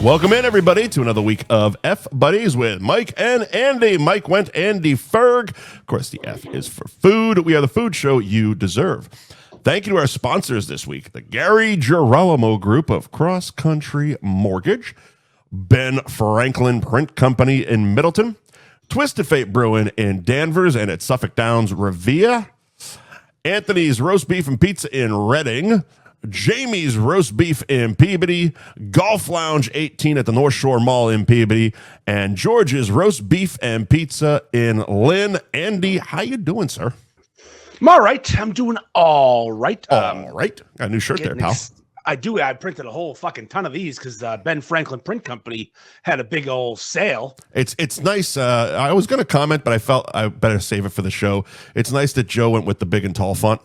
Welcome in, everybody, to another week of F Buddies with Mike and Andy. Mike Wendt and Andy Ferg. Of course, the F is for food. We are the food show you deserve. Thank you to our sponsors this week, the Gary Girolamo Group of Cross Country Mortgage, Ben Franklin Print Company in Middleton, Twisted Fate Brewing in Danvers and at Suffolk Downs, Revere, Anthony's Roast Beef and Pizza in Reading, Jamie's Roast Beef in Peabody, Golf Lounge 18 at the North Shore Mall in Peabody, and George's Roast Beef and Pizza in Lynn. Andy, how you doing, sir? I'm all right. I'm doing all right. All right. Got a new shirt there, pal. I do. I printed a whole fucking ton of these because Ben Franklin Print Company had a big old sale. It's nice. I was going to comment, but I felt I better save it for the show. It's nice that Joe went with the big and tall font.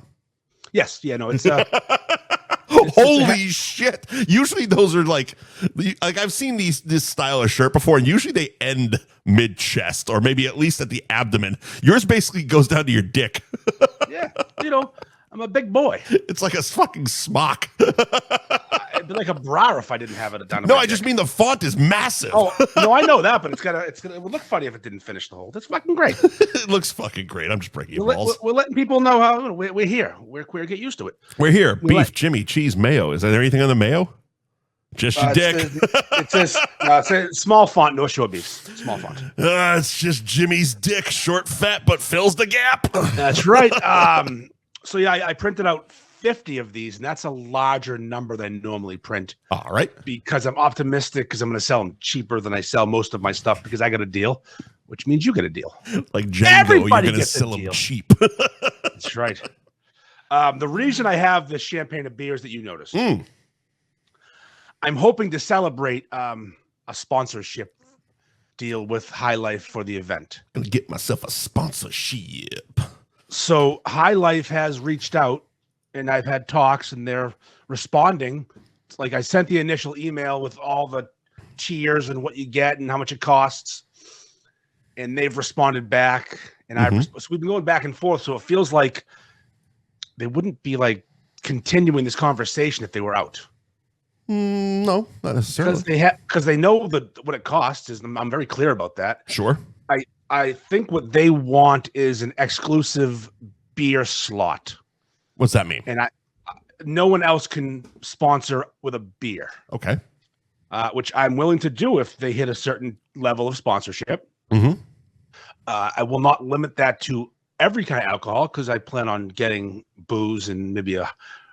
Yes. Yeah, no, it's... Holy shit. Usually those are like I've seen this style of shirt before, and usually they end mid-chest or maybe at least at the abdomen. Yours basically goes down to your dick. Yeah, I'm a big boy. It's like a fucking smock. It'd be like a bra if I didn't have it down. No, I just mean the font is massive. Oh, no, I know that, but it would look funny if it didn't finish the hole. That's fucking great. It looks fucking great. I'm just breaking your balls. We're letting people know how we're here. We're get used to it. We're here. Beef, Jimmy, cheese, mayo. Is there anything on the mayo? Just your dick. It says small font, no short beefs. Small font. It's just Jimmy's dick, short, fat, but fills the gap. That's right. So yeah, I printed out 50 of these, and that's a larger number than I normally print. All right. Because I'm optimistic, because I'm going to sell them cheaper than I sell most of my stuff because I got a deal, which means you get a deal. Like Django, you're going to sell them cheap. That's right. The reason I have the champagne of beers that you noticed, I'm hoping to celebrate a sponsorship deal with High Life for the event. Going to get myself a sponsorship. So High Life has reached out, and I've had talks, and they're responding. It's like I sent the initial email with all the tiers and what you get and how much it costs, and they've responded back. And so we've been going back and forth. So it feels like they wouldn't be like continuing this conversation if they were out. No, not necessarily. Because they know what it costs. I'm very clear about that. Sure. I think what they want is an exclusive beer slot. What's that mean? And no one else can sponsor with a beer. Okay. Which I'm willing to do if they hit a certain level of sponsorship. I will not limit that to every kind of alcohol because I plan on getting booze and maybe a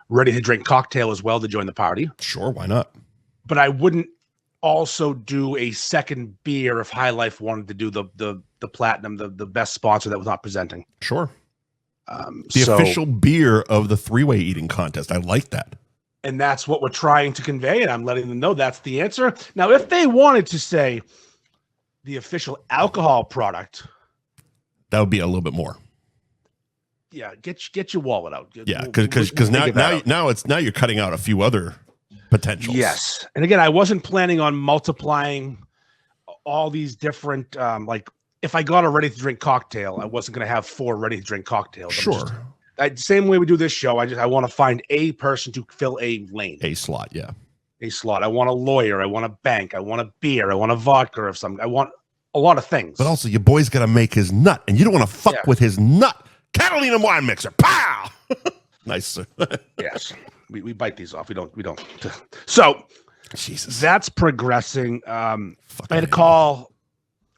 ready-to-drink cocktail as well to join the party. Sure, why not? But I wouldn't also do a second beer if High Life wanted to do the platinum, the best sponsor that was not presenting. Sure. The official beer of the three-way eating contest. I like that. And that's what we're trying to convey, and I'm letting them know that's the answer. Now, if they wanted to say the official alcohol product, that would be a little bit more. Yeah, get your wallet out. Yeah, because now you're cutting out a few other potentials. Yes, and again, I wasn't planning on multiplying all these different like. If I got a ready-to-drink cocktail, I wasn't going to have 4 ready-to-drink cocktails. Sure. Same way we do this show. I want to find a person to fill a lane. A slot, yeah. A slot. I want a lawyer. I want a bank. I want a beer. I want a vodka or something. I want a lot of things. But also, your boy's got to make his nut, and you don't want to fuck with his nut. Catalina wine mixer. Pow! Nice, sir. Yes. We bite these off. We don't. So, Jesus. That's progressing. I had a call.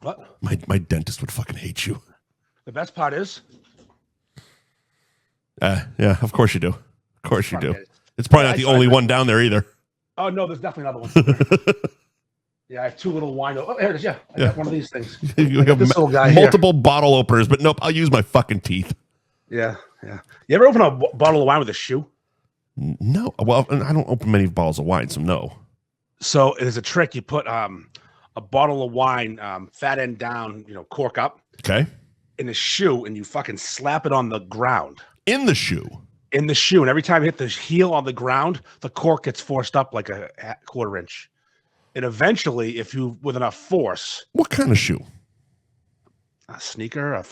What? My dentist would fucking hate you. The best part is? Yeah, of course you do. Of course you do. It's probably not the only one down there either. Oh, no, there's definitely another one. Yeah, I have 2 little wine. Oh, there it is. Yeah, I got one of these things. You have this little guy multiple bottle openers, but nope, I'll use my fucking teeth. Yeah. You ever open a bottle of wine with a shoe? No. Well, I don't open many bottles of wine, so no. So there's a trick. You put a bottle of wine, fat end down, cork up. Okay. In a shoe, and you fucking slap it on the ground. In the shoe? In the shoe. And every time you hit the heel on the ground, the cork gets forced up like a quarter inch. And eventually, if you, with enough force. What kind of shoe? A sneaker,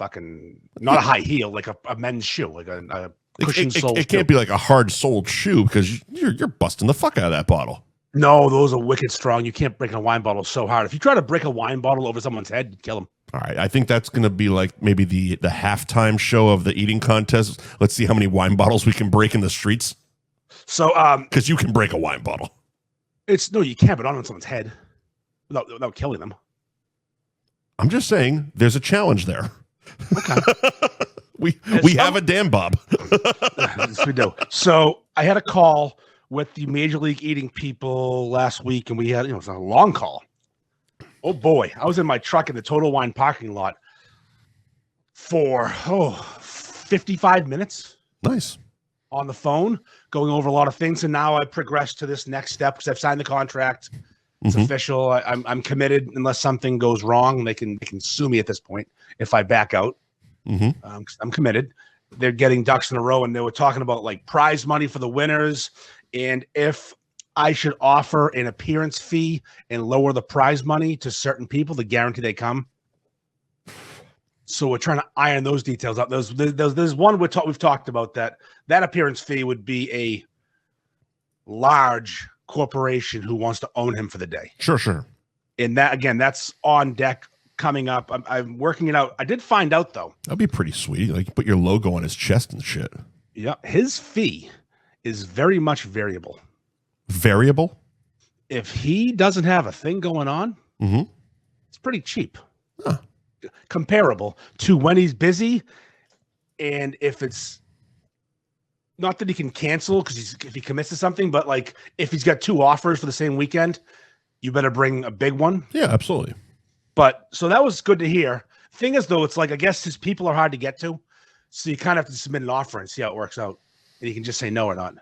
not a high heel, like a men's shoe, like a cushion sole. It can't be like a hard soled shoe because you're busting the fuck out of that bottle. No, those are wicked strong. You can't break a wine bottle so hard. If you try to break a wine bottle over someone's head, you'd kill them. All right, I think that's going to be like maybe the halftime show of the eating contest. Let's see how many wine bottles we can break in the streets. So, because you can break a wine bottle. No, you can't, but on someone's head without killing them. I'm just saying, there's a challenge there. Okay. we have a damn Bob. Yes, we do. So I had a call with the Major League Eating people last week, and we had, it was a long call. Oh boy, I was in my truck in the Total Wine parking lot for 55 minutes. Nice. On the phone, going over a lot of things, and now I progressed to this next step because I've signed the contract. It's official. I'm committed unless something goes wrong. They can sue me at this point if I back out. I'm committed. They're getting ducks in a row, and they were talking about like prize money for the winners, and if I should offer an appearance fee and lower the prize money to certain people to guarantee they come. So we're trying to iron those details out. There's one we've talked about that appearance fee would be a large corporation who wants to own him for the day. Sure. And that, again, that's on deck coming up. I'm working it out. I did find out though. That'd be pretty sweet. Like you put your logo on his chest and shit. Yeah. His fee is very much variable. Variable? If he doesn't have a thing going on, it's pretty cheap. Huh. Comparable to when he's busy, and if it's not that he can cancel because if he commits to something, but like if he's got 2 offers for the same weekend, you better bring a big one. Yeah, absolutely. But so that was good to hear. Thing is, though, it's like I guess his people are hard to get to, so you kind of have to submit an offer and see how it works out, and you can just say no or not.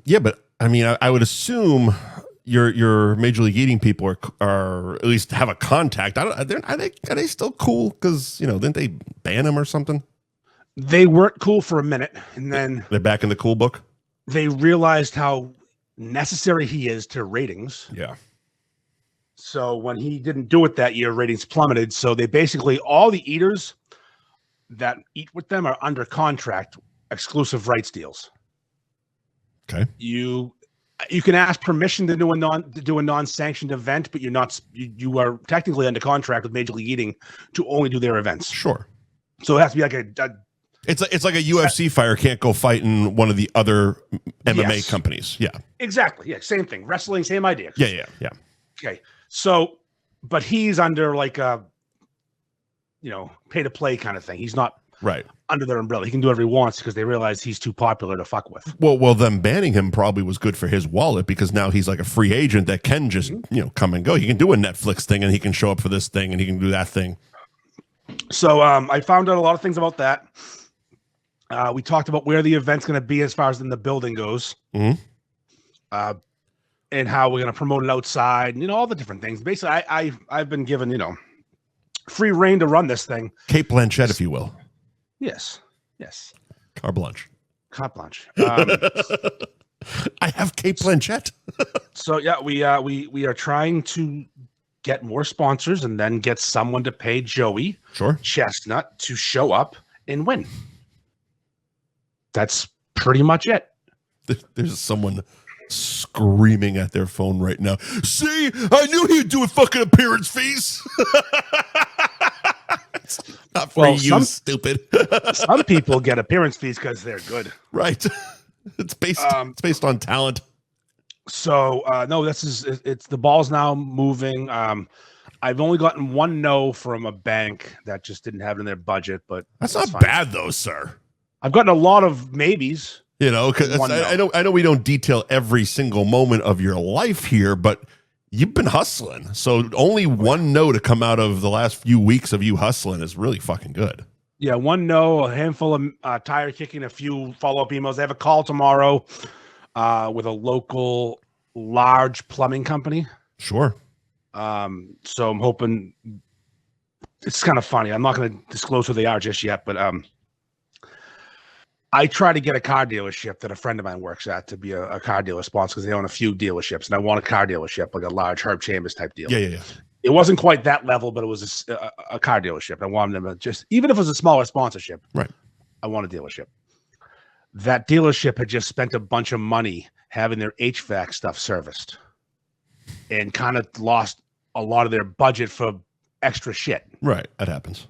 Yeah, but I mean, I would assume your Major League Eating people are at least have a contact. Are they still cool? Because didn't they ban him or something? They weren't cool for a minute, and then they're back in the cool book. They realized how necessary he is to ratings. Yeah. So when he didn't do it that year, ratings plummeted. So they basically all the eaters that eat with them are under contract, exclusive rights deals. Okay. You can ask permission to do a non-sanctioned event, but you are technically under contract with Major League Eating to only do their events. Sure. So it has to be like it's like a UFC fighter can't go fight in one of the other MMA companies. Yeah. Exactly. Yeah. Same thing. Wrestling, same idea. Yeah. Okay. So, but he's under like a, pay to play kind of thing. He's not right under their umbrella. He can do whatever he wants because they realize he's too popular to fuck with. Well, them banning him probably was good for his wallet because now he's like a free agent that can just, come and go. He can do a Netflix thing and he can show up for this thing and he can do that thing. So I found out a lot of things about that. We talked about where the event's going to be as far as in the building goes. And how we're going to promote it outside and, all the different things. Basically, I've been given, free reign to run this thing. Cape Blanchett, if you will. Yes. Carte blanche. Carte blanche. I have Cape Blanchett. So yeah, we are trying to get more sponsors and then get someone to pay Joey Chestnut to show up and win. That's pretty much it. There's someone screaming at their phone right now. See, I knew he'd do a fucking appearance fees. Not for you, stupid. Some people get appearance fees because they're good. Right. It's based on talent. So no, it's the ball's now moving. I've only gotten one no from a bank that just didn't have it in their budget, but that's not bad though, sir. I've gotten a lot of maybes. Because I know we don't detail every single moment of your life here, but you've been hustling. So only one no to come out of the last few weeks of you hustling is really fucking good. Yeah, one no, a handful of tire kicking, a few follow-up emails. I have a call tomorrow with a local large plumbing company. Sure. So I'm hoping it's kind of funny. I'm not going to disclose who they are just yet, but I try to get a car dealership that a friend of mine works at to be a car dealer sponsor because they own a few dealerships, and I want a car dealership, like a large Herb Chambers type deal. Yeah. It wasn't quite that level, but it was a car dealership. I wanted them to just, even if it was a smaller sponsorship, right? I want a dealership. that dealership had just spent a bunch of money having their HVAC stuff serviced and kind of lost a lot of their budget for extra shit. Right. That happens.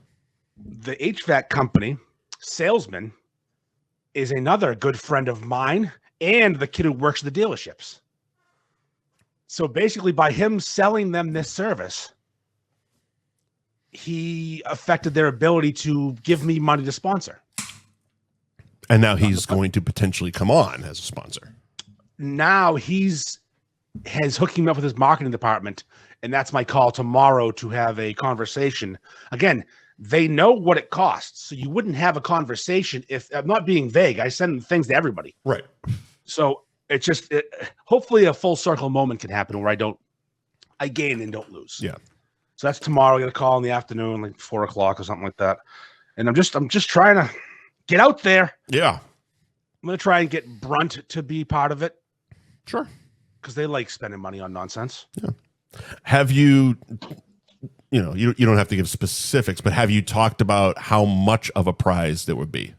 The HVAC company salesman is another good friend of mine and the kid who works at the dealerships. So basically, by him selling them this service, he affected their ability to give me money to sponsor. And now he's going to potentially come on as a sponsor. Now has hooking me up with his marketing department, and that's my call tomorrow to have a conversation. Again, they know what it costs, so you wouldn't have a conversation if I'm not being vague. I send things to everybody. Right. So it's just hopefully a full circle moment can happen where I gain and don't lose. Yeah. So that's tomorrow. I got a call in the afternoon, like 4:00 or something like that. And I'm just trying to get out there. Yeah. I'm going to try and get Brunt to be part of it. Sure. Because they like spending money on nonsense. Yeah. Have you don't have to give specifics, but have you talked about how much of a prize there would be?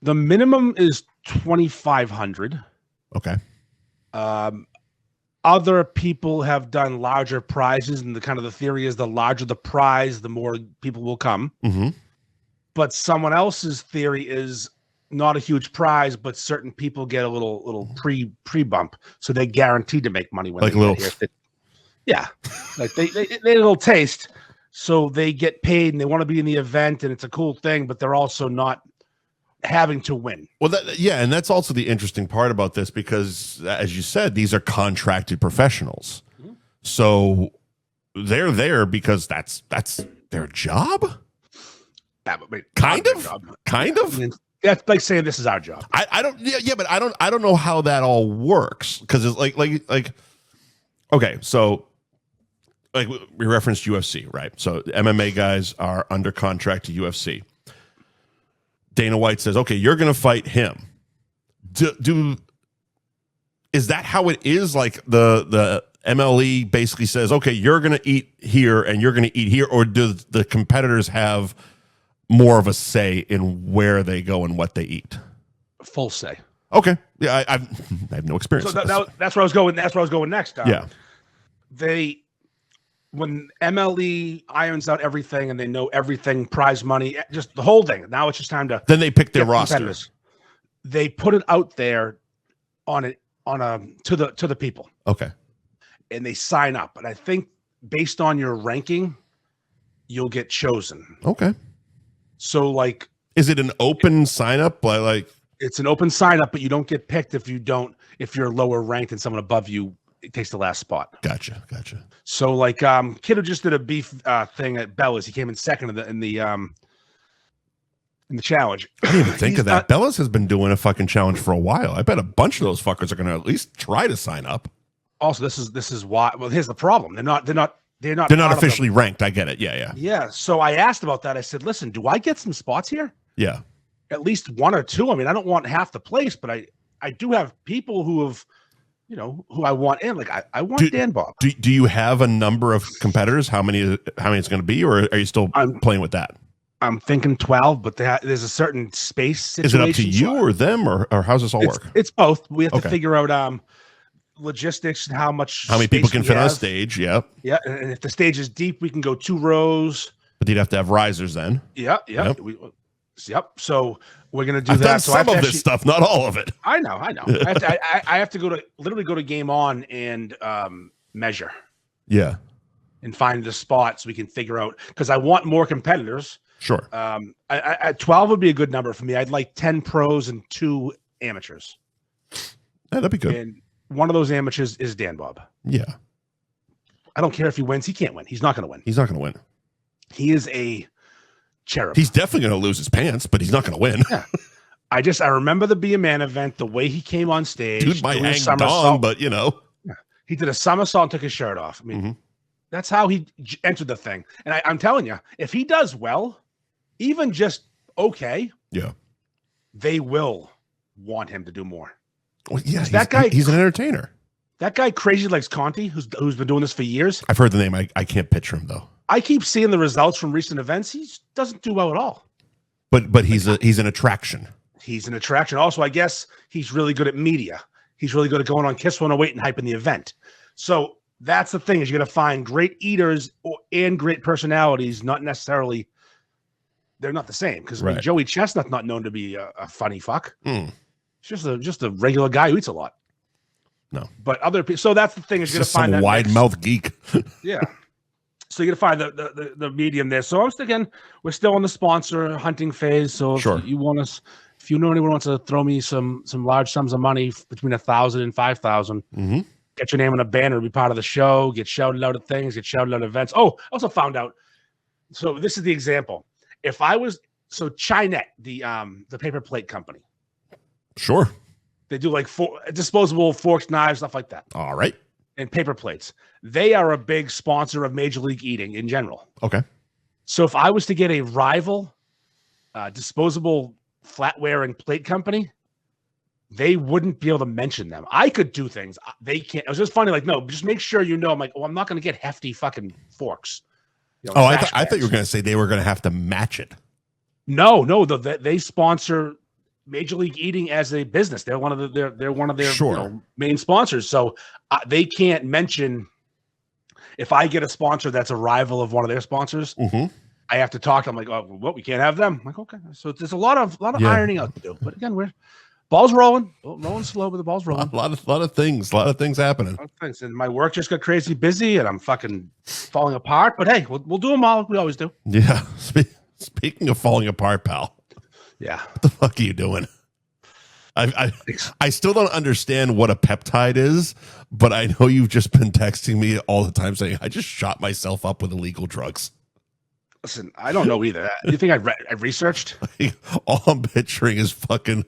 The minimum is $2,500. Okay. Other people have done larger prizes, and the theory is the larger the prize, the more people will come. Mm-hmm. But someone else's theory is not a huge prize, but certain people get a little pre bump, so they're guaranteed to make money when like they get here. Yeah, like they a little taste, so they get paid and they want to be in the event, and it's a cool thing, but they're also not having to win. Well, and that's also the interesting part about this, because as you said, these are contracted professionals. Mm-hmm. So they're there because that's their job. Kind of. That's like saying this is our job. I don't know how that all works, because it's like okay, so like we referenced UFC, right? So MMA guys are under contract to UFC. Dana White says, okay, you're going to fight him. Is that how it is? Like the MLE basically says, okay, you're going to eat here and you're going to eat here, or do the competitors have more of a say in where they go and what they eat? Full say. Okay. Yeah, I have no experience. So that's where I was going. That's where I was going next. Yeah. When MLE irons out everything and they know everything, prize money, just the whole thing. Now it's just time to. Then they pick their roster. They put it out there to the people. Okay. And they sign up, and I think based on your ranking, you'll get chosen. Okay. So like, is it an open sign up? Like it's an open sign up, but you don't get picked if you're lower ranked and someone above you takes the last spot. Gotcha. So like, kid who just did a beef thing at Bella's, he came in second in the challenge. I didn't even think of that. Bella's has been doing a fucking challenge for a while. I bet a bunch of those fuckers are going to at least try to sign up. Also, this is why. Well, here's the problem. They're not officially ranked. I get it. Yeah. Yeah. So I asked about that. I said, listen, do I get some spots here? Yeah. At least one or two. I mean, I don't want half the place, but I do have people who have, who I want in. Like I want Dan Bob. Do you have a number of competitors? How many it's going to be, or are you still playing with that? I'm thinking 12, but there's a certain space situation. Is it up to you or them, or how's this all work? It's both. We have to figure out logistics and how many people can fit on a stage. Yeah. And if the stage is deep, we can go 2 rows. But you'd have to have risers then. Yep. So we're gonna do I've that. Done so some of this stuff, not all of it. I know. I have to go to Game On and measure. Yeah. And find the spot so we can figure out, because I want more competitors. Sure. 12 would be a good number for me. I'd like 10 pros and 2 amateurs. Yeah, that'd be good. And one of those amateurs is Dan Bob. Yeah. I don't care if he wins. He can't win. He's not going to win. He is a cherub. He's definitely going to lose his pants, but he's not going to win. Yeah. I remember the Be a Man event, the way he came on stage. Dude might hang dong, but Yeah. He did a somersault and took his shirt off. I mean, That's how he entered the thing. And I'm telling you, if he does well, even just okay, they will want him to do more. Well, yeah, he's an entertainer. That guy, Crazy Legs Conti, who's been doing this for years. I've heard the name. I can't picture him though. I keep seeing the results from recent events. He doesn't do well at all. But he's an attraction. He's an attraction. Also, I guess he's really good at media. He's really good at going on Kiss 108 and hyping the event. So that's the thing, is you're going to find great eaters and great personalities, not necessarily, they're not the same. Because Right. Joey Chestnut's not known to be a funny fuck. He's just a regular guy who eats a lot. No. But other people, so that's the thing, is you're going to find some that wide mouth geek. Yeah. So you're going to find the medium there. So I was thinking, we're still in the sponsor hunting phase. So if Sure. you want us, if you know anyone wants to throw me some large sums of money between 1,000 and 5,000, get your name on a banner, be part of the show, get shouted out at things, get shouted out at events. Oh, I also found out. So this is the example. If I was, so Chinet, the paper plate company. Sure. They do like disposable forks, knives, stuff like that. All right. And paper plates. They are a big sponsor of Major League Eating in general. Okay. So if I was to get a rival disposable flatware and plate company, they wouldn't be able to mention them. I could do things. They can't. It was just funny. Like, no, just make sure you know. I'm like, I'm not going to get hefty fucking forks. I thought you were going to say they were going to have to match it. No, they sponsor Major League Eating as a business. They're one of their main sponsors. So they can't mention. If I get a sponsor that's a rival of one of their sponsors, I have to talk to them. Like, oh, well, we can't have them. I'm like, okay. So there's a lot of ironing out to do. But again, ball's rolling slow, but the ball's rolling. A lot of things happening. And my work just got crazy busy, and I'm fucking falling apart. But hey, we'll do them all. We always do. Yeah. Speaking of falling apart, pal. Yeah. What the fuck are you doing? I still don't understand what a peptide is, but I know you've just been texting me all the time saying I just shot myself up with illegal drugs. Listen, I don't know either. You think I researched? All I'm picturing is fucking.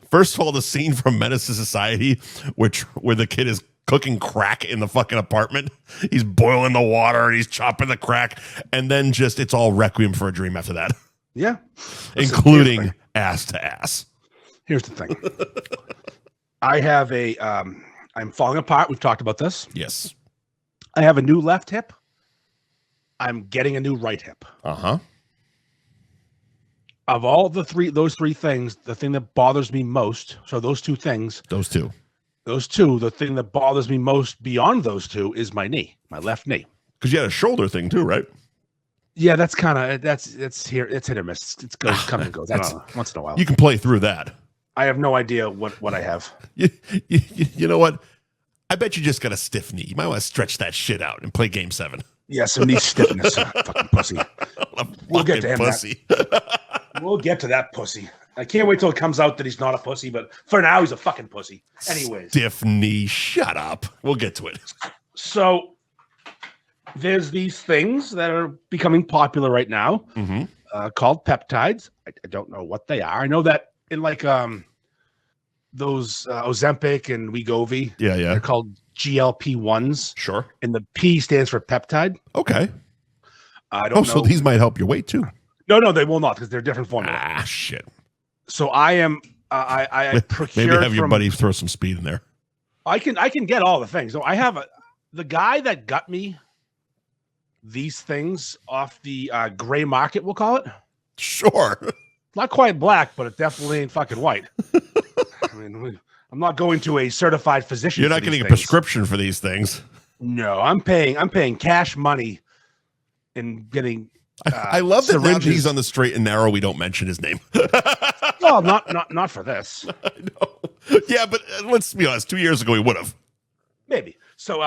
First of all, the scene from Menace to Society, where the kid is cooking crack in the fucking apartment. He's boiling the water and he's chopping the crack, and then it's all Requiem for a Dream after that. Yeah, including ass to ass. Here's the thing. I have I'm falling apart. We've talked about this. Yes. I have a new left hip. I'm getting a new right hip. Uh-huh. Of all those three things, the thing that bothers me most, so those two things. Those two, the thing that bothers me most beyond those two is my knee, my left knee. Because you had a shoulder thing too, right? Yeah, that's kind of it's hit or miss. It goes comes and goes. I don't know. Once in a while, you can play through that. I have no idea what I have. You know what? I bet you just got a stiff knee. You might want to stretch that shit out and play Game 7. Yeah, some knee stiffness, fucking pussy. We'll get to him. Pussy. We'll get to that pussy. I can't wait till it comes out that he's not a pussy, but for now he's a fucking pussy. Anyways, stiff knee. Shut up. We'll get to it. So there's these things that are becoming popular right now, called peptides. I don't know what they are. I know that in like those Ozempic and Wegovy, they're called GLP-1s. Sure. And the P stands for peptide. Okay. I don't know. So these might help your weight too. No, they will not, because they're different formulas. Ah, shit. So I am. I procured. Maybe have your buddy throw some speed in there. I can get all the things. So I have the guy that got me these things off the gray market, we'll call it. Sure. Not quite black, but it definitely ain't fucking white. I mean, I'm not going to a certified physician. You're not getting a prescription for these things. No, I'm paying cash money and getting. I love that now syringes. that he's on the straight and narrow. We don't mention his name. Well, not for this. I know. Yeah, but let's be honest. 2 years ago, he would have. Maybe. So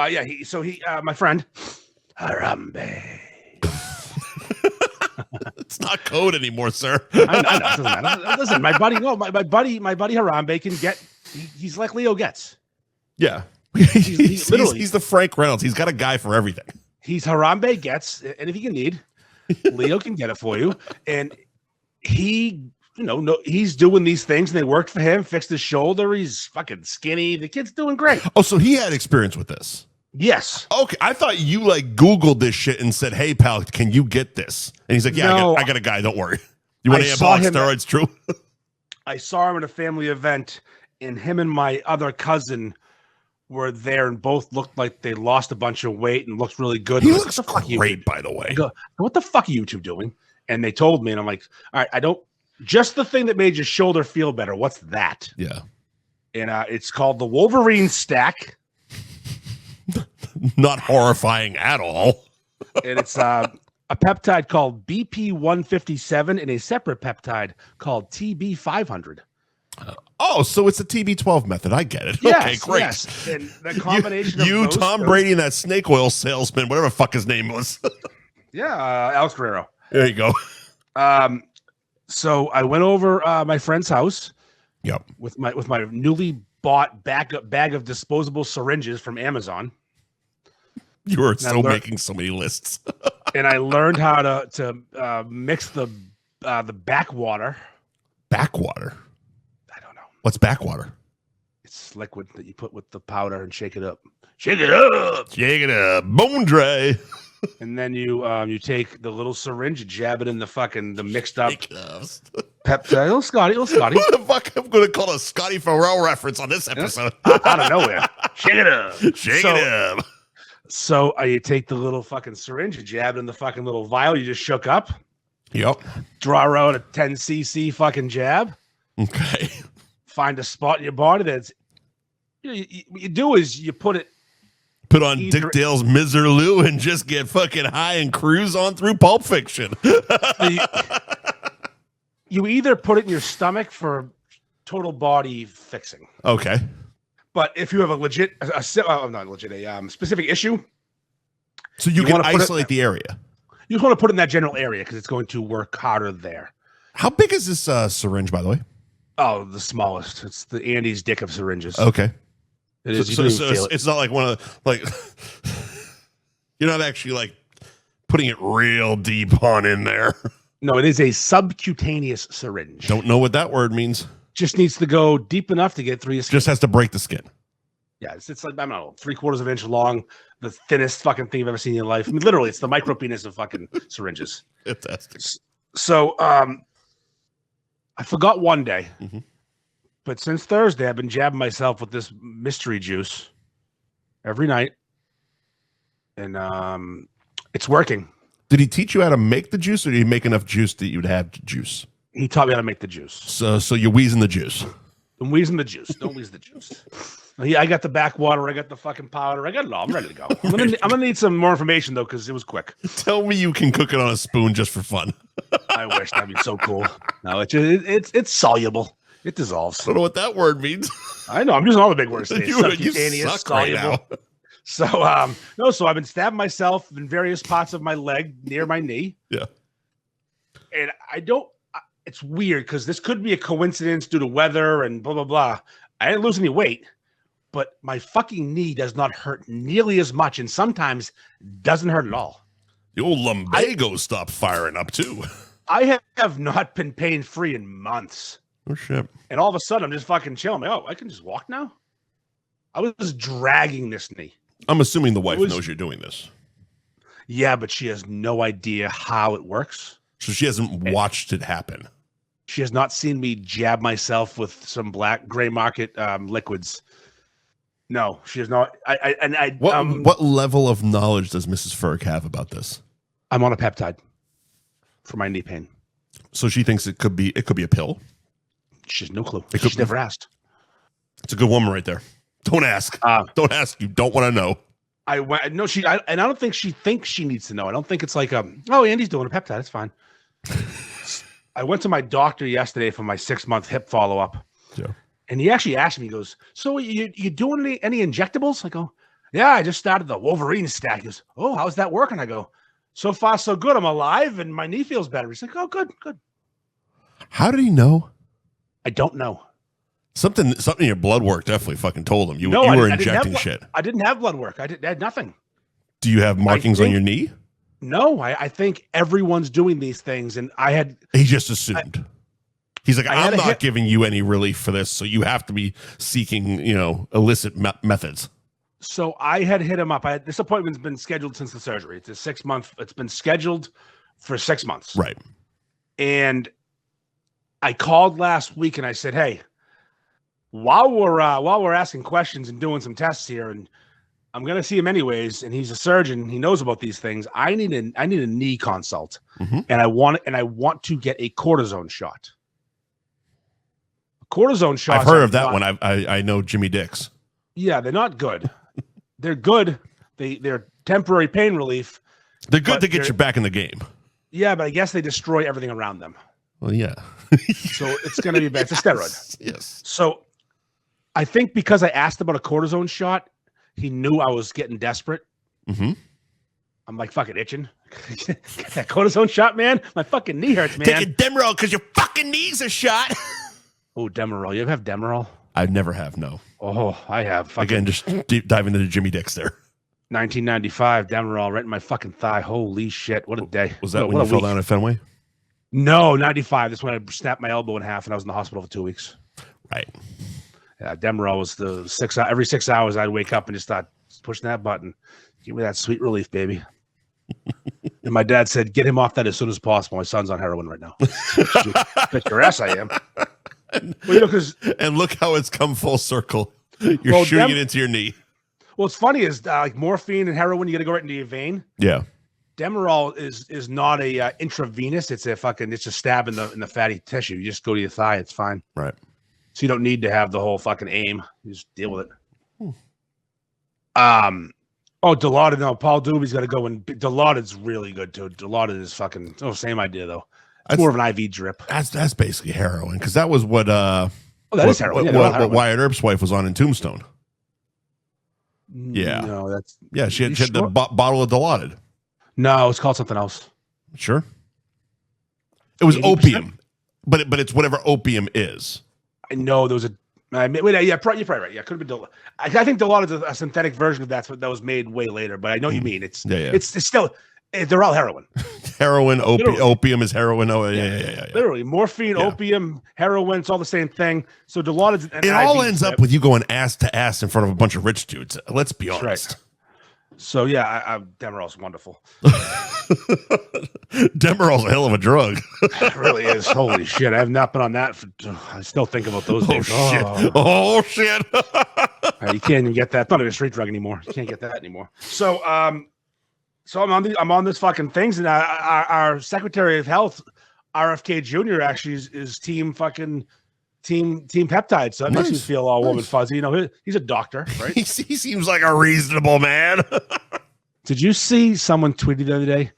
he my friend Harambe. It's not code anymore, sir. I know, it doesn't matter. Listen, my buddy Harambe can get. He's like Leo Getz. Yeah, he's the Frank Reynolds. He's got a guy for everything. He's Harambe Getz, and if you can need, Leo can get it for you. And he, he's doing these things, and they worked for him. Fixed his shoulder. He's fucking skinny. The kid's doing great. Oh, so he had experience with this. Yes. Okay, I thought you Googled this shit and said, "Hey, pal, can you get this?" And he's like, "Yeah, no, I got a guy. Don't worry. You want anabolic steroids? True." I saw him at a family event, and him and my other cousin were there, and both looked like they lost a bunch of weight and looked really good. He looks great, by the way. I go, what the fuck are you two doing? And they told me, and I'm like, all right, I don't Just the thing that made your shoulder feel better. What's that? Yeah. And it's called the Wolverine stack. Not horrifying at all. And it's a peptide called BP157 and a separate peptide called TB500. Oh, so it's a TB12 method. I get it. Yes, okay, great. Yes. And the combination you of Tom Brady, and that snake oil salesman, whatever the fuck his name was. Alex Guerrero. There you go. So I went over my friend's house. Yep. With my newly bought bag of disposable syringes from Amazon. You are so making so many lists. And I learned how to mix the backwater. Backwater? I don't know. What's backwater? It's liquid that you put with the powder and shake it up. Shake it up. Shake it up. Bone dry. And then you take the little syringe, you jab it in the mixed up peptide. Little Scotty. What the fuck? I'm going to call a Scotty Farrell reference on this episode. Out of nowhere. Shake it up. Shake it up. So you take the little fucking syringe, you jab it in the fucking little vial you just shook up. Yep. Draw out a 10 cc fucking jab. Okay. Find a spot in your body that's what you do is you put on Dick Dale's Miserloo and just get fucking high and cruise on through Pulp Fiction. You either put it in your stomach for total body fixing. Okay. But if you have a specific issue, so you can isolate the area. You just want to put it in that general area because it's going to work harder there. How big is this syringe, by the way? Oh, the smallest. It's the Andy's dick of syringes. Okay. It is. So it's not like one of you're not actually putting it real deep on in there. No, it is a subcutaneous syringe. Don't know what that word means. Just needs to go deep enough to get through your skin. Just has to break the skin. Yeah, it's like, I don't know, 3/4 of an inch long, the thinnest fucking thing you've ever seen in your life. I mean, literally, it's the micro penis of fucking syringes. Fantastic. So, I forgot one day, but since Thursday, I've been jabbing myself with this mystery juice every night, and it's working. Did he teach you how to make the juice, or did he make enough juice that you'd have juice? He taught me how to make the juice. So you're wheezing the juice. I'm wheezing the juice. Don't wheeze the juice. I got the backwater. I got the fucking powder. I got it all. I'm ready to go. I'm gonna need some more information though, because it was quick. Tell me you can cook it on a spoon just for fun. I wish that'd be so cool. No, it's soluble. It dissolves. I don't know what that word means. I know. I'm using all the big words today. You suck right now. So so I've been stabbing myself in various parts of my leg near my knee. Yeah. And it's weird because this could be a coincidence due to weather and blah, blah, blah. I didn't lose any weight, but my fucking knee does not hurt nearly as much and sometimes doesn't hurt at all. The old lumbago stopped firing up too. I have not been pain-free in months. Oh, shit. And all of a sudden, I'm just fucking chilling. I can just walk now? I was dragging this knee. I'm assuming the wife knows you're doing this. Yeah, but she has no idea how it works. So she hasn't watched it happen. She has not seen me jab myself with some gray market liquids. No, she has not. What level of knowledge does Mrs. Ferg have about this? I'm on a peptide for my knee pain. So she thinks it could be a pill. She has no clue. She's never asked. It's a good woman right there. Don't ask. Don't ask. You don't want to know. I don't think she thinks she needs to know. I don't think it's like oh, Andy's doing a peptide. It's fine. I went to my doctor yesterday for my 6-month hip follow-up. Yeah. And he actually asked me, he goes, so you doing any injectables? I go, yeah, I just started the Wolverine stack. He goes, oh, how's that working? I go, so far so good. I'm alive and my knee feels better. He's like, oh, good. How did he know? I don't know. Something in your blood work definitely fucking told him. You were injecting shit. I didn't have blood work. I had nothing. Do you have markings on your knee? No, I think everyone's doing these things, and He just assumed. He's like, I'm not giving you any relief for this, so you have to be seeking, illicit methods. So I had hit him up. This appointment's been scheduled since the surgery. It's a 6-month. It's been scheduled for 6 months. Right. And I called last week and I said, hey, while we're asking questions and doing some tests here, and I'm going to see him anyways, and he's a surgeon, he knows about these things. I need a knee consult, and I want to get a cortisone shot. Cortisone shots. I've heard of that one. I know Jimmy Dix. Yeah, they're not good. They're good. They're temporary pain relief. They're good to get you back in the game. Yeah, but I guess they destroy everything around them. Well, yeah. So it's going to be bad. It's a steroid. Yes. So I think because I asked about a cortisone shot, he knew I was getting desperate. Mm-hmm. I'm like fucking itching. Get that cortisone shot, man. My fucking knee hurts, man. Take a Demerol because your fucking knees are shot. Oh, Demerol. You ever have Demerol? I never have, no. Oh, I have. Again, just deep diving into Jimmy Dix there. 1995, Demerol right in my fucking thigh. Holy shit. What a day. Was that when you fell down at Fenway? No, 95. That's when I snapped my elbow in half and I was in the hospital for 2 weeks. Right. Yeah, Demerol was the every 6 hours I'd wake up and just start pushing that button. Give me that sweet relief, baby. And my dad said, get him off that as soon as possible. My son's on heroin right now. Bet your ass I am. And look how it's come full circle. You're shooting it into your knee. What's funny is like morphine and heroin, you got to go right into your vein. Yeah. Demerol is not a intravenous. It's a stab in the fatty tissue. You just go to your thigh. It's fine. Right. So you don't need to have the whole fucking aim. You just deal with it. Dilaudid. No, Paul Doobie's got to go. And Dilaudid's really good too. Dilaudid is fucking. Oh, same idea though. It's more of an IV drip. That's basically heroin because that was what. That is heroin. What Wyatt Earp's wife was on in Tombstone. Yeah. No, that's. Yeah, she had the bottle of Dilaudid. No, it's called something else. Sure. It was 80%? opium, but it's whatever opium is. I know there was a. You're probably right. Yeah, could have been. I think Dilaudid's a synthetic version of that was made way later. But I know what you mean. It's still. They're all heroin. Heroin, opium is heroin. Oh, yeah. Literally, morphine, opium, heroin. It's all the same thing. So Dilaudid's. It all ends up with you going ass to ass in front of a bunch of rich dudes. Let's be honest. Right. So yeah, Demerol's wonderful. Demerol's a hell of a drug. It really is. Holy shit! I have not been on that. I still think about those days. Oh shit! You can't even get that. It's not even a street drug anymore. You can't get that anymore. So I'm on this fucking things, and our Secretary of Health, RFK Jr. actually is team peptide. So that makes me feel all warm and fuzzy. You know, he's a doctor, right? He seems like a reasonable man. Did you see someone tweeted the other day?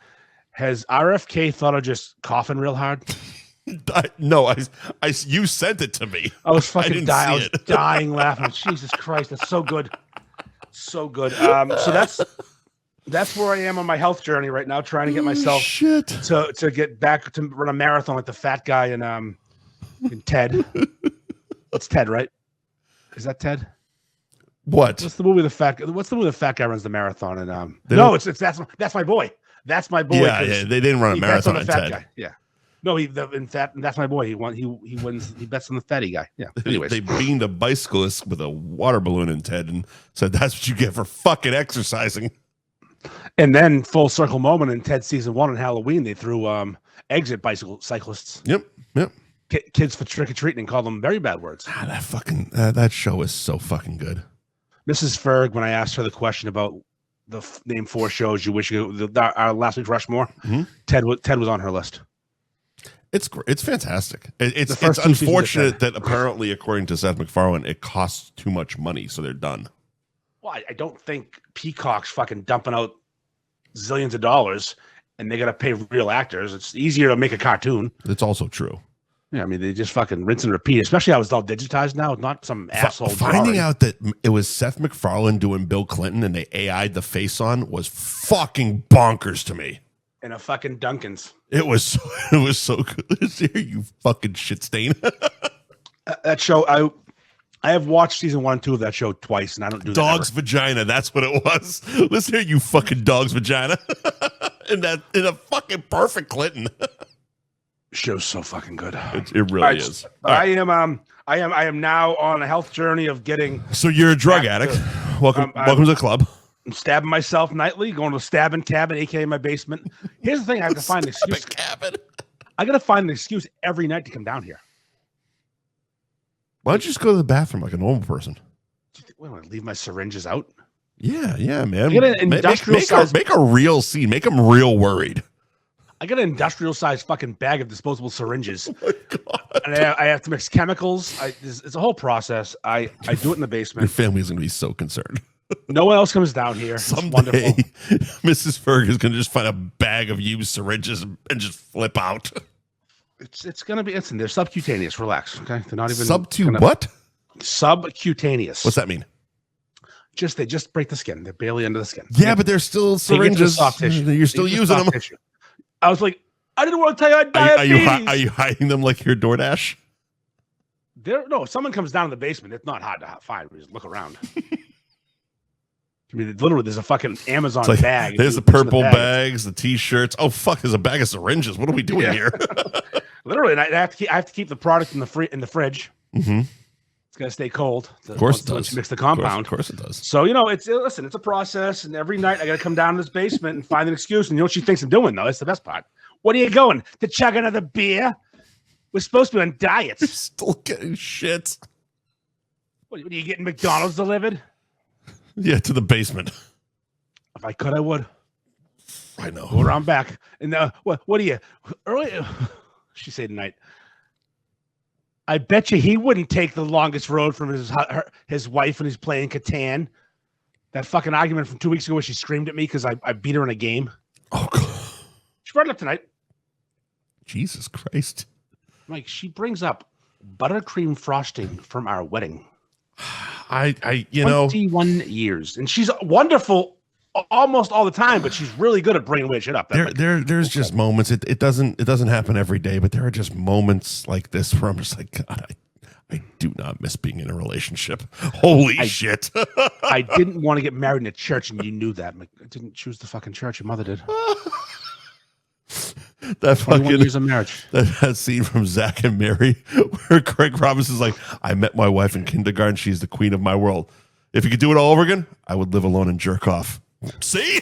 Has RFK thought of just coughing real hard? No, you sent it to me. I was fucking dying. I was dying laughing. Jesus Christ, that's so good, so good. So that's where I am on my health journey right now, trying to get myself to get back to run a marathon like the fat guy in Ted. That's Ted, right? Is that Ted? What's the movie? What's the movie? The fat guy runs the marathon, and that's my boy. That's my boy. Yeah. They didn't run a marathon. The fat guy. Yeah. No, that's my boy. He wins. He bets on the fatty guy. Yeah. Anyways, they beamed a bicyclist with a water balloon in Ted and said, "That's what you get for fucking exercising." And then full circle moment in Ted season 1 on Halloween, they threw eggs at cyclists. Yep. Kids for trick or treating and called them very bad words. That fucking that show is so fucking good. Mrs. Ferg, when I asked her the question about the name 4 shows you wish our last week's Rushmore, Ted was on her list. It's fantastic. It's unfortunate that apparently, according to Seth MacFarlane, it costs too much money, so they're done. Well, I don't think Peacock's fucking dumping out zillions of dollars, and they got to pay real actors. It's easier to make a cartoon. It's also true. Yeah, I mean, they just fucking rinse and repeat, especially how it's all digitized now. Not some asshole finding out that it was Seth MacFarlane doing Bill Clinton and they AI'd the face on was fucking bonkers to me. And a fucking Duncan's. It was so good. Here, you fucking shit stain. That show, I have watched season 1 and 2 of that show twice, and I don't do that. Dog's vagina. That's what it was. Listen here, you fucking dog's vagina. in a fucking perfect Clinton. Show's so fucking good. It really is. I am now on a health journey of getting. So you're a drug addict. Welcome to the club. I'm stabbing myself nightly, going to a stabbing cabin, aka my basement. Here's the thing: I have to find an excuse. I got to find an excuse every night to come down here. Why don't you just go to the bathroom like a normal person? Wait, I leave my syringes out? Yeah, man. Get an industrial make a real scene. Make them real worried. I got an industrial sized fucking bag of disposable syringes. Oh my God. And I have to mix chemicals. It's a whole process. I do it in the basement. Your family's going to be so concerned. No one else comes down here. Someday, It's wonderful. Mrs. Ferg is going to just find a bag of used syringes and just flip out. It's gonna be. They're subcutaneous. Relax. Okay, they're not even What? Subcutaneous. What's that mean? They just break the skin. They're barely under the skin. Yeah, but they're still syringes. Soft tissue. You're still using them. Tissue. I was like, I didn't want to tell you I had diabetes. Are you hiding them like your DoorDash? No, if someone comes down in the basement, it's not hard to find. We just look around. I mean, literally, there's a fucking Amazon bag. There's the purple bags, the T-shirts. Oh fuck, there's a bag of syringes. What are we doing here? Literally, and I have to keep the product in the fridge. Mm-hmm. It's got to stay cold. Of course it does. Once you mix the compound. Of course it does. So, it's a process. And every night I got to come down to this basement and find an excuse. And you know what she thinks I'm doing, though? That's the best part. What are you going? To chug another beer? We're supposed to be on diets. You're still getting shit. What are you getting McDonald's delivered? Yeah, to the basement. If I could, I would. I know. Go around back. And what are you? Earlier, she said tonight, I bet you he wouldn't take the longest road from his wife when he's playing Catan. That fucking argument from 2 weeks ago where she screamed at me because I beat her in a game. Oh, God. She brought it up tonight. Jesus Christ. Like, she brings up buttercream frosting from our wedding. I 21 years. And she's wonderful almost all the time, but she's really good at bringing weird shit up. There's just moments. It doesn't happen every day, but there are just moments like this where I'm just like, God, I do not miss being in a relationship. Holy shit. I didn't want to get married in a church, and you knew that. I didn't choose the fucking church. Your mother did. That fucking years of marriage. That scene from Zack and Mary where Craig Robinson's like, I met my wife in kindergarten. She's the queen of my world. If you could do it all over again, I would live alone and jerk off. See?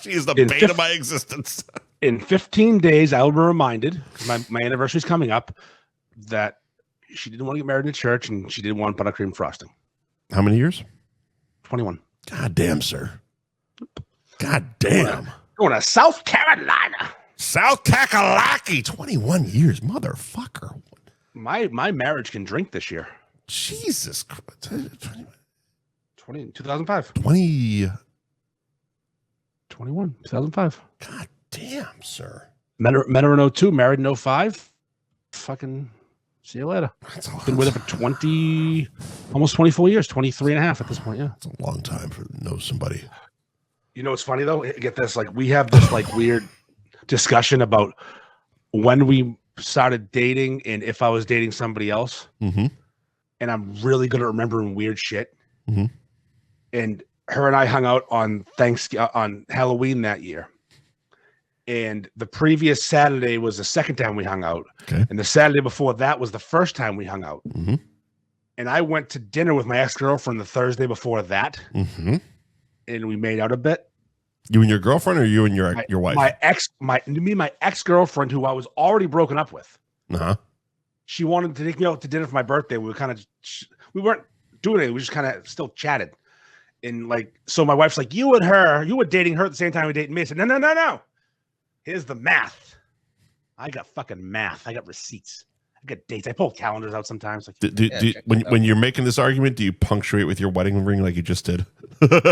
She is the bane of my existence. In 15 days, I will be reminded, because my anniversary is coming up, that she didn't want to get married in a church and she didn't want buttercream frosting. How many years? 21. God damn, sir. God damn. Going to South Carolina. South Kakalaki. 21 years, motherfucker. My marriage can drink this year. Jesus Christ. 2005. 21, 2005. God damn, sir. Met her in 02, married in 05. Fucking see you later. Been with her for almost 24 years, 23 and a half at this point, yeah. It's a long time to know somebody. You know what's funny, though? Get this, we have this, weird discussion about when we started dating and if I was dating somebody else. Mm-hmm. And I'm really good at remembering weird shit. Mm-hmm. And her and I hung out on Halloween that year. And the previous Saturday was the second time we hung out. Okay. And the Saturday before that was the first time we hung out. Mm-hmm. And I went to dinner with my ex-girlfriend the Thursday before that. Mm-hmm. And we made out a bit. You and your girlfriend, or you and your wife? My ex-girlfriend, who I was already broken up with. Uh-huh. She wanted to take me out to dinner for my birthday. We weren't doing it. We just kind of still chatted. And so my wife's like, you were dating her at the same time we dated me. I said, no. Here's the math. I got fucking math. I got receipts. I got dates. I pull calendars out sometimes. When you're making this argument, do you punctuate with your wedding ring like you just did?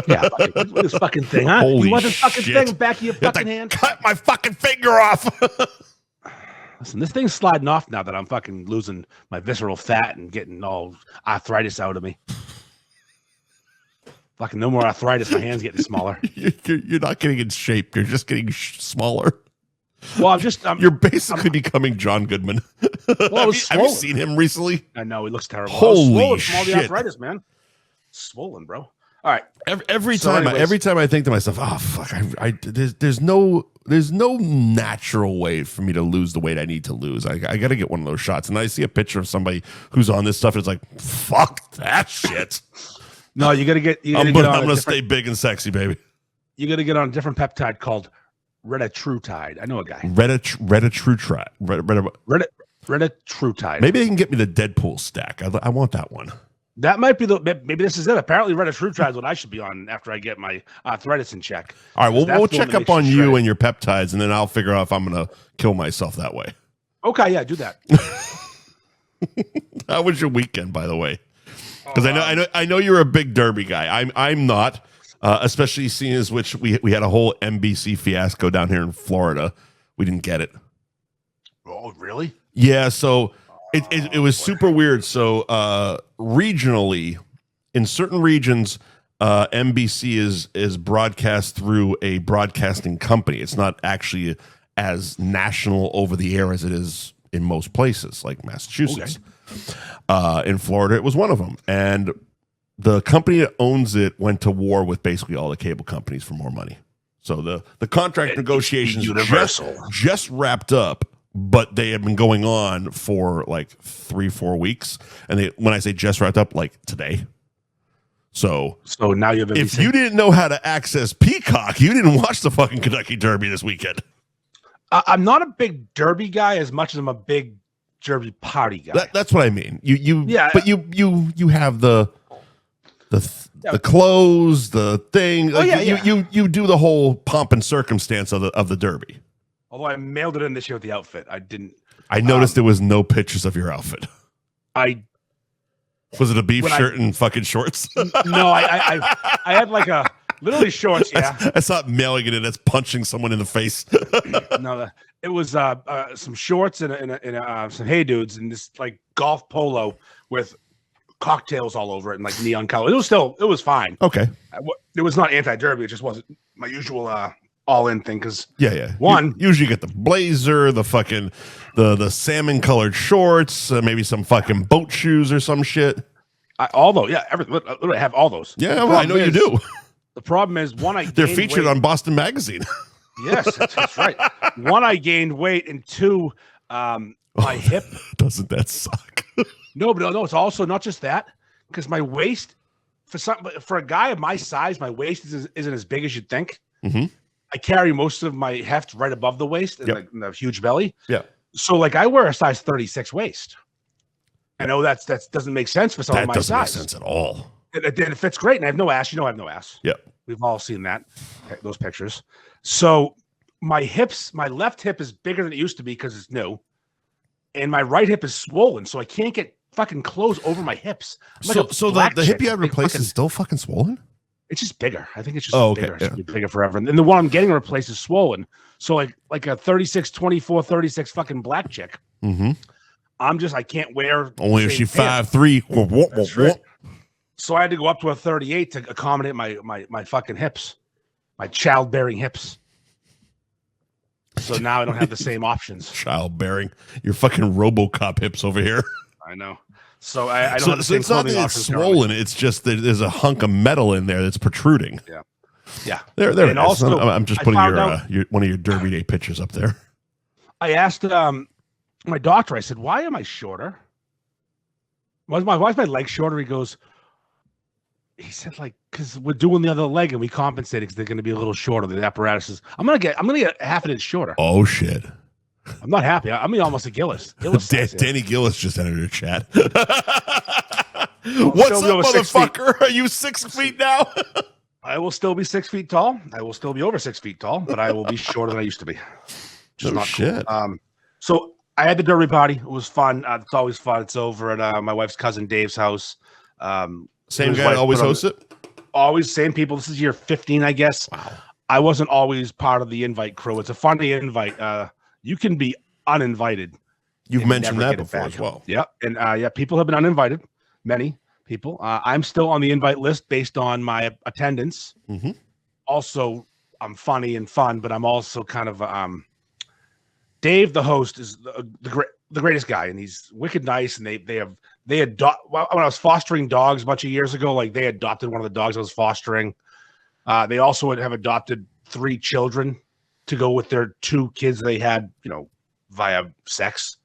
Yeah. Look at this fucking thing, huh? Holy you want this fucking shit. thing back of your fucking hand? Cut my fucking finger off. Listen, this thing's sliding off now that I'm fucking losing my visceral fat and getting all arthritis out of me. Fucking no more arthritis. My hand's getting smaller. You're not getting in shape. You're just getting smaller. Well, you're basically becoming John Goodman. Well, have you seen him recently? I know, he looks terrible. Holy shit. From all the arthritis, man. Swollen, bro. All right. Every time I think to myself, oh fuck, there's no natural way for me to lose the weight I need to lose. I got to get one of those shots. And I see a picture of somebody who's on this stuff. And it's like, fuck that shit. No, you got to get. I'm gonna stay big and sexy, baby. You got to get on a different peptide called Retatrutide. I know a guy. Retatrutide. Retatrutide. Maybe they can get me the Deadpool stack. I want that one. That might be maybe this is it. Apparently, Red Fruit Tribe is what I should be on after I get my arthritis in check. All right, well, we'll check up on you and your peptides, and then I'll figure out if I'm going to kill myself that way. Okay, yeah, do that. How was your weekend, by the way? Because I know you're a big Derby guy. I'm not, especially seeing as which we had a whole NBC fiasco down here in Florida. We didn't get it. Oh, really? Yeah, so it was super weird. So regionally, in certain regions, NBC is broadcast through a broadcasting company. It's not actually as national over the air as it is in most places, like Massachusetts. Okay. In Florida, it was one of them. And the company that owns it went to war with basically all the cable companies for more money. So the contract negotiations just wrapped up, but they have been going on for like 3-4 weeks. And when I say just wrapped up, like today. So now you have if you didn't know how to access Peacock, you didn't watch the fucking Kentucky Derby this weekend. I'm not a big Derby guy as much as I'm a big Derby party guy. That's what I mean. But you have the clothes, the thing. You do the whole pomp and circumstance of the Derby. Although I mailed it in this year with the outfit, I noticed there was no pictures of your outfit. Was it a beef shirt and fucking shorts? No, I had like a literally shorts. Yeah, that's not mailing it in. That's punching someone in the face. No, it was some shorts and some Hey Dudes and this like golf polo with cocktails all over it and like neon color. It was fine. Okay, it was not anti-derby. It just wasn't my usual all-in thing. Because you usually get the blazer, the fucking the salmon colored shorts, maybe some fucking boat shoes or some shit. All those, everything. I have all those. Yeah, well, I know you do. The problem is they're featured on Boston Magazine. Yes, that's right. One, I gained weight, and two, my hip. Doesn't that suck? No, it's also not just that, because my waist for a guy of my size, my waist isn't as big as you'd think. Mm-hmm. I carry most of my heft right above the waist and the huge belly. Yeah. So like I wear a size 36 waist. I know that doesn't make sense for someone my size. That doesn't make sense at all. It fits great, and I have no ass. You know I have no ass. Yeah. We've all seen those pictures. So my left hip is bigger than it used to be because it's new. And my right hip is swollen, so I can't get fucking clothes over my hips. So the hip you had replaced is still fucking swollen? It's just bigger. I think it's just bigger. It's be bigger forever. And the one I'm getting replaced is swollen. So like a 36, 24, 36 fucking black chick. Mm-hmm. I can't wear. Only if she 5'3". That's right. So I had to go up to a 38 to accommodate my fucking hips, my childbearing hips. So now I don't have the same options. Childbearing, your fucking RoboCop hips over here. I know. So I don't have the same it's not that it's swollen. Currently. It's just that there's a hunk of metal in there that's protruding. Yeah. There. And also, I'm just putting your one of your Derby Day pictures up there. I asked my doctor. I said, "Why am I shorter? Why is my leg shorter?" He said, like, because we're doing the other leg and we compensated because they're going to be a little shorter. The apparatus is. I'm gonna get half an inch shorter. Oh shit. I'm not happy. I mean, almost a Gillis. Danny Gillis just entered your chat. What's up, motherfucker? Are you 6 feet now? I will still be 6 feet tall. I will still be over 6 feet tall, but I will be shorter than I used to be. Just not shit. Cool. So I had the Derby party. It was fun. It's always fun. It's over at my wife's cousin Dave's house. Same guy always hosts it? Always same people. This is year 15, I guess. Wow. I wasn't always part of the invite crew. It's a funny invite. You can be uninvited. You've mentioned that before as well. Yeah. And people have been uninvited. Many people. I'm still on the invite list based on my attendance. Mm-hmm. Also, I'm funny and fun, but I'm also kind of Dave, the host, is the greatest guy, and he's wicked nice. And they adopt. When I was fostering dogs a bunch of years ago, like they adopted one of the dogs I was fostering. They also have adopted 3 children to go with their 2 kids they had, via sex.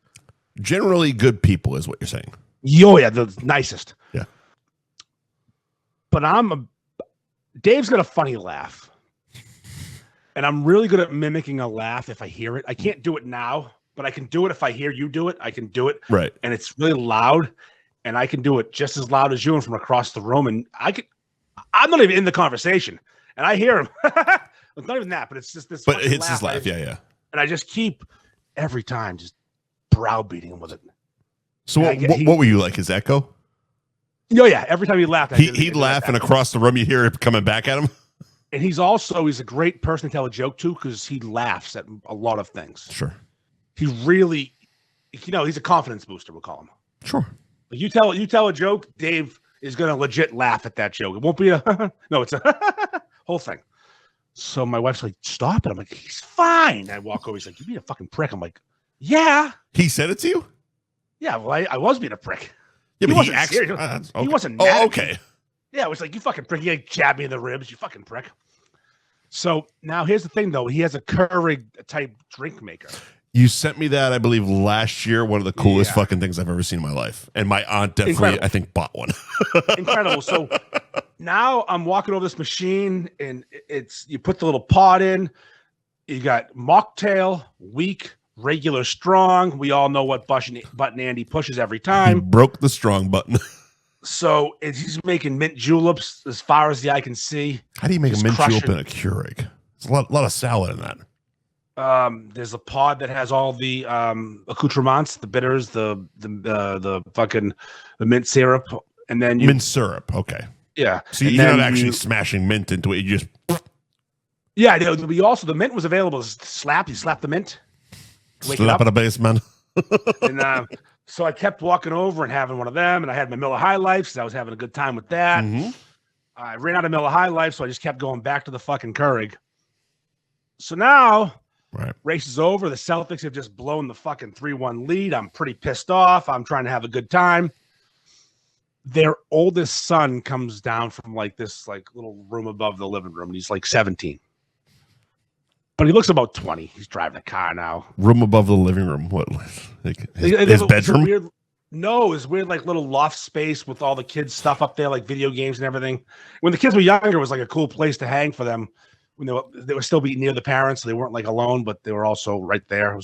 Generally good people is what you're saying. Yeah, the nicest. Yeah. But Dave's got a funny laugh. And I'm really good at mimicking a laugh if I hear it. I can't do it now, but I can do it if I hear you do it. I can do it. Right. And it's really loud. and I can do it just as loud as you and from across the room. And I'm not even in the conversation, and I hear him. It's not even that, but it's just this. But it's his laugh. Yeah. And I just keep every time just browbeating him with it. So what were you like? His echo? Oh yeah. Every time he laughed, he'd laugh, and across the room you hear it coming back at him. And he's a great person to tell a joke to because he laughs at a lot of things. Sure. He really, he's a confidence booster. We'll call him. Sure. But you tell a joke, Dave is going to legit laugh at that joke. It won't be no, it's a whole thing. So my wife's like, stop it. I'm like, he's fine. I walk over. He's like, you being a fucking prick. I'm like, yeah. He said it to you? Yeah. Well, I was being a prick. Yeah, he but wasn't actually, serious. okay. He wasn't mad. Oh, okay. Yeah, it was like, you fucking prick. You jabbed me in the ribs. You fucking prick. So now here's the thing, though. He has a Keurig type drink maker. You sent me that, I believe, last year. One of the coolest fucking things I've ever seen in my life. And my aunt definitely, I think, bought one. Incredible. So now I'm walking over this machine, and you put the little pod in. You got mocktail, weak, regular, strong. We all know what button Andy pushes every time. He broke the strong button. So he's making mint juleps as far as the eye can see. How do you make a mint julep in a Keurig? There's a lot of salad in that. There's a pod that has all the accoutrements, the bitters, the fucking the mint syrup, and then mint syrup. Okay. Yeah. So you're not actually smashing mint into it. You just. Yeah. The mint was available. You slap the mint. Slap at a base, man. And so I kept walking over and having one of them, and I had my Miller High Life, so I was having a good time with that. Mm-hmm. I ran out of Miller High Life, so I just kept going back to the fucking Keurig. So now, race is over. The Celtics have just blown the fucking 3-1 lead. I'm pretty pissed off. I'm trying to have a good time. Their oldest son comes down from this little room above the living room, and he's like 17. But he looks about 20. He's driving a car now. Room above the living room. What? His bedroom? It's weird, little loft space with all the kids' stuff up there, like video games and everything. When the kids were younger, it was like a cool place to hang for them. When they were still be near the parents, so they weren't alone, but they were also right there.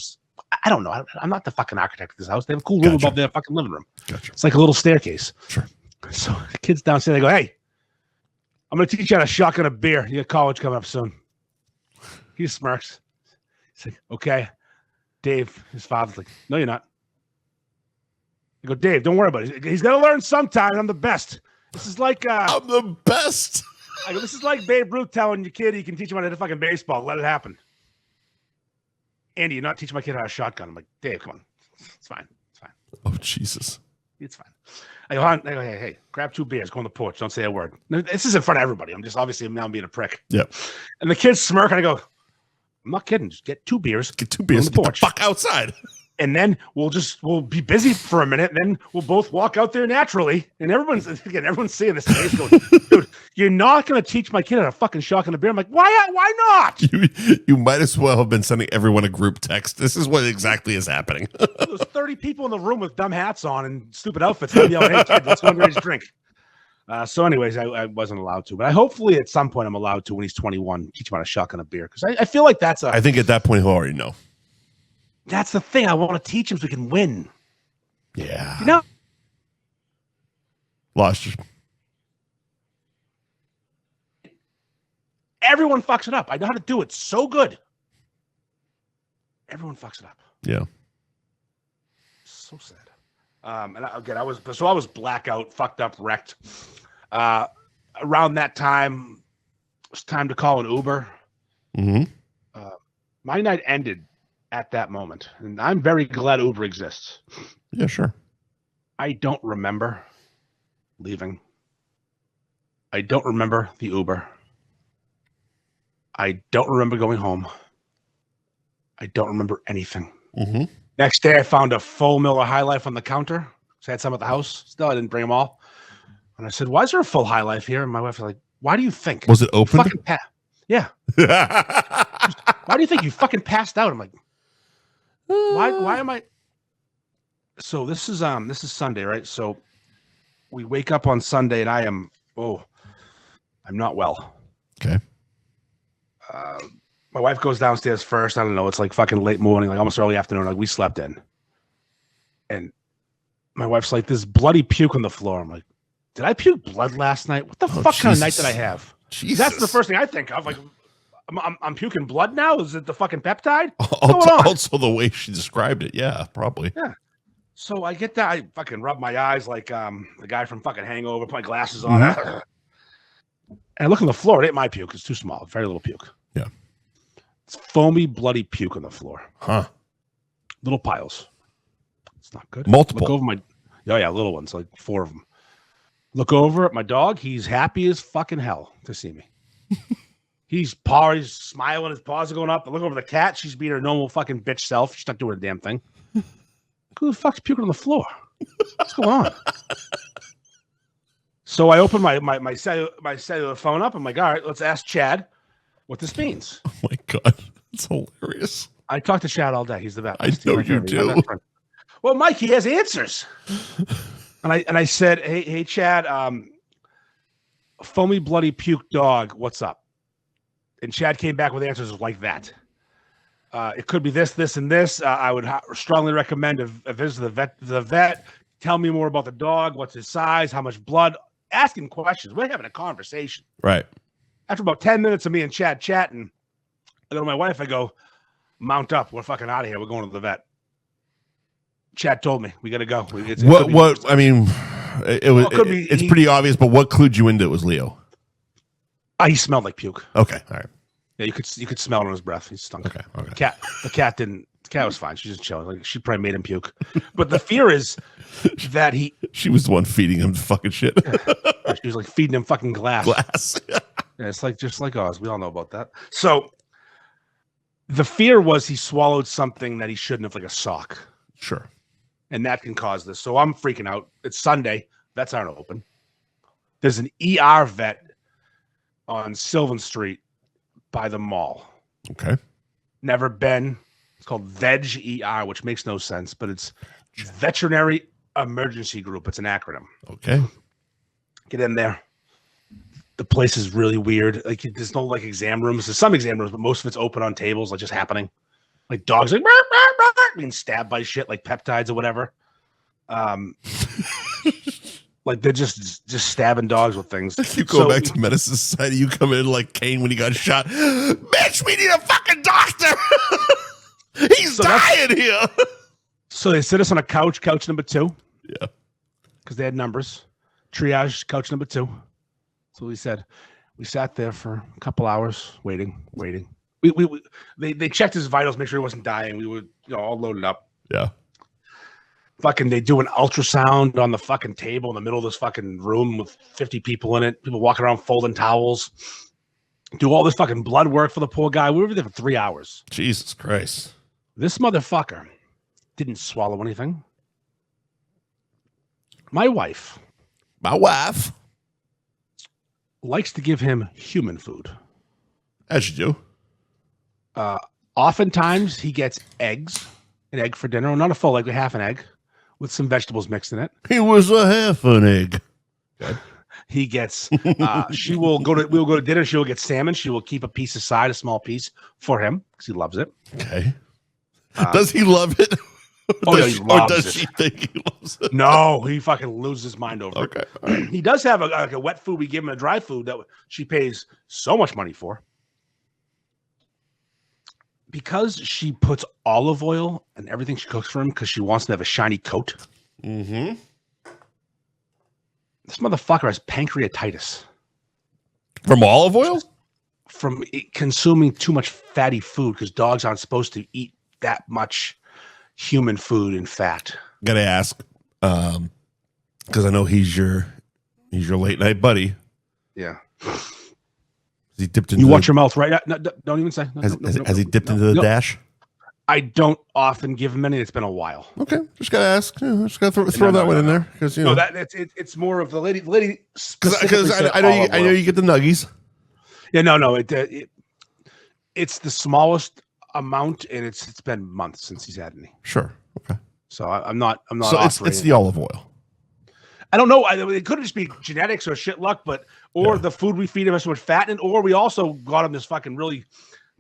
I don't know. I'm not the fucking architect of this house. They have a cool room above their fucking living room. Gotcha. It's like a little staircase. Sure. So the kids downstairs, they go, "Hey, I'm going to teach you how to shotgun a beer. You got college coming up soon." He smirks. He's like, "Okay." Dave, his father's like, "No, you're not." I go, "Dave, don't worry about it. He's got to learn sometime. I'm the best." This is like... I'm the best. I go, "This is like Babe Ruth telling your kid he can teach him how to hit a fucking baseball. Let it happen." "Andy, you're not teaching my kid how to shotgun." I'm like, "Dave, come on. It's fine. It's fine." Oh, Jesus. It's fine. I go, hey, grab 2 beers. Go on the porch. Don't say a word. This is in front of everybody. I'm being a prick. Yep. And the kids smirk, and I go, "I'm not kidding. Just get 2 bears. Get 2 beers. On the porch. Get the fuck outside." And then we'll be busy for a minute. Then we'll both walk out there naturally. And everyone's seeing this face going, "Dude, you're not going to teach my kid how to fucking shotgun a beer." I'm like, why not? You might as well have been sending everyone a group text. This is what exactly is happening. There's 30 people in the room with dumb hats on and stupid outfits. I'm yelling, "Hey, kid, let's go and raise a drink." So anyways, I wasn't allowed to. But hopefully at some point I'm allowed to when he's 21, teach him how to shotgun a beer. Because I feel like I think at that point he'll already know. That's the thing. I want to teach him so we can win. Yeah. Lost you. Everyone fucks it up. I know how to do it so good. Everyone fucks it up. Yeah. So sad. And I was blackout, fucked up, wrecked. Around that time, it was time to call an Uber. Mm-hmm. My night ended at that moment, and I'm very glad Uber exists. Yeah, sure. I don't remember leaving. I don't remember the Uber. I don't remember going home. I don't remember anything. Mm-hmm. Next day, I found a full Miller High Life on the counter. So I had some at the house. Still, I didn't bring them all. And I said, "Why is there a full High Life here?" And my wife was like, "Why do you think?" Was it open? Yeah. "Why do you think you fucking passed out?" I'm like, Why am I? So this is Sunday, right? So we wake up on Sunday, and I'm not well. Okay. My wife goes downstairs first. I don't know. It's like fucking late morning, like almost early afternoon. Like we slept in, and My wife's like, "There's bloody puke on the floor." I'm like, "Did I puke blood last night? What the fuck kind of night did I have?" Jesus. That's the first thing I think of. Like, I'm puking blood now. Is it the fucking peptide? What's going on? Also, the way she described it, yeah, probably. Yeah. So I get that. I fucking rub my eyes like the guy from fucking Hangover. Put my glasses on. And I look on the floor. It ain't my puke. It's too small. Very little puke. Yeah. It's foamy, bloody puke on the floor. Huh. Little piles. It's not good. Multiple. Look over my. Oh yeah, little ones, like 4 of them. Look over at my dog. He's happy as fucking hell to see me. He's smiling. His paws are going up. I look over the cat. She's being her normal fucking bitch self. She's not doing a damn thing. Who the fuck's puking on the floor? What's going on? So I open my cellular phone up. I'm like, all right, let's ask Chad what this means. Oh my God. It's hilarious. I talk to Chad all day. He's the best. I know you do. Well, Mike, he has answers. And I said, hey, Chad, foamy, bloody puke dog, what's up? And Chad came back with answers like that. It could be this, and this. I would strongly recommend a visit to the vet. Tell me more about the dog. What's his size? How much blood? Asking questions. We're having a conversation. Right. After about 10 minutes of me and Chad chatting, I go to my wife. I go, mount up. We're fucking out of here. We're going to the vet. Chad told me we got to go. I mean, it's pretty obvious, but what clued you into it was Leo? He smelled like puke. Okay, all right. Yeah, you could smell it on his breath. He stunk. Okay. The cat didn't. The cat was fine. She just chilling. Like she probably made him puke. But the fear is that she was the one feeding him fucking shit. She was like feeding him fucking glass. Yeah, it's just like Oz. We all know about that. So the fear was he swallowed something that he shouldn't have, like a sock. Sure. And that can cause this. So I'm freaking out. It's Sunday. Vets aren't open. There's an ER vet on Sylvan Street by the mall. Okay. Never been. It's called VEG ER, which makes no sense, but it's Veterinary Emergency Group. It's an acronym. Okay. Get in there. The place is really weird. Like there's no like exam rooms. There's some exam rooms, but most of it's open on tables, like just happening. Like dogs like being stabbed by shit, like peptides or whatever. Like they're just stabbing dogs with things. You go back to medicine society. You come in like Kane when he got shot. Bitch, we need a fucking doctor. He's dying here. So they sit us on a couch number 2. Yeah. Because they had numbers. Triage, couch number 2. So we said, we sat there for a couple hours waiting. They checked his vitals, make sure he wasn't dying. We were all loaded up. Yeah. Fucking, they do an ultrasound on the fucking table in the middle of this fucking room with 50 people in it. People walking around folding towels. Do all this fucking blood work for the poor guy. We were there for 3 hours. Jesus Christ. This motherfucker didn't swallow anything. My wife likes to give him human food. As you do. Oftentimes he gets eggs, an egg for dinner, not a full egg, but half an egg with some vegetables mixed in it. He was a half an egg. Okay. He gets, we'll go to dinner. She will get salmon. She will keep a piece aside, a small piece for him because he loves it. Okay. Does he love it? Oh, yeah, he loves or does it. she think he loves it? No, he fucking loses his mind over it. Okay. He does have a wet food. We give him a dry food that she pays so much money for. Because she puts olive oil in everything she cooks for him because she wants to have a shiny coat. Mm-hmm. This motherfucker has pancreatitis. From olive oil? From consuming too much fatty food because dogs aren't supposed to eat that much human food and fat. Gotta ask, because I know he's your late night buddy. Yeah. Has he dipped into? You watch your mouth right now. No, don't even say. Has he dipped into the dash? I don't often give him any. It's been a while. Okay, just gotta ask. Just gotta throw that one in there because you know that it's more of the lady. Because I know you get the nuggies. Yeah, no. It's the smallest amount, and it's been months since he's had any. Sure. Okay. So I'm not. So it's the olive oil. I don't know. It could just be genetics or shit luck, or the food we feed him has so much fat in it, or we also got him this fucking really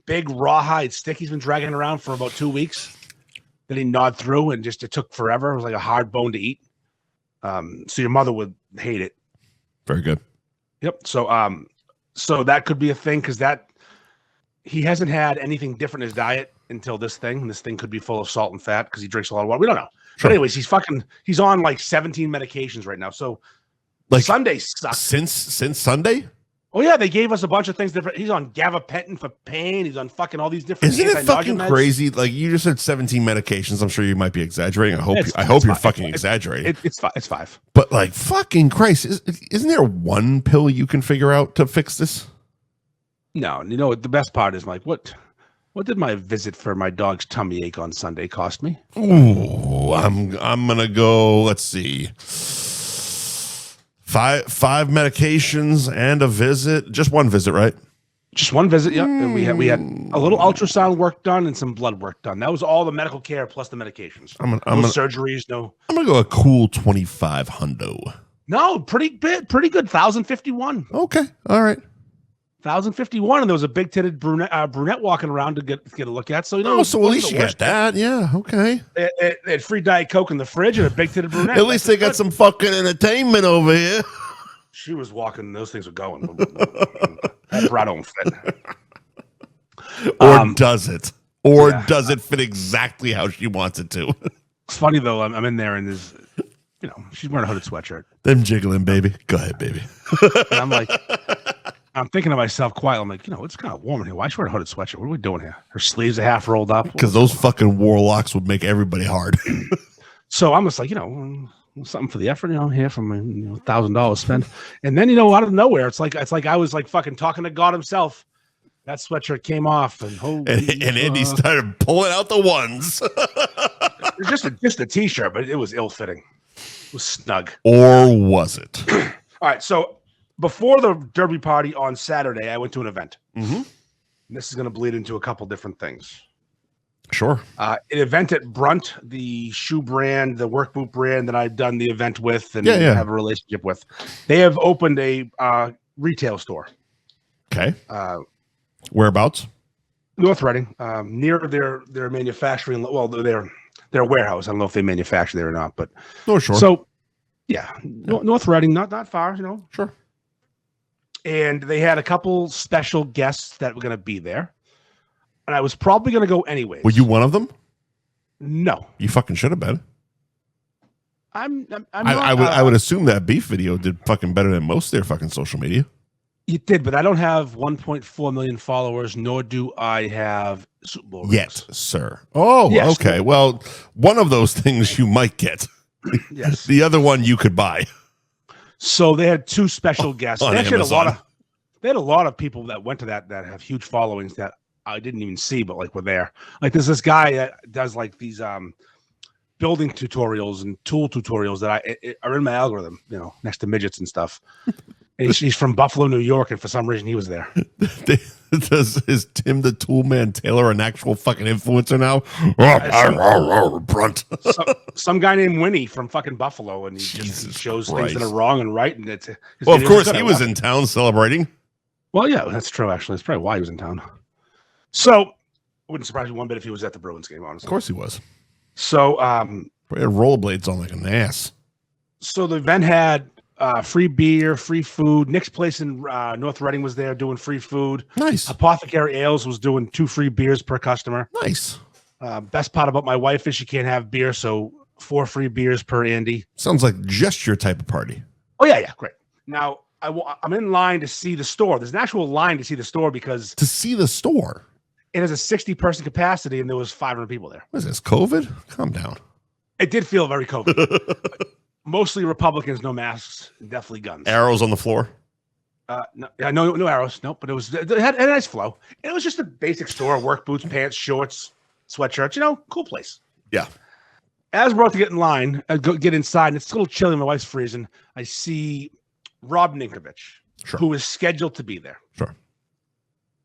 big rawhide stick he's been dragging around for about 2 weeks that he gnawed through and it took forever. It was like a hard bone to eat. So your mother would hate it. Very good. Yep. So that could be a thing because he hasn't had anything different in his diet until this thing. This thing could be full of salt and fat because he drinks a lot of water. We don't know. Sure. But anyways, he's on like 17 medications right now. So Like Sunday sucks. Since Sunday? Oh yeah, they gave us a bunch of things different. He's on gabapentin for pain. He's on fucking all these different. Isn't it fucking crazy? Like you just said 17 medications. I'm sure you might be exaggerating. I hope you're fucking exaggerating. It's 5. But like fucking Christ, isn't there one pill you can figure out to fix this? No, you know what the best part is, Mike? What did my visit for my dog's tummy ache on Sunday cost me? Ooh, I'm gonna go. Let's see. Five medications and a visit. Just one visit, right? Just one visit, yeah. And we had a little ultrasound work done and some blood work done. That was all the medical care plus the medications. No surgeries, no. I'm gonna go a cool 25 hundo. No, pretty good. 1,051. Okay, all right. 1,051, and there was a big-titted brunette walking around to get a look at. So so at least you got that. Yeah, okay. They had free Diet Coke in the fridge and a big-titted brunette. At least they got some fucking entertainment over here. She was walking; those things were going. That bra don't fit. Or does it? Or does it fit exactly how she wants it to? It's funny though. I'm in there and there's, she's wearing a hooded sweatshirt. Them jiggling, baby. Go ahead, baby. And I'm like. I'm thinking to myself quietly, I'm like, it's kind of warm in here. Why is she wearing a hooded sweatshirt? What are we doing here? Her sleeves are half rolled up. Because those fucking warlocks would make everybody hard. So I'm just like, something for the effort, here from $1,000 spent. And then, out of nowhere, it's like I was like fucking talking to God himself. That sweatshirt came off and Andy started pulling out the ones. just a t-shirt, but it was ill-fitting. It was snug. Or was it? All right, so before the Derby party on Saturday, I went to an event. Mm-hmm. And this is going to bleed into a couple different things. Sure. An event at Brunt, the shoe brand, the work boot brand that I've done the event with and have a relationship with. They have opened a retail store. Okay. Whereabouts? North Reading, near their manufacturing. Well, their warehouse. I don't know if they manufacture there or not, but sure. So, North Reading, not far, Sure. And they had a couple special guests that were going to be there. And I was probably going to go anyways. Were you one of them? No. You fucking should have been. I'm not, I would assume that beef video did fucking better than most of their fucking social media. It did, but I don't have 1.4 million followers, nor do I have Super Bowl rings. Yet, sir. Oh, yes. Okay. Well, one of those things you might get. Yes. The other one you could buy. So they had two special guests. They actually had a lot of people that went to that have huge followings that I didn't even see, but like were there. Like there's this guy that does like these building tutorials and tool tutorials that are in my algorithm, next to midgets and stuff. And he's from Buffalo, New York, and for some reason he was there. Is Tim the Tool Man Taylor an actual fucking influencer now? Brunt. Some guy named Winnie from fucking Buffalo, and he just shows things that are wrong and right. And it's well, of course he was in town celebrating. Well, yeah, that's true. Actually, that's probably why he was in town. So, it wouldn't surprise me one bit if he was at the Bruins game. Honestly, of course he was. So, he had rollerblades on like an ass. So the event had free beer, free food. Nick's place in North Reading was there doing free food. Nice. Apothecary Ales was doing 2 free beers per customer. Nice. Best part about my wife is she can't have beer, so 4 free beers per Andy. Sounds like just your type of party. Oh, yeah, great. Now, I'm in line to see the store. There's an actual line to see the store because... To see the store? It has a 60-person capacity, and there was 500 people there. What is this, COVID? Calm down. It did feel very COVID. Mostly Republicans, no masks, definitely guns. Arrows on the floor? No arrows. Nope. But it had a nice flow. And it was just a basic store: work boots, pants, shorts, sweatshirts. Cool place. Yeah. As we're about to get in line, get inside, and it's a little chilly. My wife's freezing. I see Rob Ninkovich, who is scheduled to be there. Sure.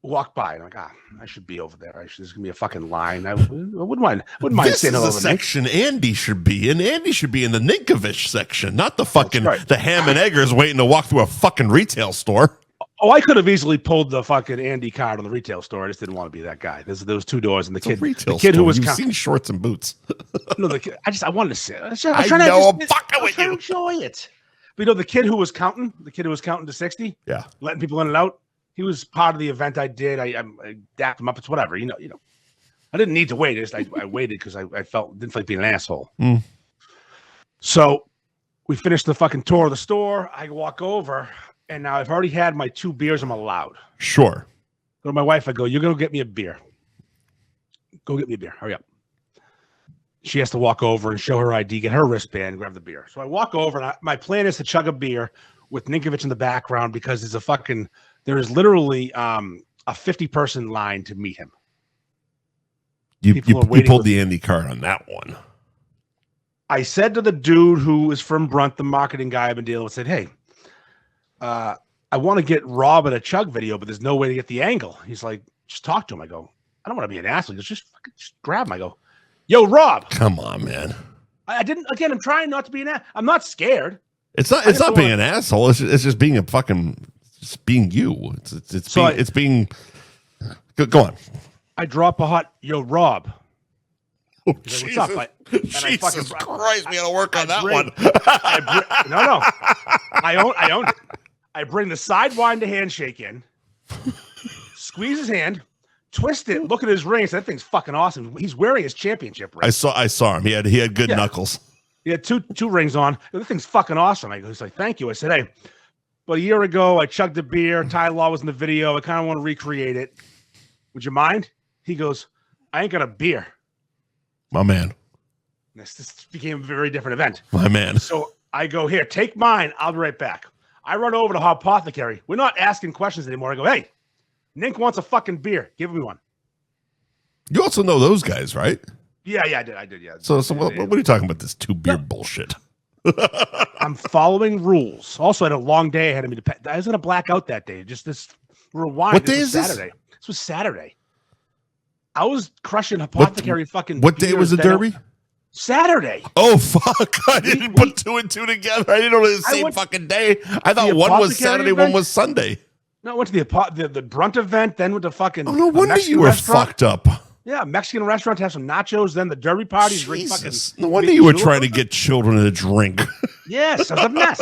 Walk by and I'm like, I should be over there. There's gonna be a fucking line. I wouldn't mind saying hello. This is the section Andy should be in. Andy should be in the Ninkovich section, not the fucking the ham and eggers waiting to walk through a fucking retail store. Oh, I could have easily pulled the fucking Andy card on the retail store. I just didn't want to be that guy. There's those 2 doors and the kid who was You've seen shorts and boots. No, I wanted to say. I know. I'm fucking with trying you. to enjoy it. But the kid who was counting to 60, Yeah. letting people in and out, he was part of the event I did. I dapped him up. It's whatever, I didn't need to wait. I waited because I didn't feel like being an asshole. Mm. So we finished the fucking tour of the store. I walk over, and now I've already had my 2 beers. I'm allowed. Sure. Go to my wife. I go, you're going to get me a beer. Go get me a beer. Hurry up. She has to walk over and show her ID, get her wristband, grab the beer. So I walk over, and my plan is to chug a beer with Ninkovich in the background because there is literally a 50-person line to meet him. You pulled the Andy card on that one. I said to the dude who is from Brunt, the marketing guy I've been dealing with, said, hey, I want to get Rob in a chug video, but there's no way to get the angle. He's like, just talk to him. I go, I don't want to be an asshole. He goes, just grab him. I go, yo, Rob. Come on, man. I didn't. Again, I'm trying not to be an asshole. I'm not scared. It's not being an asshole. It's just being just being you. It's being. Go on. I drop a hot, yo, Rob. Oh, like, what's up? Jesus Christ, we got to work on that one. No. I own it. I bring the sidewinder handshake in, squeeze his hand, twist it, look at his ring. That thing's fucking awesome. He's wearing his championship ring. I saw him. He had good knuckles. He had two rings on. That thing's fucking awesome. He's like, thank you. I said, hey, but a year ago, I chugged a beer. Ty Law was in the video. I kind of want to recreate it. Would you mind? He goes, I ain't got a beer. My man. This became a very different event. My man. So I go, here, take mine. I'll be right back. I run over to Apothecary. We're not asking questions anymore. I go, hey, Nink wants a fucking beer. Give me one. You also know those guys, right? Yeah, I did. Yeah. So what are you talking about? This 2 beer bullshit. I'm following rules. Also, I had a long day ahead of me. I was in a blackout that day. Just this rewind. What day is Saturday. This was Saturday. I was crushing Apothecary fucking. What day was the Derby? Saturday. Oh, fuck. I didn't put 2 and 2 together. I didn't know it was the same fucking day. I thought one was Saturday, one was Sunday. No, I went to the Brunt event, then went to fucking. Oh, no wonder you were fucked up. Yeah, Mexican restaurant to have some nachos, then the Derby party. Jesus. No wonder you were trying to get children to drink. Yes, I was a mess.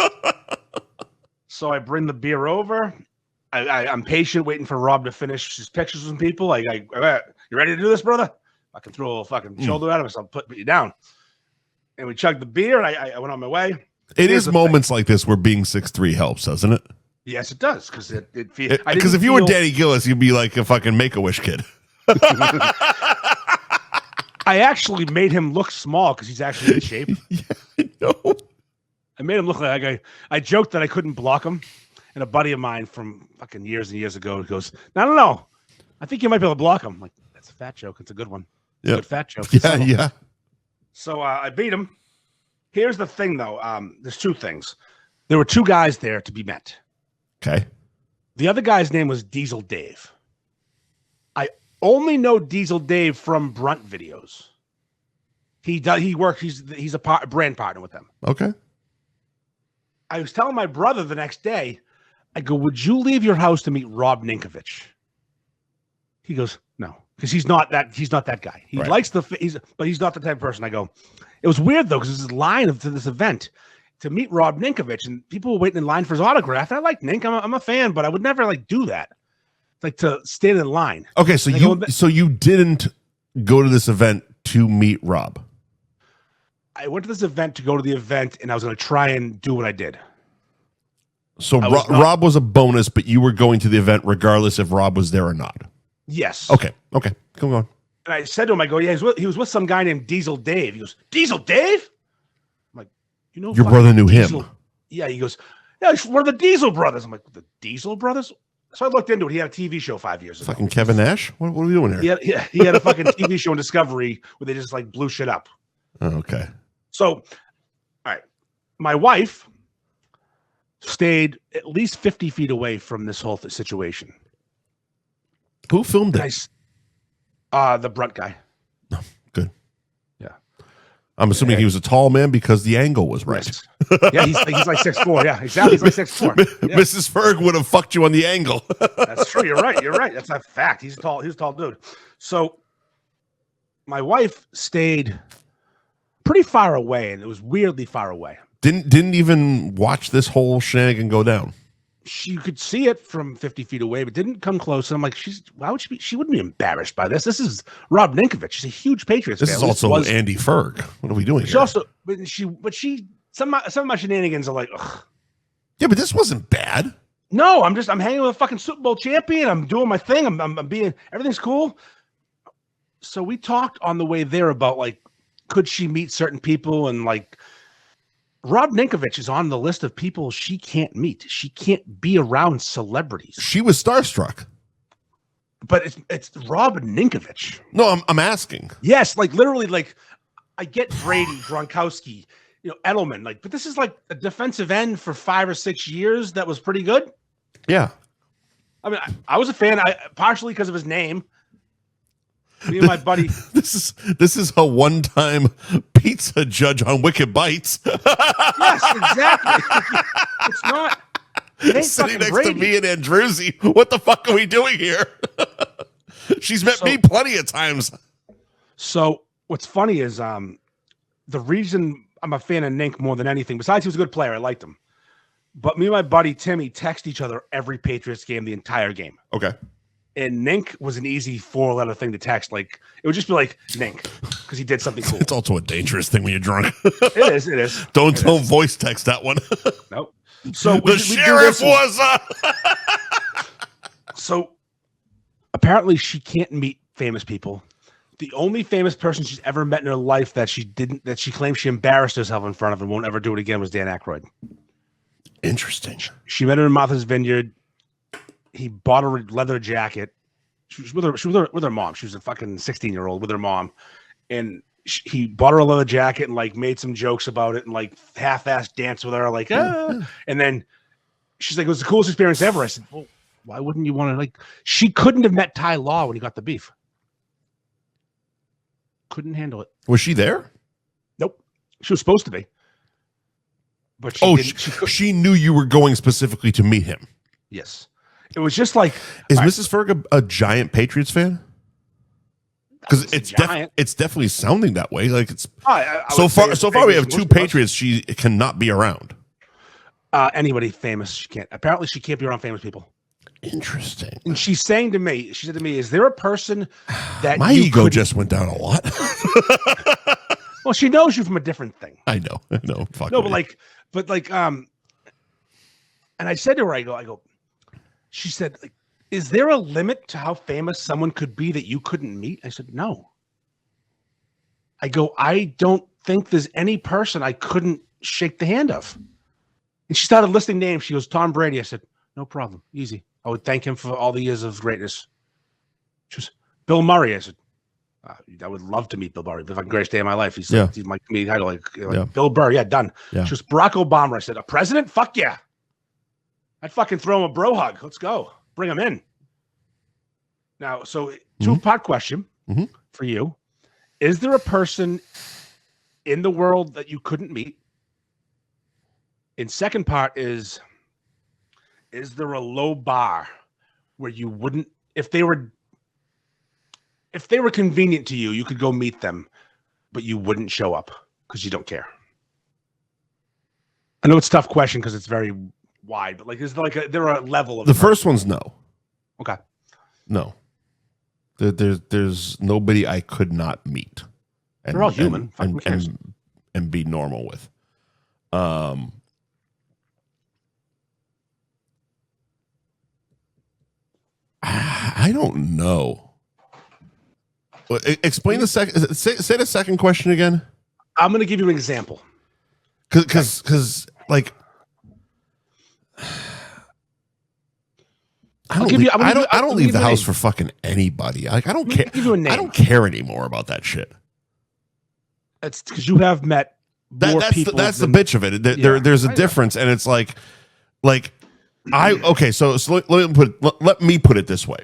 So I bring the beer over. I'm patient, waiting for Rob to finish his pictures with some people. All right, you ready to do this, brother? I can throw a fucking shoulder at him, so I'll put you down. And we chugged the beer, and I went on my way. It is moments like this where being 6'3" helps, doesn't it? Yes, it does. Because because if you were Danny Gillis, you'd be like a fucking Make-A-Wish kid. I actually made him look small because he's actually in shape. Yeah, I know. I made him look like I joked that I couldn't block him. And a buddy of mine from fucking years and years ago goes, no. I think you might be able to block him. I'm like, that's a fat joke. It's a good one. Yeah. Good fat joke. Yeah. So I beat him. Here's the thing, though. There's 2 things. There were 2 guys there to be met. Okay. The other guy's name was Diesel Dave. I only know Diesel Dave from Brunt videos. He works. He's a brand partner with them. Okay. I was telling my brother the next day, I go, would you leave your house to meet Rob Ninkovich? He goes, no, because he's not that guy. He likes but he's not the type of person. I go, it was weird though, because this line to this event to meet Rob Ninkovich, and people were waiting in line for his autograph. And I like Nink. I'm a fan, but I would never do that. Like to stand in line. Okay, so you didn't go to this event to meet Rob. I went to this event to go to the event, and I was going to try and do what I did. So Rob was a bonus, but you were going to the event regardless if Rob was there or not. Yes. Okay. Come on. And I said to him, I go, yeah, he was with some guy named Diesel Dave. He goes, Diesel Dave? I'm like, your brother knew Diesel. him. Yeah, he goes, yeah, we're the Diesel brothers. I'm like, the Diesel brothers? So I looked into it. He had a TV show 5 years ago. Fucking Kevin Nash? What are we doing here? He had a fucking TV show on Discovery where they just blew shit up. Oh, okay. So, all right. My wife stayed at least 50 feet away from this whole situation. Who filmed it? The Brunt guy. Oh, good. Yeah. I'm assuming he was a tall man because the angle was right. Yes. Yeah, he's like 6'4". Yeah, exactly. He's like 6'4". Yeah. Mrs. Ferg would have fucked you on the angle. That's true. You're right. That's a fact. He's a tall dude. So my wife stayed pretty far away, and it was weirdly far away. Didn't even watch this whole shenanigan go down. You could see it from 50 feet away, but didn't come close. And I'm like, why would she be? She wouldn't be embarrassed by this. This is Rob Ninkovich. She's a huge Patriots fan. This is also Andy Ferg. What are we doing She here? also, some of my shenanigans are like, ugh. Yeah, but this wasn't bad. No, I'm hanging with a fucking Super Bowl champion. I'm doing my thing. I'm being, everything's cool. So we talked on the way there about like, could she meet certain people? And like, Rob Ninkovich is on the list of people she can't meet. She can't be around celebrities. She was starstruck. But it's Rob Ninkovich. No, I'm asking. Yes, like literally, like I get Brady, Gronkowski, Edelman, like, but this is like a defensive end for 5 or 6 years that was pretty good. Yeah. I mean, I was a fan, partially because of his name. Me and my buddy. This is a one-time pizza judge on Wicked Bites. Yes, exactly. It's not. It ain't Sitting next Brady. to me and Andrewsy. What the fuck are we doing here? She's met me plenty of times. So what's funny is the reason I'm a fan of Nink more than anything, besides he was a good player, I liked him. But me and my buddy Timmy text each other every Patriots game, the entire game. Okay. And Nink was an easy 4-letter thing to text. Like it would just be like Nink because he did something cool. It's also a dangerous thing when you're drunk. It is. Don't voice text that one. Nope. So the sheriff was. So apparently she can't meet famous people. The only famous person she's ever met in her life that she claims she embarrassed herself in front of and won't ever do it again was Dan Aykroyd. Interesting. She met her in Martha's Vineyard. He bought her a leather jacket. She was with her mom. She was a fucking 16-year-old with her mom, and he bought her a leather jacket and like made some jokes about it and like half-assed dance with her, like and then she's like, it was the coolest experience ever. I said, well, why wouldn't you want to like? She couldn't have met Ty Law when he got the beef. Couldn't handle it. Was she there? Nope. She was supposed to be. But she knew you were going specifically to meet him. Yes. It was just like, is Mrs. Ferg a giant Patriots fan? Because it's definitely sounding that way. Like it's so far we have 2 Patriots she cannot be around. Anybody famous she can't. Apparently she can't be around famous people. Interesting. And she said to me, is there a person that my ego just went down a lot? Well, she knows you from a different thing. I know. Fuck no, me. but and I said to her, I go. She said, like, is there a limit to how famous someone could be that you couldn't meet? I said, no. I go, I don't think there's any person I couldn't shake the hand of. And she started listing names. She goes, Tom Brady. I said, no problem. Easy. I would thank him for all the years of greatness. She was Bill Murray. I said, I would love to meet Bill Murray. The fucking greatest day of my life. He's my comedian idol. Like Bill Burr. Yeah, done. Yeah. She was Barack Obama. I said, a president? Fuck yeah. I'd fucking throw him a bro hug. Let's go. Bring him in. Now, so 2-part question for you. Is there a person in the world that you couldn't meet? And second part is there a low bar where you wouldn't, if they were convenient to you, you could go meet them, but you wouldn't show up because you don't care? I know it's a tough question because it's very wide, but like, is there like there a level of the first one's no. Okay. No. There's nobody I could not meet. They're all human. And be normal with. I don't know. Explain the second. Say the second question again. I'm going to give you an example. Because like. I don't leave the house for fucking anybody. Like I don't care. I don't care anymore about that shit. That's because you have met more people. That's the bitch of it. There's a difference, and it's like okay. So let me put it this way.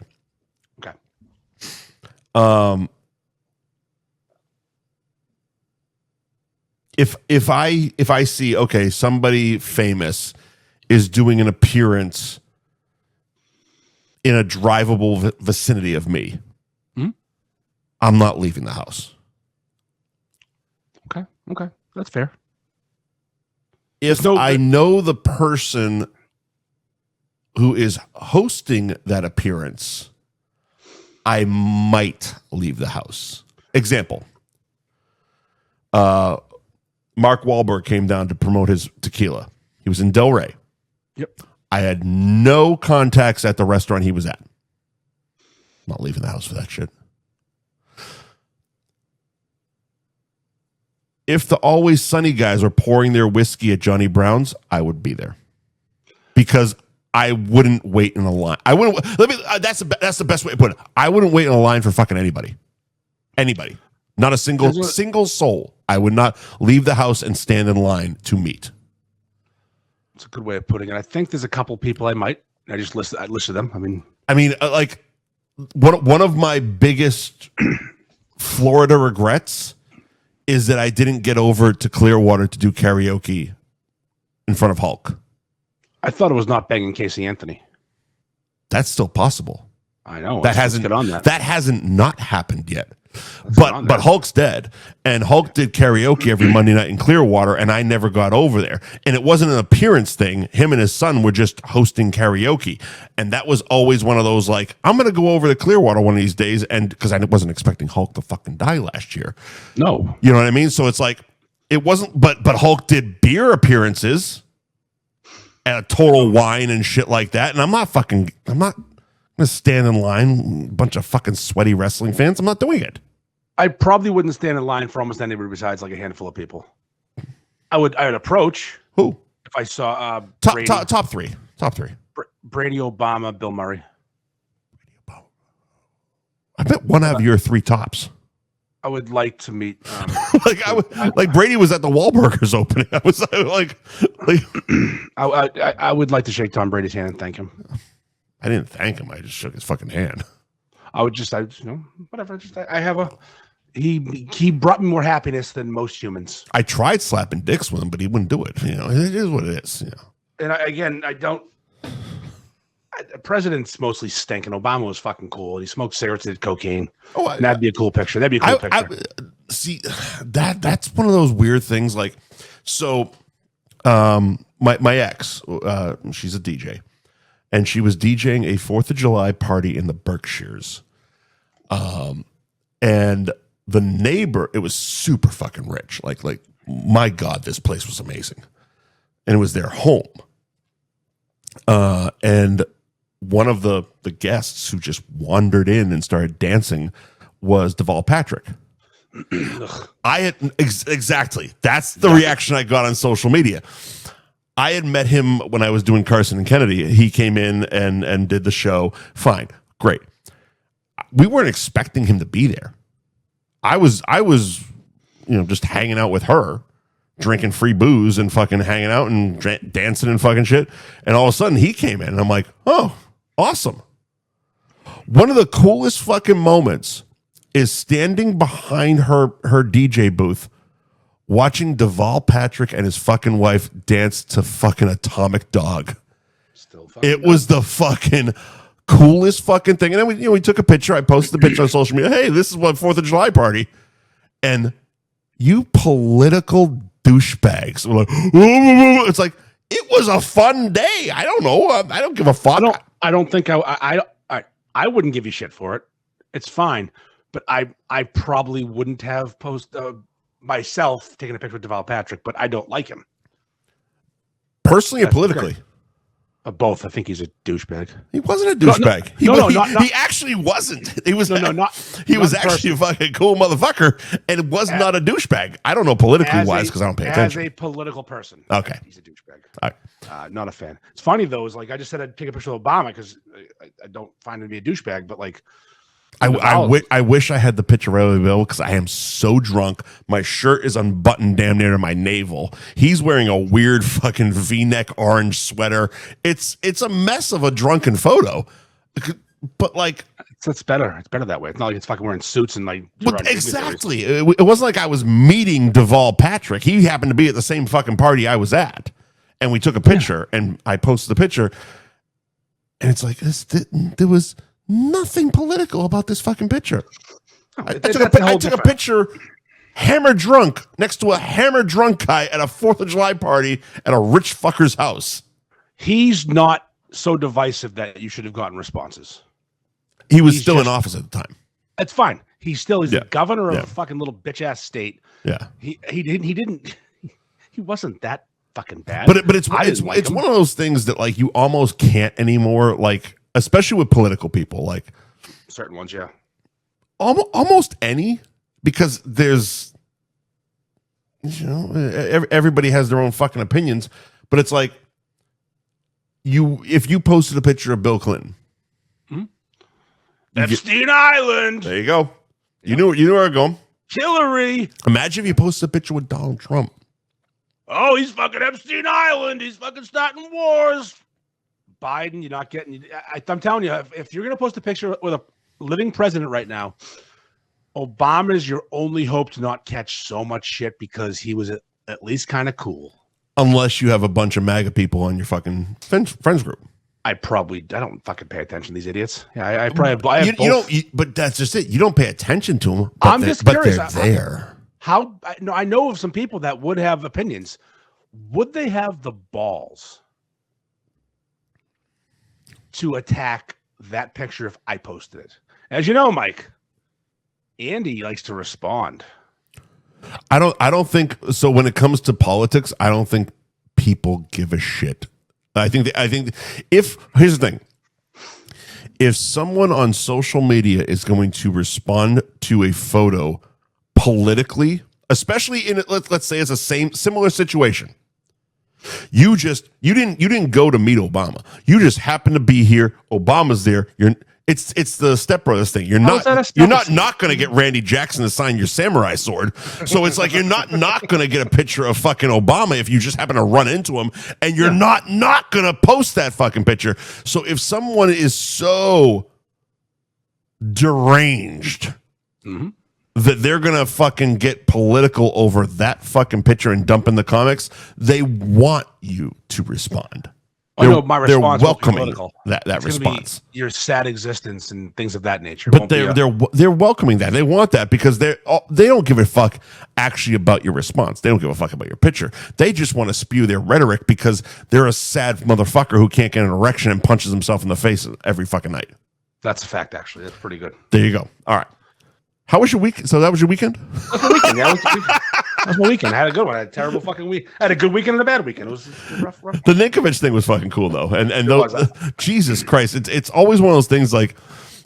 Okay. If I see somebody famous is doing an appearance in a drivable vicinity of me, I'm not leaving the house. Okay, that's fair. if I know the person who is hosting that appearance, I might leave the house. Example. Mark Wahlberg came down to promote his tequila. He was in Delray. Yep. I had no contacts at the restaurant he was at. I'm not leaving the house for that shit. If the Always Sunny guys are pouring their whiskey at Johnny Brown's, I would be there because I wouldn't wait in a line. I wouldn't. That's the best way to put it. I wouldn't wait in a line for fucking anybody. Anybody. Not a single soul. I would not leave the house and stand in line to meet. It's a good way of putting it. I think there's a couple people I listed them. I mean, like one of my biggest Florida regrets is that I didn't get over to Clearwater to do karaoke in front of Hulk. I thought it was not banging Casey Anthony. That's still possible. I know. That hasn't not happened yet. But Hulk's dead, and Hulk did karaoke every Monday night in Clearwater, and I never got over there. And it wasn't an appearance thing. Him and his son were just hosting karaoke, and that was always one of those like, I'm going to go over to Clearwater one of these days, and because I wasn't expecting Hulk to fucking die last year. No, you know what I mean. So it's like it wasn't, but Hulk did beer appearances at a Total Wine and shit like that, and I'm not gonna stand in line, a bunch of fucking sweaty wrestling fans. I'm not doing it. I probably wouldn't stand in line for almost anybody besides like a handful of people. I would approach who if I saw top three. Brady, Obama, Bill Murray. I bet one out of your three tops. I would like to meet. Like Brady was at the Wahlburgers opening. I was like I would like to shake Tom Brady's hand and thank him. I didn't thank him. I just shook his fucking hand. Whatever. He brought me more happiness than most humans. I tried slapping dicks with him, but he wouldn't do it. You know, it is what it is. You know. And I don't. Presidents mostly stink, and Obama was fucking cool. He smoked cigarettes, did cocaine. And that'd be a cool picture. See, that's one of those weird things. Like, so, my ex, she's a DJ. And she was DJing a 4th of July party in the Berkshires. And the neighbor, it was super fucking rich. Like, my God, this place was amazing. And it was their home. And one of the guests who just wandered in and started dancing was Deval Patrick. Exactly. That's the reaction I got on social media. I had met him when I was doing Carson and Kennedy. He came in and did the show. Fine. Great. We weren't expecting him to be there. I was, just hanging out with her, drinking free booze and fucking hanging out and dancing and fucking shit. And all of a sudden he came in and I'm like, oh, awesome. One of the coolest fucking moments is standing behind her DJ booth watching Deval Patrick and his fucking wife dance to fucking Atomic Dog. It was the fucking coolest fucking thing. And then we took a picture. I posted the picture on social media. Hey, this is what 4th of July party. And you political douchebags were like, it's like, it was a fun day. I don't know. I don't give a fuck. I don't think I wouldn't give you shit for it. It's fine. But I probably wouldn't have myself taking a picture with Deval Patrick, but I don't like him. Personally or politically? Both. I think he's a douchebag. He wasn't a douchebag. He actually wasn't. He was He was actually a fucking cool motherfucker, and it was not a douchebag. I don't know politically wise because I don't pay attention. As a political person, okay, he's a douchebag. All right. Not a fan. It's funny though. Is like I just said I'd take a picture of Obama because I don't find him to be a douchebag, but like. I wish I had the picture readily available because I am so drunk. My shirt is unbuttoned damn near to my navel. He's wearing a weird fucking V-neck orange sweater. It's a mess of a drunken photo. But like, it's better. It's better that way. It's not like it's fucking wearing suits and like. Exactly. It wasn't like I was meeting Deval Patrick. He happened to be at the same fucking party I was at, and we took a picture, and I posted the picture, and it's like there was nothing political about this fucking picture. I took a picture hammer drunk next to a hammer drunk guy at a 4th of July party at a rich fucker's house. He's not so divisive that you should have gotten responses. He's still in office at the time. It's fine. He's the governor of Yeah. a fucking little bitch ass state. Yeah. He wasn't that fucking bad. But it's one of those things that like you almost can't anymore, like especially with political people, like certain ones, yeah. Almost any, because there's, everybody has their own fucking opinions, but it's like if you posted a picture of Bill Clinton, Epstein Island, there you go. You knew where I'm going. Hillary. Imagine if you posted a picture with Donald Trump. Oh, he's fucking Epstein Island. He's fucking starting wars. Biden, you're not getting. I'm telling you, if you're gonna post a picture with a living president right now, Obama's your only hope to not catch so much shit because he was at least kind of cool. Unless you have a bunch of MAGA people on your fucking friends group. I don't fucking pay attention to these idiots. Yeah, I probably have both. But that's just it. You don't pay attention to them. I'm just curious. But they're there. I know of some people that would have opinions. Would they have the balls to attack that picture if I posted it? As you know, Mike, Andy likes to respond. I don't think so. When it comes to politics, I don't think people give a shit. I think here's the thing. If someone on social media is going to respond to a photo politically, especially in let's say it's a similar situation, you didn't go to meet Obama. You just happen to be here. Obama's there. It's the Step Brothers thing. You're not going to get Randy Jackson to sign your samurai sword. So it's like you're not going to get a picture of fucking Obama if you just happen to run into him, and you're not going to post that fucking picture. So if someone is so deranged that they're going to fucking get political over that fucking picture and dump in the comics, they want you to respond. My response they're welcoming that it's response. Your sad existence and things of that nature. But they're welcoming that. They want that because they don't give a fuck actually about your response. They don't give a fuck about your picture. They just want to spew their rhetoric because they're a sad motherfucker who can't get an erection and punches himself in the face every fucking night. That's a fact, actually. That's pretty good. There you go. All right. How was your week? So that was your weekend? That's my weekend. Yeah, that's my weekend. I had a good one. I had a terrible fucking week. I had a good weekend and a bad weekend. It was rough. The Ninkovich thing was fucking cool though, and Jesus Christ, it's always one of those things like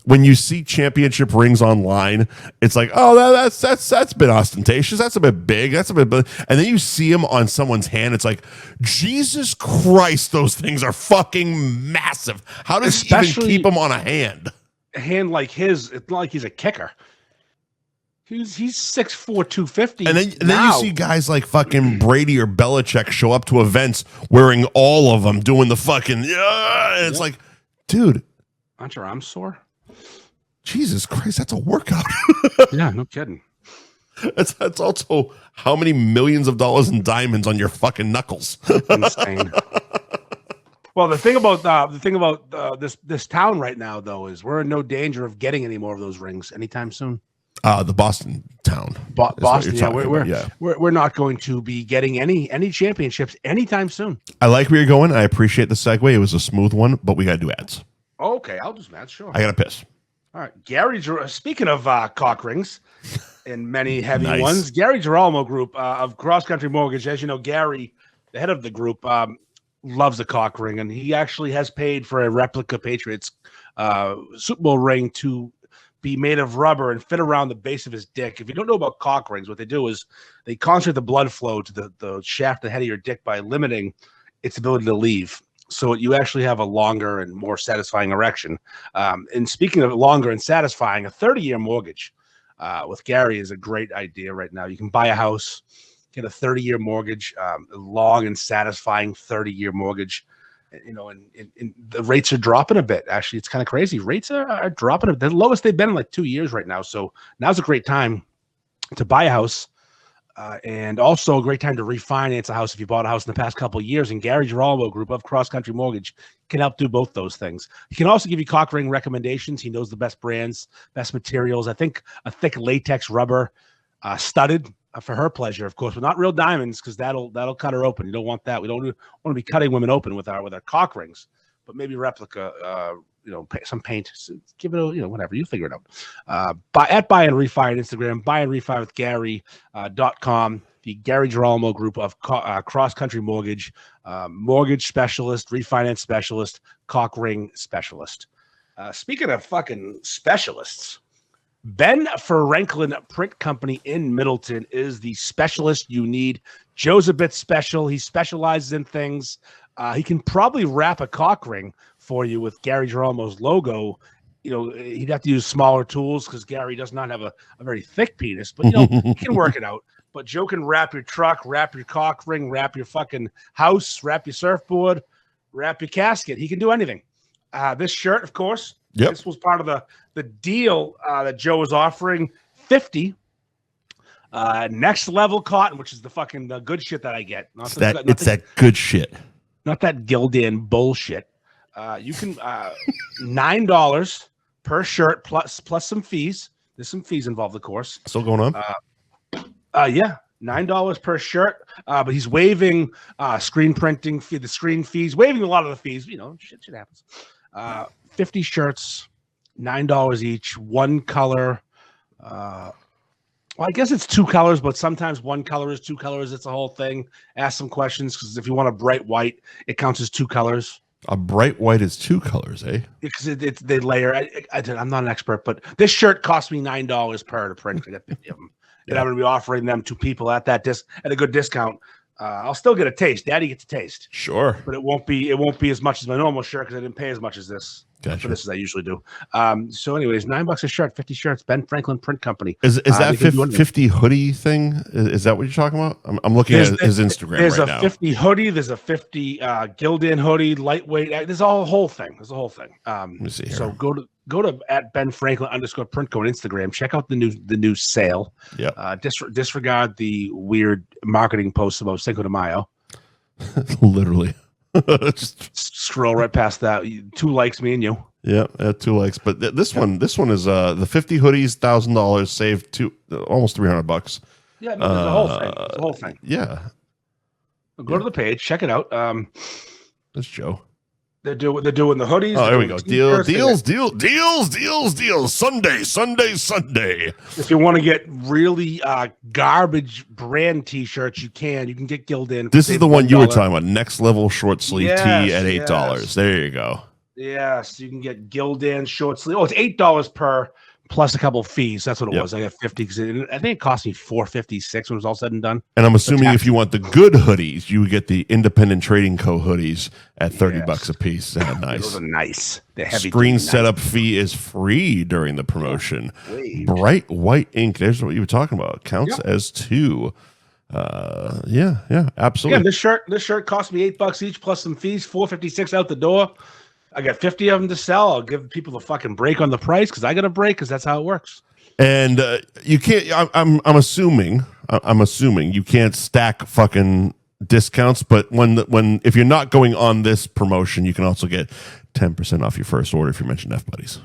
when you see championship rings online, it's like, oh, that's a bit ostentatious, that's a bit big, that's a bit, and then you see them on someone's hand, it's like, Jesus Christ, those things are fucking massive. How does he even keep them on a hand? A hand like his, it's not like he's a kicker. He's 6'4", 250. And then you see guys like fucking Brady or Belichick show up to events wearing all of them, doing the fucking and it's like, dude, aren't your arms sore? Jesus Christ, that's a workout. Yeah, no kidding. That's also how many millions of dollars in diamonds on your fucking knuckles. Insane. Well, the thing about this town right now though is we're in no danger of getting any more of those rings anytime soon. The Boston town. Boston, yeah. We're not going to be getting any championships anytime soon. I like where you're going. I appreciate the segue. It was a smooth one, but we got to do ads. Okay, I'll do ads, sure. I got to piss. All right. Gary, speaking of cock rings and many heavy ones, Gary Girolamo Group of Cross Country Mortgage. As you know, Gary, the head of the group, loves a cock ring, and he actually has paid for a replica Patriots Super Bowl ring to be made of rubber and fit around the base of his dick. If you don't know about cock rings, what they do is they concentrate the blood flow to the shaft, the head of your dick, by limiting its ability to leave. So you actually have a longer and more satisfying erection. And speaking of longer and satisfying, a 30-year mortgage with Gary is a great idea right now. You can buy a house, get a 30-year mortgage, a long and satisfying 30-year mortgage. You know, and the rates are dropping a bit. Actually, it's kind of crazy. Rates are dropping. The lowest they've been in like 2 years right now. So now's a great time to buy a house, and also a great time to refinance a house if you bought a house in the past couple of years. And Gary Girolamo Group of Cross Country Mortgage can help do both those things. He can also give you cock ring recommendations. He knows the best brands, best materials. I think a thick latex rubber studded for her pleasure, of course, but not real diamonds because that'll cut her open. You don't want that. We don't want to be cutting women open with our cock rings, but maybe replica. Some paint. So give it a whatever. You figure it out. At Buy and Refi on Instagram. Buy and Refi with Gary.com. The Gary Girolamo group of cross country mortgage specialist, refinance specialist, cock ring specialist. Speaking of fucking specialists, Ben Franklin Print Company in Middleton is the specialist you need. Joe's a bit special. He specializes in things. He can probably wrap a cock ring for you with Gary Girolamo's logo. He'd have to use smaller tools because Gary does not have a very thick penis, but he can work it out. But Joe can wrap your truck, wrap your cock ring, wrap your fucking house, wrap your surfboard, wrap your casket. He can do anything. This shirt, of course. Yep. This was part of the deal that Joe was offering. 50 next level cotton, which is the good shit that I get. It's that good shit. Not that Gildan bullshit. You can $9 per shirt plus some fees. There's some fees involved, of course. Still going on? Yeah, $9 per shirt. But he's waiving screen printing fee, the screen fees, waiving a lot of the fees. Shit happens. 50 shirts, $9 each, one color. Well, I guess it's two colors, but sometimes one color is two colors. It's a whole thing. Ask some questions because if you want a bright white, it counts as two colors. A bright white is two colors, eh? Because they layer. I'm not an expert, but this shirt cost me $9 per to print. I got 50 of them. And I'm going to be offering them to people at at a good discount. I'll still get a taste. Daddy gets a taste. Sure. But it won't be as much as my normal shirt because I didn't pay as much as this. Gotcha. For this as I usually do. So anyways, $9 a shirt, 50 shirts, Ben Franklin Print Company. Is that 50 hoodie thing? Is that what you're talking about? I'm looking at his Instagram right now. There's a 50 hoodie. There's a 50 Gildan hoodie, lightweight. There's a whole thing. Let me see here. So go to at Ben Franklin _Printco on Instagram. Check out the new sale. Yeah. Disregard the weird marketing posts about Cinco de Mayo. Literally. Just scroll right past that. 2 likes, me and you. Yeah, 2 likes. But this one is the 50 hoodies, $1,000 saved almost $300. Yeah, no, there's a whole thing. There's a whole thing. Yeah. Go to the page, check it out. That's Joe. They're doing the hoodies. Oh, there we go. Deals. Sunday. If you want to get really garbage brand T-shirts, you can get Gildan. This is the one you were talking about. Next level short sleeve tee at $8. Yes. There you go. Yes, you can get Gildan short sleeve. Oh, it's $8 per plus a couple of fees. That's what it was. I got 50 because I think it cost me $4.56 when it was all said and done. And I'm assuming if you want the good hoodies, you would get the Independent Trading Co. hoodies at $30 a piece. Nice. Those are nice. They're heavy. Screen setup fee is free during the promotion. Bright white ink. There's what you were talking about. Counts as 2. Yeah, absolutely. Yeah, this shirt cost me $8 each plus some fees. $4.56 out the door. I got 50 of them to sell. I'll give people the fucking break on the price because I got a break because that's how it works. And you can't. I'm assuming you can't stack fucking discounts. But if you're not going on this promotion, you can also get 10% off your first order if you mention F Buddies.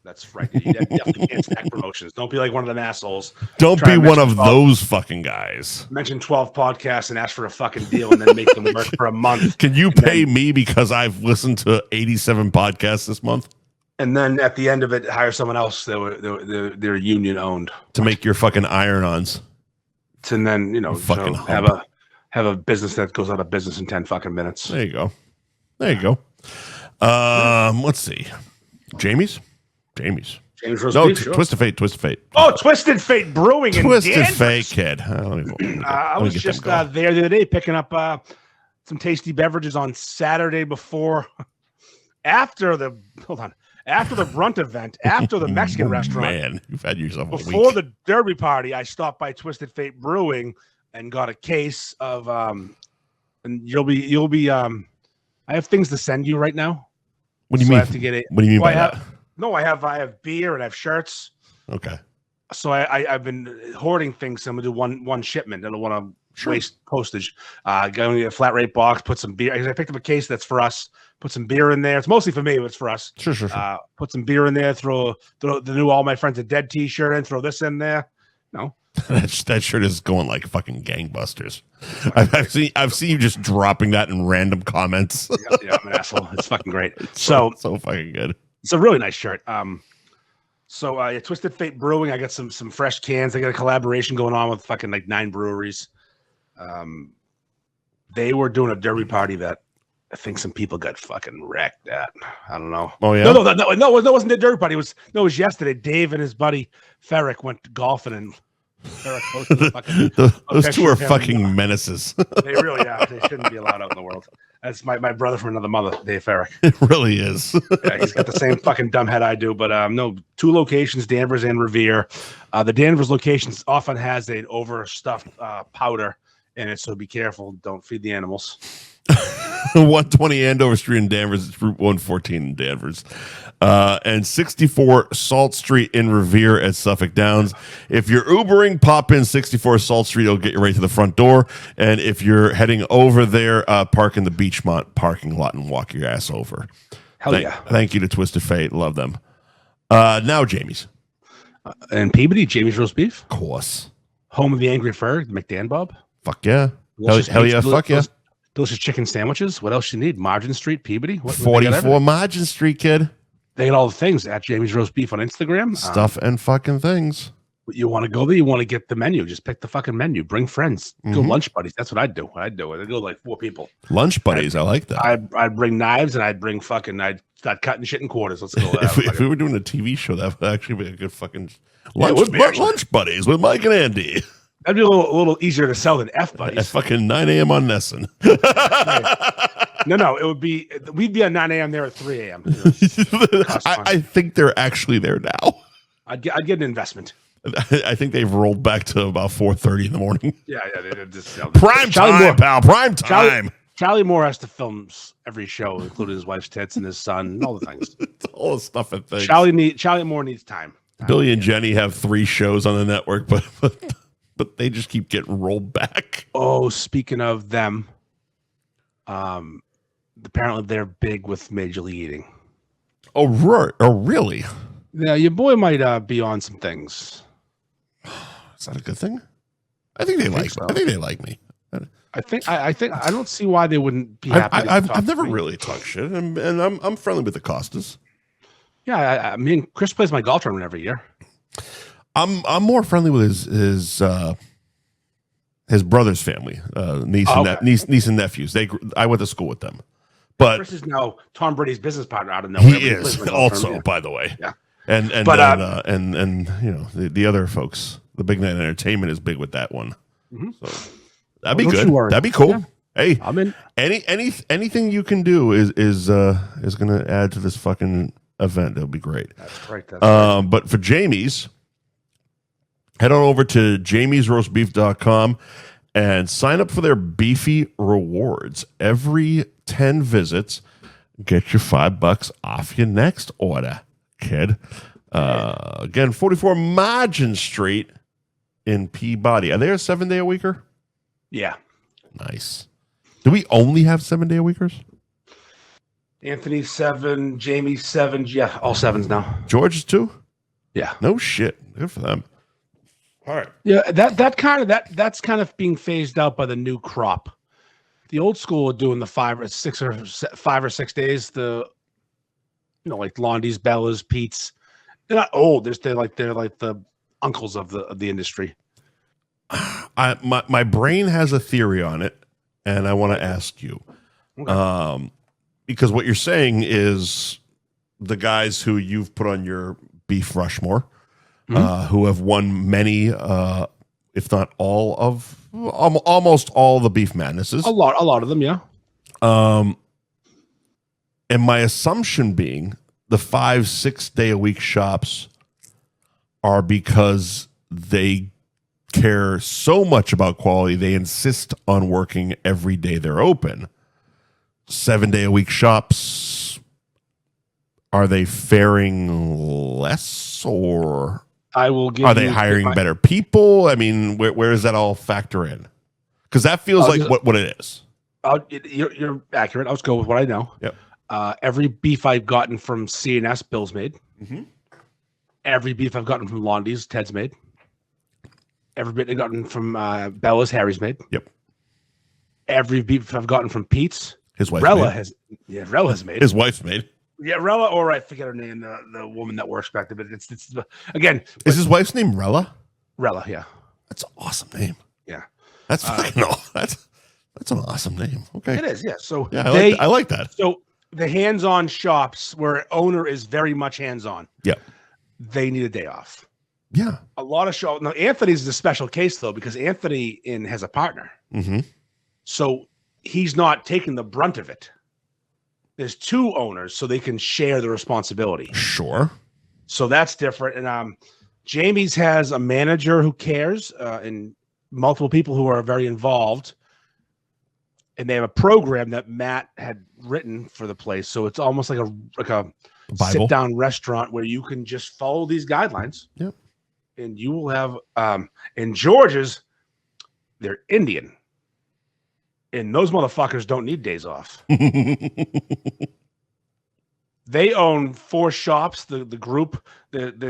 That's right. You definitely can't stack promotions. Don't be like one of them assholes. Don't be one of those fucking guys. Mention 12 podcasts and ask for a fucking deal and then make them work for a month. Can you pay me because I've listened to 87 podcasts this month? And then at the end of it, hire someone else they're union owned to make your fucking iron-ons. And then have a business that goes out of business in 10 fucking minutes. There you go. Let's see. Jamie's. No, beef, Twisted Fate. Oh, Twisted Fate Brewing. Twisted Fate, kid. I was just there the other day picking up some tasty beverages on Saturday after the Brunt event, after the Mexican restaurant. Man, you've had yourself a week. Before the Derby party, I stopped by Twisted Fate Brewing and got a case of and you'll be I have things to send you right now. What do you mean? I have to get it. What do you mean by that? No, I have beer and I have shirts. Okay. So I've been hoarding things. So I'm gonna do one shipment. I don't want to waste postage. Going to a flat rate box. Put some beer. I picked up a case that's for us. Put some beer in there. It's mostly for me, but it's for us. Sure. Put some beer in there. Throw the new All My Friends Are Dead T-shirt in. Throw this in there. No. That shirt is going like fucking gangbusters. I've seen you just dropping that in random comments. Yeah, I'm an asshole. It's fucking great. So fucking good. It's a really nice shirt. Twisted Fate Brewing. I got some fresh cans. I got a collaboration going on with fucking like 9 breweries. They were doing a derby party that I think some people got fucking wrecked at. I don't know. Oh yeah. No, it wasn't a derby party. It was yesterday. Dave and his buddy Ferrick went golfing and Ferrick posted a fucking those two are fucking menaces. They really are. They shouldn't be allowed out in the world. That's my brother from another mother, Dave Ferrick. It really is. Yeah, he's got the same fucking dumb head I do. But no, 2 locations, Danvers and Revere. The Danvers locations often has an overstuffed powder in it, so be careful. Don't feed the animals. 120 Andover Street in Danvers. It's Route 114 in Danvers. And 64 Salt Street in Revere at Suffolk Downs. If you're Ubering, pop in 64 Salt Street. It'll get you right to the front door. And if you're heading over there, park in the Beachmont parking lot and walk your ass over. Yeah. Thank you to Twisted Fate. Love them. Now, Jamie's. And Peabody, Jamie's Roast Beef. Of course. Home of the Angry Ferg, the McDan Bob. Fuck yeah. Hell yeah, fuck yeah. Delicious chicken sandwiches. What else you need? Margin Street, Peabody. 44 Margin Street, kid. They got all the things at Jamie's Roast Beef on Instagram. Stuff and fucking things. You want to go there? You want to get the menu? Just pick the fucking menu. Bring friends. Go lunch buddies. That's what I'd do. I'd go like 4 people. Lunch buddies. I like that. I'd bring knives and I'd start cutting shit in quarters. Let's go. If we were doing a TV show, that would actually be a good fucking lunch buddies with Mike and Andy. That'd be a little easier to sell than F buddies. At fucking 9 a.m. on Nesson. No, we'd be at 9 a.m. there at 3 a.m. I think they're actually there now. I'd get an investment. I think they've rolled back to about 4:30 in the morning. Yeah, they did just prime time, pal. Prime time. Charlie Moore has to film every show, including his wife's tits and his son and all the things. All the stuff and things. Charlie Moore needs time. Billy and Jenny have 3 shows on the network, but they just keep getting rolled back. Oh, speaking of them, apparently they're big with Major League Eating. Oh, right. Oh, really? Yeah, your boy might be on some things. Is that a good thing? I think they like. So. I think they like me. I think I don't see why they wouldn't be happy. I've never really talked shit, and I'm friendly with the Costas. Yeah, I mean, Chris plays my golf tournament every year. I'm more friendly with his brother's family, niece and nephews. I went to school with them, but Chris is now Tom Brady's business partner out of nowhere. He is also, by the way. Yeah, and you know the other folks, the Big Night Entertainment is big with that one. Mm-hmm. So that'd be good. That'd be cool. Yeah. Hey, I'm in. Anything you can do is going to add to this fucking event. It'll be great. That's right. But for Jamie's, head on over to jamiesroastbeef.com and sign up for their beefy rewards. Every 10 visits, get you $5 off your next order, kid. Again, 44 Margin Street in Peabody. Are they a 7-day-a-weeker? Yeah. Nice. Do we only have 7-day-a-weekers? Anthony 7, Jamie 7. Yeah, all 7s now. George is 2? Yeah. No shit. Good for them. All right. Yeah, that's kind of being phased out by the new crop. The old school are doing the 5 or 6 days. Like Londies, Bellas, Pete's. They're not old. They're like the uncles of the industry. My brain has a theory on it, and I want to ask you, because what you're saying is the guys who you've put on your beef Rushmore, who have won many, if not all of, almost all the Beef Madnesses. A lot of them, yeah. And my assumption being the 5-6 day a week shops are because they care so much about quality, they insist on working every day they're open. 7-day a week shops, are they faring less, or are they hiring better people? I mean, where does that all factor in? Because that feels like what it is. You're accurate. I'll just go with what I know. Yep. Every beef I've gotten from C&S, Bill's made. Mm-hmm. Every beef I've gotten from Londies, Ted's made. Every bit I've gotten from Bella's, Harry's made. Yep. Every beef I've gotten from Pete's, His wife Rella made. has made. His wife's made. Yeah, Rella, or I forget her name, the woman that works back there. But it's again. Is his wife's name Rella? Rella, yeah. That's an awesome name. Yeah. That's fucking that's an awesome name. Okay. It is, yeah. So Yeah, I like that. So the hands-on shops where owner is very much hands-on. Yeah. They need a day off. Yeah. A lot of shops. Now, Anthony's is a special case, though, because Anthony has a partner. Mm-hmm. So he's not taking the brunt of it. There's two owners, so they can share the responsibility. Sure. So that's different. And Jamie's has a manager who cares and multiple people who are very involved. And they have a program that Matt had written for the place. So it's almost like a Bible. sit-down restaurant where you can just follow these guidelines. Yep. And you will have in George's, they're Indian. And those motherfuckers don't need days off. They own 4 shops. The group, they're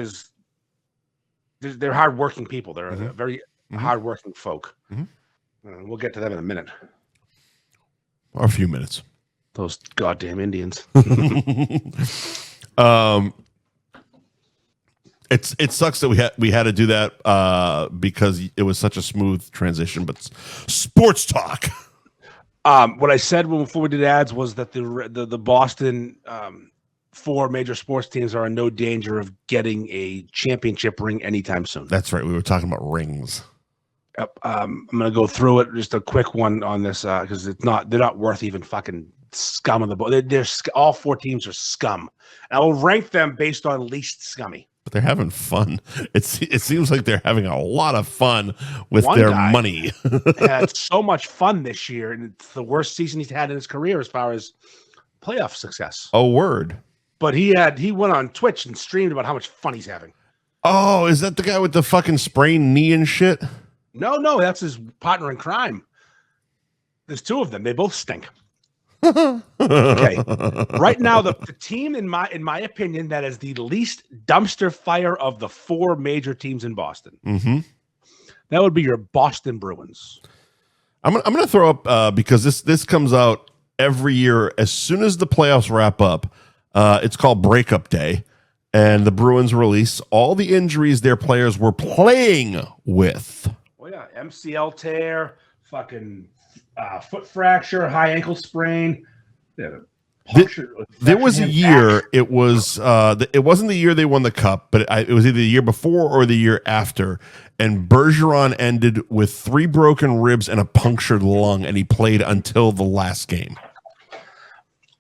hardworking people. They're very hardworking folk. We'll get to them in a minute. Or a few minutes. Those goddamn Indians. It sucks that we had to do that because it was such a smooth transition. But sports talk. What I said before we did ads was that the Boston 4 major sports teams are in no danger of getting a championship ring anytime soon. That's right. We were talking about rings. I'm going to go through it. Just a quick one on this because they're not worth even fucking scum of the ball. All 4 teams are scum. And I will rank them based on least scummy. But they're having fun. It seems like they're having a lot of fun with One their guy money. had so much fun this year, and it's the worst season he's had in his career as far as playoff success. Oh, word. But he went on Twitch and streamed about how much fun he's having. Oh, is that the guy with the fucking sprained knee and shit? No, that's his partner in crime. There's 2 of them. They both stink. Okay. Right now, the team, in my opinion, that is the least dumpster fire of the 4 major teams in Boston. Mm-hmm. That would be your Boston Bruins. I'm gonna throw up because this comes out every year as soon as the playoffs wrap up. It's called Breakup Day, and the Bruins release all the injuries their players were playing with. Oh yeah, MCL tear, fucking foot fracture, high ankle sprain. There was a year. It was. It wasn't the year they won the cup, but it was either the year before or the year after. And Bergeron ended with 3 broken ribs and a punctured lung, and he played until the last game.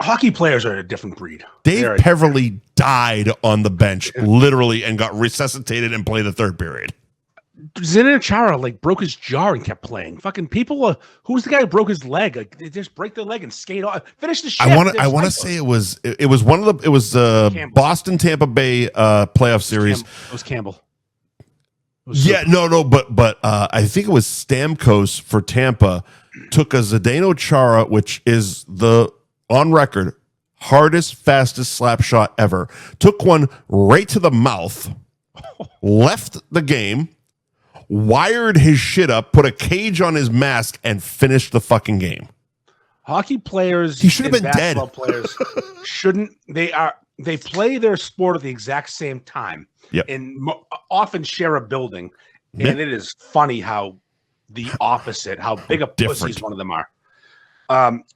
Hockey players are a different breed. Dave Peverly died on the bench, literally, and got resuscitated and played the 3rd period. DiChiara broke his jaw and kept playing. Fucking people. Who's the guy who broke his leg? They just break their leg and skate off. Finish the shift. I want to say it was one of the. It was Boston Tampa Bay playoff series. It was Campbell. But I think it was Stamkos for Tampa took a Zdeno Chara, which is the on record hardest, fastest slap shot ever. Took one right to the mouth, left the game, wired his shit up, put a cage on his mask, and finished the fucking game. Hockey players, he should have been dead. Players shouldn't. They play their sport at the exact same time, and often share a building. And it is funny how the opposite, how big a pussies one of them are.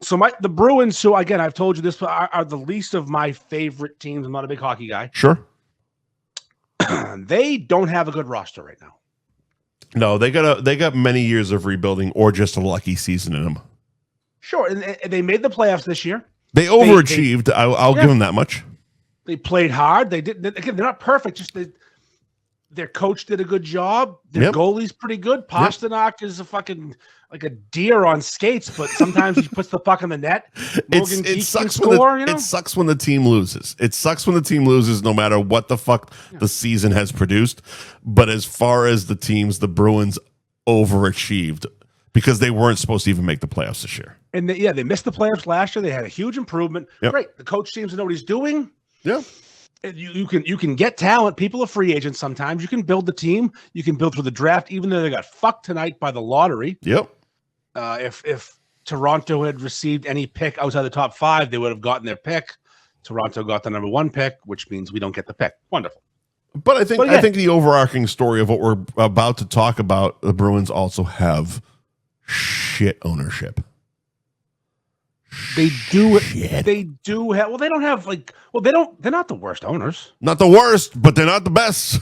So the Bruins, who again I've told you this, are the least of my favorite teams. I'm not a big hockey guy. Sure. They don't have a good roster right now. No, they got many years of rebuilding or just a lucky season in them. Sure, and they made the playoffs this year. They overachieved. I'll give them that much. They played hard. Again, they're not perfect. Just their coach did a good job. Their goalie's pretty good. Pasternak is a fucking like a deer on skates, but sometimes he puts the puck in the net. It sucks when the team loses. It sucks when the team loses, no matter what the fuck the season has produced. But as far as the teams, the Bruins overachieved because they weren't supposed to even make the playoffs this year. And they missed the playoffs last year. They had a huge improvement. Great. The coach seems to know what he's doing. Yeah. You can get talent. People are free agents sometimes. You can build the team. You can build through the draft, even though they got fucked tonight by the lottery. Yep. If Toronto had received any pick outside the top 5, they would have gotten their pick. Toronto got the number 1 pick, which means we don't get the pick. Wonderful. But I think the overarching story of what we're about to talk about, the Bruins also have shit ownership. They do. They do have. Well, they don't have They don't. They're not the worst owners. Not the worst, but they're not the best.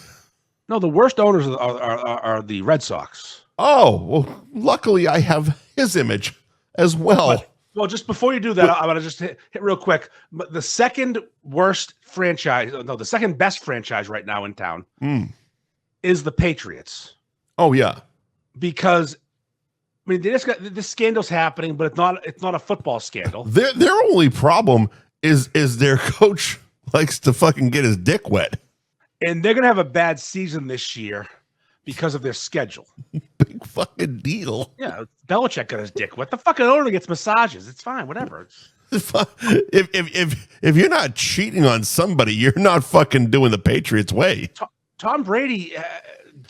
No, the worst owners are the Red Sox. Oh, well, luckily I have his image as well. Well, just before you do that, I'm gonna just hit real quick. But the second the second best franchise right now in town is the Patriots. Oh yeah, because I mean, they just got this scandal's happening, but it's not a football scandal. Their only problem is their coach likes to fucking get his dick wet, and they're gonna have a bad season this year because of their schedule. Big fucking deal. Yeah, Belichick got his dick wet. The fucking owner gets massages. It's fine, whatever. If you're not cheating on somebody, you're not fucking doing the Patriots way. Tom Brady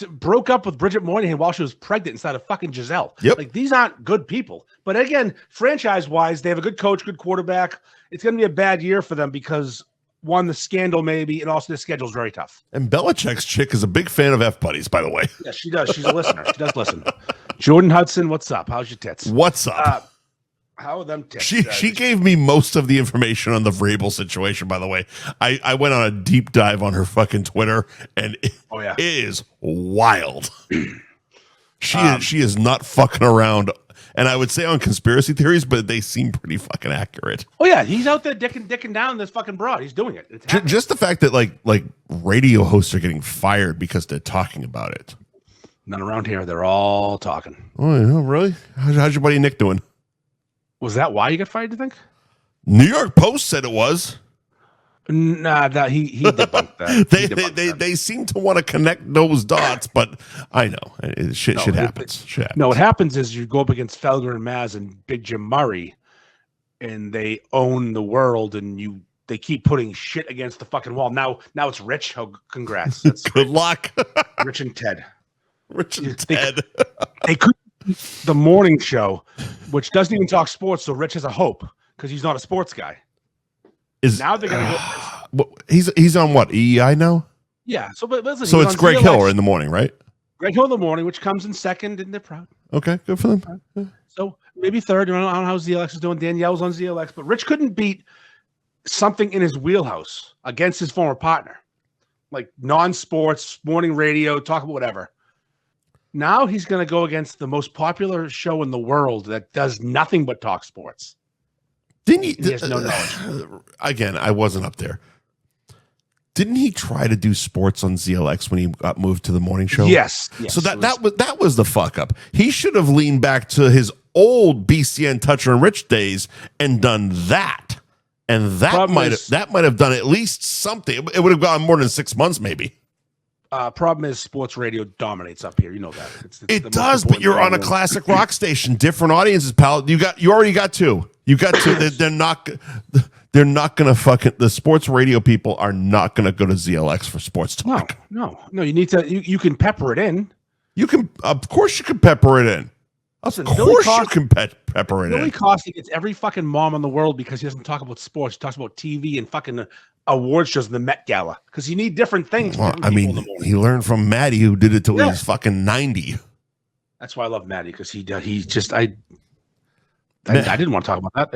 broke up with Bridget Moynihan while she was pregnant inside of fucking Giselle. Yep. Like, these aren't good people. But again, franchise-wise, they have a good coach, good quarterback. It's going to be a bad year for them because, one, the scandal maybe, and also the schedule is very tough. And Belichick's chick is a big fan of F-Buddies, by the way. Yeah, she does. She's a listener. She does listen. Jordan Hudson, what's up? How's your tits? What's up? How are them tits? She gave me most of the information on the Vrabel situation, by the way. I went on a deep dive on her fucking Twitter, and it is wild. She is not fucking around. And I would say on conspiracy theories, but they seem pretty fucking accurate. Oh yeah, he's out there dicking down this fucking broad. He's doing it. Just the fact that like radio hosts are getting fired because they're talking about it. None around here. They're all talking. Oh yeah, really? How's your buddy Nick doing? Was that why you got fired, you think? New York Post said it was. Nah, he debunked that. They seem to want to connect those dots, but I know shit happens. No, what happens is you go up against Felger and Maz and Big Jim Murray, and they own the world, and they keep putting shit against the fucking wall. Now it's Rich. Oh, congrats. That's good luck. Rich and Ted. Ted. They could the morning show, which doesn't even talk sports, so Rich has a hope because he's not a sports guy. Now they're gonna go. He's on what, EEI now? Yeah. So but listen, so it's Greg Hill in the morning, right? Greg Hill in the morning, which comes in second, and they're proud. Okay, good for them. So maybe third. I don't know how ZLX is doing. Danielle's on ZLX, but Rich couldn't beat something in his wheelhouse against his former partner, like non-sports, morning radio, talk about whatever. Now he's going to go against the most popular show in the world that does nothing but talk sports. Didn't he? He has no knowledge. Again, I wasn't up there. Didn't he try to do sports on ZLX when he got moved to the morning show? Yes. So that was the fuck up. He should have leaned back to his old BCN Toucher and Rich days and done that. And that might have done at least something. It would have gone more than 6 months, maybe. Problem is, sports radio dominates up here. You know that. It does, but you're on a classic rock station, different audiences, pal. You already got two. You got two. They're not going to fucking. The sports radio people are not going to go to ZLX for sports talk. No. You need to. You can pepper it in. You can, of course, you can pepper it in. Of course, you can pepper it in. Billy Costy gets every fucking mom in the world because he doesn't talk about sports. He talks about TV and fucking award shows in the Met Gala because you need different things. Well, I mean, he learned from Maddie, who did it till he was fucking 90. That's why I love Maddie because he just I didn't want to talk about that.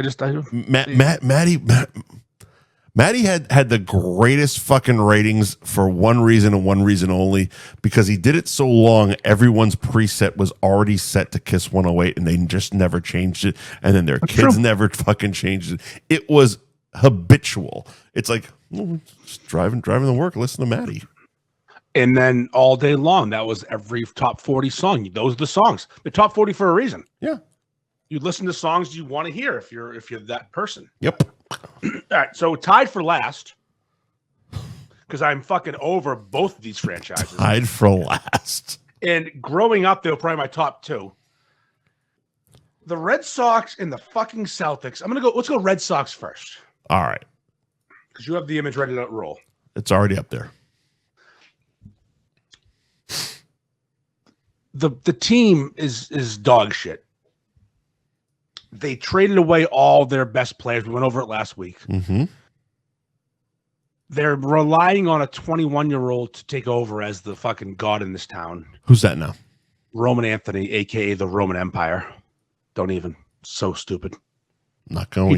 Maddie had the greatest fucking ratings for one reason and one reason only, because he did it so long. Everyone's preset was already set to Kiss 108, and they just never changed it. And then their kids never fucking changed it. It was habitual. It's like just driving to work, listen to Maddie. And then all day long, that was every top 40 song. Those are the songs. The top 40 for a reason. Yeah. You listen to songs you want to hear if you're that person. Yep. All right, so tied for last, because I'm fucking over both of these franchises. Tied for last. And growing up, they were probably my top two. The Red Sox and the fucking Celtics. Let's go Red Sox first. All right. Because you have the image ready to roll. It's already up there. The team is dog shit. They traded away all their best players. We went over it last week. Mm-hmm. They're relying on a 21-year-old to take over as the fucking god in this town. Who's that now? Roman Anthony, a.k.a. the Roman Empire. Don't even. So stupid. Not going.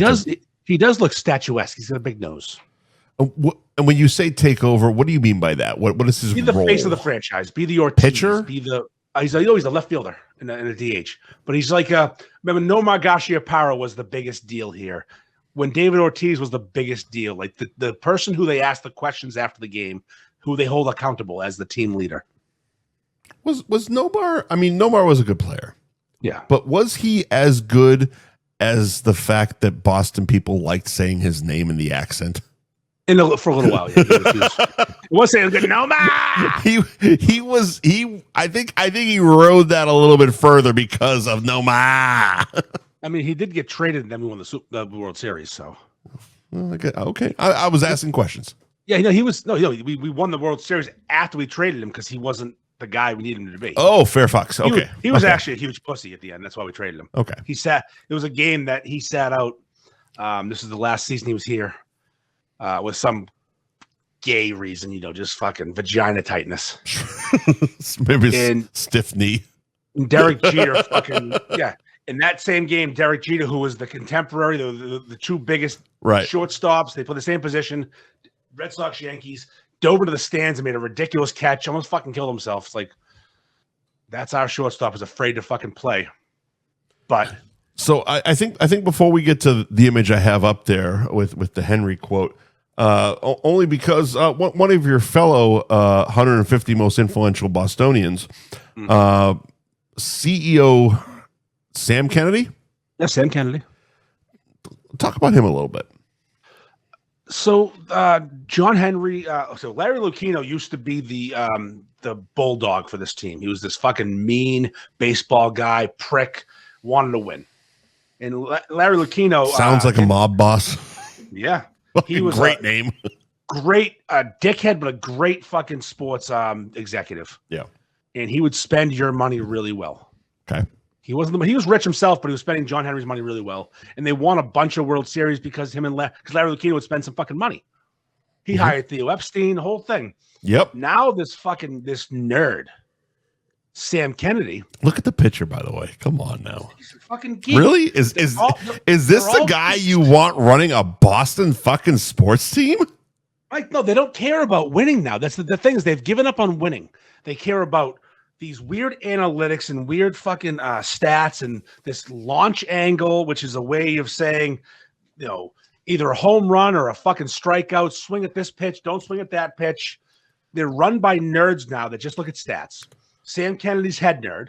He does look statuesque. He's got a big nose. And when you say take over, what do you mean by that? What is his Be the role? face of the franchise. Be the Ortiz. Pitcher? Be the he's a left fielder in a DH. But he's like remember Nomar Garciaparra was the biggest deal here. When David Ortiz was the biggest deal, like the person who they asked the questions after the game, who they hold accountable as the team leader. Was Nomar? I mean, Nomar was a good player. Yeah. But was he as good as the fact that Boston people liked saying his name in the accent? For a little while, yeah. He was saying good Nomar. I think he rode that a little bit further because of Nomar. I mean, he did get traded and then we won the World Series, so. Okay. I was asking questions. Yeah, we won the World Series after we traded him because he wasn't the guy we needed him to be. Oh, fair fucks. Okay. He was actually a huge pussy at the end. That's why we traded him. Okay. It was a game that he sat out. This is the last season he was here with some gay reason, just fucking vagina tightness. Maybe stiff knee. Derek Jeter fucking, yeah. In that same game, Derek Jeter, who was the contemporary, the two biggest shortstops, they play the same position, Red Sox, Yankees, dove into the stands and made a ridiculous catch, almost fucking killed himself. It's like, that's our shortstop is afraid to fucking play. But so I think before we get to the image I have up there with the Henry quote, only because one of your fellow 150 most influential Bostonians, CEO Sam Kennedy? Yeah, Sam Kennedy. Talk about him a little bit. So John Henry, so Larry Lucchino used to be the bulldog for this team. He was this fucking mean baseball guy, prick, wanted to win. And Larry Lucchino sounds like a mob boss. Yeah, he was great name, great dickhead, but a great fucking sports executive. Yeah, and he would spend your money really well. Okay. He was rich himself, but he was spending John Henry's money really well. And they won a bunch of World Series because Larry Lucchino would spend some fucking money. He hired Theo Epstein, the whole thing. Yep. Now this nerd, Sam Kennedy. Look at the picture, by the way. Come on now. He's a fucking geek. Really? Is this the guy you want running a Boston fucking sports team? Like, no, they don't care about winning now. That's the thing is they've given up on winning. They care about these weird analytics and weird fucking stats and this launch angle, which is a way of saying, either a home run or a fucking strikeout, swing at this pitch, don't swing at that pitch. They're run by nerds now that just look at stats. Sam Kennedy's head nerd.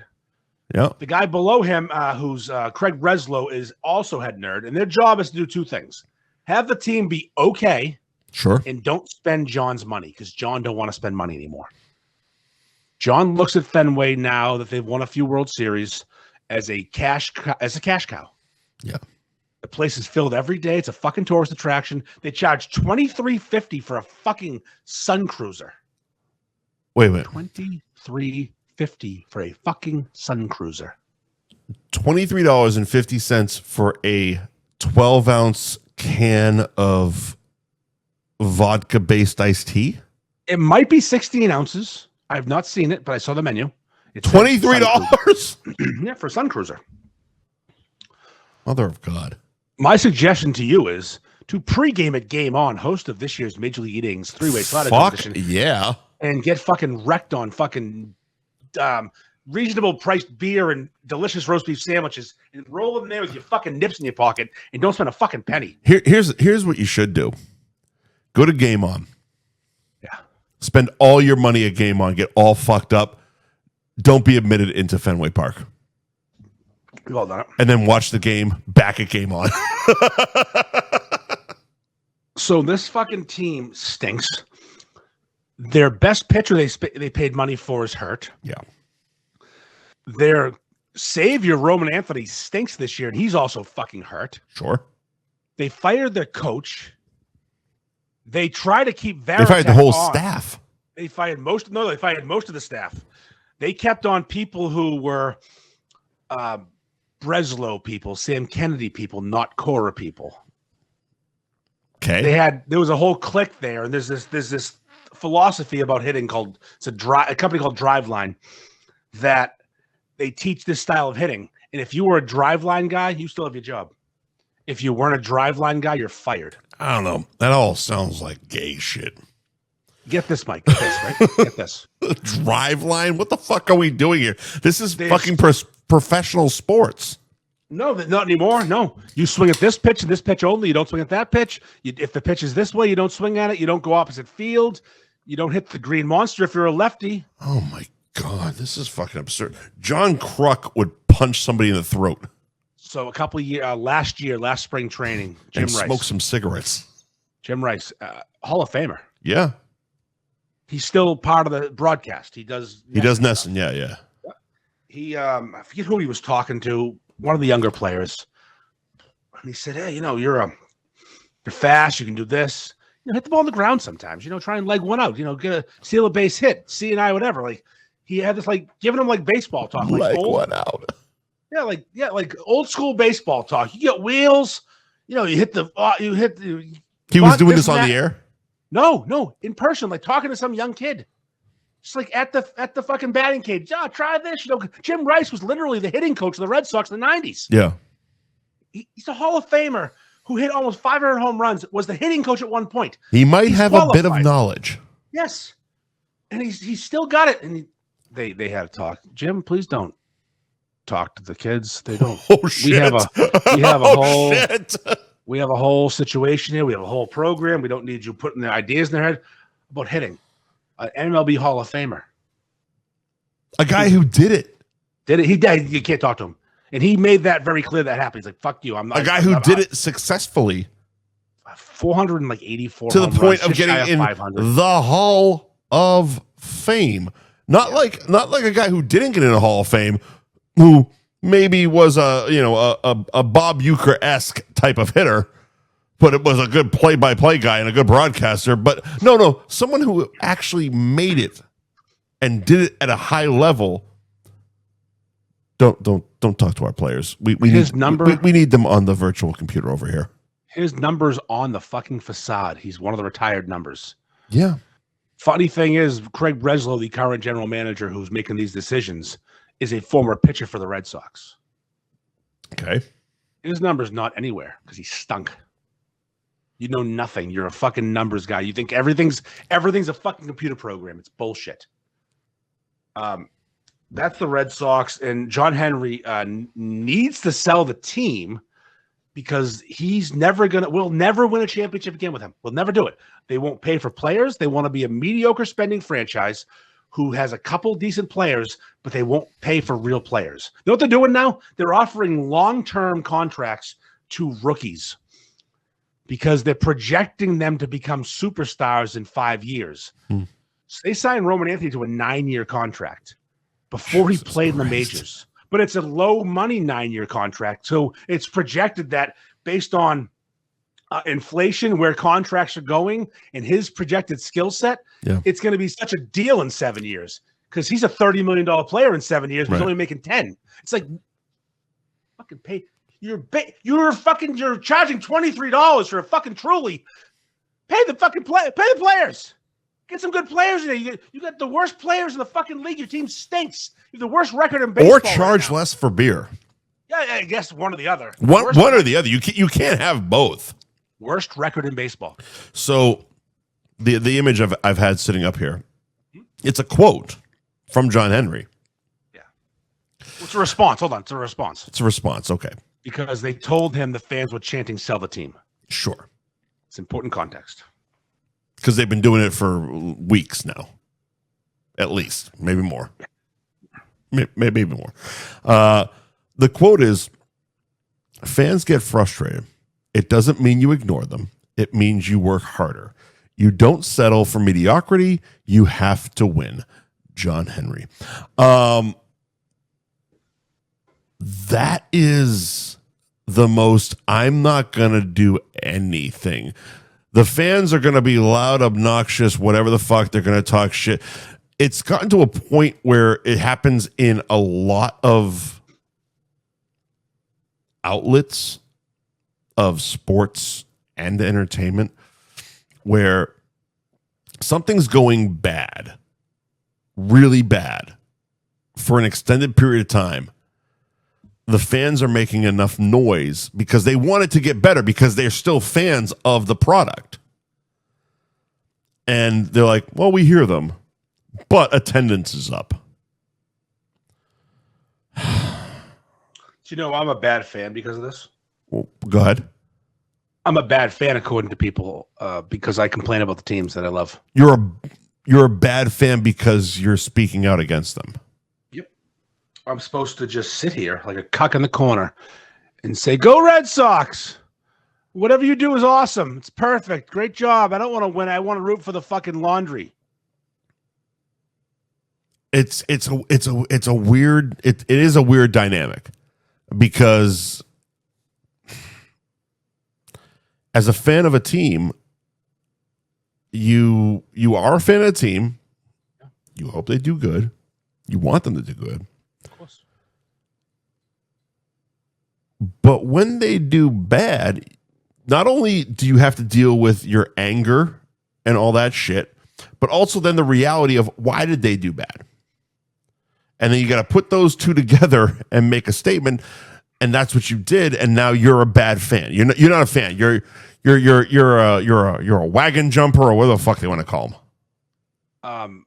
Yeah. The guy below him, who's Craig Breslow, is also head nerd. And their job is to do two things. Have the team be okay. Sure. And don't spend John's money because John don't want to spend money anymore. John looks at Fenway now that they've won a few World Series as a cash cow. Yeah. The place is filled every day. It's a fucking tourist attraction. They charge $23.50 for a fucking Sun Cruiser. Wait. $23.50 for a fucking Sun Cruiser. $23.50 for a 12-ounce can of vodka-based iced tea? It might be 16 ounces. I've not seen it, but I saw the menu. It's $23? Yeah, for Sun Cruiser. Mother of God. My suggestion to you is to pregame at Game On, host of this year's Major League Eating's three-way slot edition. Yeah. And get fucking wrecked on fucking reasonable priced beer and delicious roast beef sandwiches and roll in there with your fucking nips in your pocket and don't spend a fucking penny. Here's what you should do. Go to Game On. Yeah. Spend all your money at Game On. Get all fucked up. Don't be admitted into Fenway Park. Well done. And then watch the game back at Game On. So this fucking team stinks. Their best pitcher they paid money for is hurt. Yeah. Their savior, Roman Anthony, stinks this year, and he's also fucking hurt. Sure. They fired their coach. They try to keep Varitek They fired the whole on. staff. They fired most of the staff. They kept on people who were Breslow people, Sam Kennedy people, not Cora people. Okay. There was a whole clique there, and there's this philosophy about hitting called a company called Driveline that they teach this style of hitting. And if you were a Driveline guy, you still have your job. If you weren't a Driveline guy, you're fired. I don't know. That all sounds like gay shit. Get this, Mike. Get this, right? Get this. Driveline? What the fuck are we doing here? This is fucking professional sports. No, not anymore. No. You swing at this pitch and this pitch only. You don't swing at that pitch. If the pitch is this way, you don't swing at it. You don't go opposite field. You don't hit the green monster if you're a lefty. Oh, my God. This is fucking absurd. John Kruk would punch somebody in the throat. So a couple of years, last spring training, Jim Rice. Smoke some cigarettes. Jim Rice, Hall of Famer. Yeah. He's still part of the broadcast. He does Nesson. Yeah. He, I forget who he was talking to, one of the younger players. And he said, hey, you're fast. You can do this. Hit the ball on the ground sometimes. Try and leg one out. Steal a base hit. CNI, whatever. Like he had this giving him baseball talk. Leg one out. Yeah, like old school baseball talk. You get wheels. You hit the. He was doing this on the air. No, in person, talking to some young kid. Just at the fucking batting cage. Yeah, try this. Jim Rice was literally the hitting coach of the Red Sox in the 90s. Yeah. He's a Hall of Famer who hit almost 500 home runs, was the hitting coach at one point. He might have qualified. A bit of knowledge. Yes. And he's still got it. And they had a talk. Jim, please don't talk to the kids. They don't. Oh, shit. We have a whole situation here. We have a whole program. We don't need you putting the ideas in their head about hitting. An MLB Hall of Famer. A guy who did it. He did. You can't talk to him. And he made that very clear that happened. He's like, fuck you. I'm not. A guy who did it successfully. 484 to the point of getting in the Hall of Fame. Not like a guy who didn't get in a Hall of Fame, who maybe was a Bob Uecker-esque type of hitter, but it was a good play-by-play guy and a good broadcaster. But no, someone who actually made it and did it at a high level. Don't talk to our players. We need them on the virtual computer over here. His number's on the fucking facade. He's one of the retired numbers. Yeah. Funny thing is, Craig Breslow, the current general manager who's making these decisions, is a former pitcher for the Red Sox. Okay. His number's not anywhere because he stunk. You know nothing. You're a fucking numbers guy. You think everything's a fucking computer program. It's bullshit. That's the Red Sox, and John Henry needs to sell the team because we'll never win a championship again with him. We'll never do it. They won't pay for players. They want to be a mediocre spending franchise who has a couple decent players, but they won't pay for real players. You know what they're doing now? They're offering long-term contracts to rookies because they're projecting them to become superstars in 5 years. So they signed Roman Anthony to a 9-year contract before he played in the majors. But it's a low money 9-year contract. So it's projected that based on inflation, where contracts are going, and his projected skill set, it's going to be such a deal in 7 years because he's a $30 million player in 7 years, but he's only making 10. It's like, fucking pay. You're charging $23 for a fucking Truly. Pay the fucking pay the players. Get some good players in there. You got the worst players in the fucking league. Your team stinks. You have the worst record in baseball. Or charge less for beer. Yeah, I guess one or the other. One or the other. You can't have both. Worst record in baseball. So the image I've had sitting up here, it's a quote from John Henry. Yeah. It's a response. Hold on. It's a response. It's a response. Okay. Because they told him the fans were chanting, sell the team. Sure. It's important context. Because they've been doing it for weeks now. At least. Maybe more. Maybe more. The quote is, fans get frustrated. It doesn't mean you ignore them. It means you work harder. You don't settle for mediocrity. You have to win. John Henry. That is the most I'm not going to do anything. The fans are going to be loud, obnoxious, whatever the fuck. They're going to talk shit. It's gotten to a point where it happens in a lot of outlets of sports and entertainment where something's going bad, really bad, for an extended period of time. The fans are making enough noise because they want it to get better because they're still fans of the product. And they're like, well, we hear them, but attendance is up. Do you know I'm a bad fan because of this? Well, go ahead. I'm a bad fan according to people because I complain about the teams that I love. You're a bad fan because you're speaking out against them. Yep. I'm supposed to just sit here like a cuck in the corner and say, go Red Sox. Whatever you do is awesome. It's perfect. Great job. I don't want to win. I want to root for the fucking laundry. It is a weird dynamic because as a fan of a team, you are a fan of a team. You hope they do good. You want them to do good. Of course. But when they do bad, not only do you have to deal with your anger and all that shit, but also then the reality of why did they do bad? And then you got to put those two together and make a statement, and that's what you did. And now you're a bad fan. You're not a fan. You're a wagon jumper or whatever the fuck they want to call them.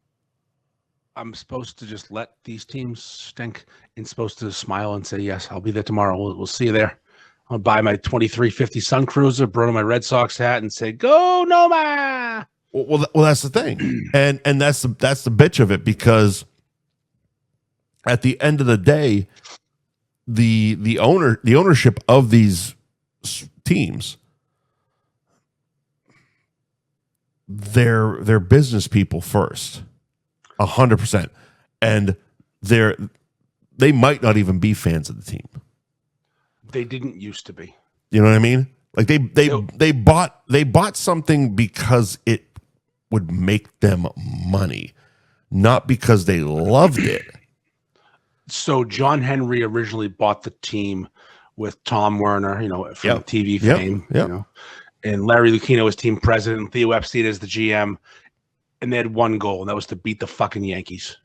I'm supposed to just let these teams stink and supposed to smile and say, yes, I'll be there tomorrow. We'll see you there. I'll buy my 2350 Sun Cruiser, burn on my Red Sox hat, and say, "Go Noma!" Well, that's the thing, and that's the bitch of it because at the end of the day, the ownership of these teams, they're business people first, 100%, and they might not even be fans of the team. They didn't used to be. You know what I mean? Like they bought something because it would make them money, not because they loved it. So John Henry originally bought the team with Tom Werner, from TV fame, and Larry Lucchino was team president, and Theo Epstein as the GM, and they had one goal, and that was to beat the fucking Yankees.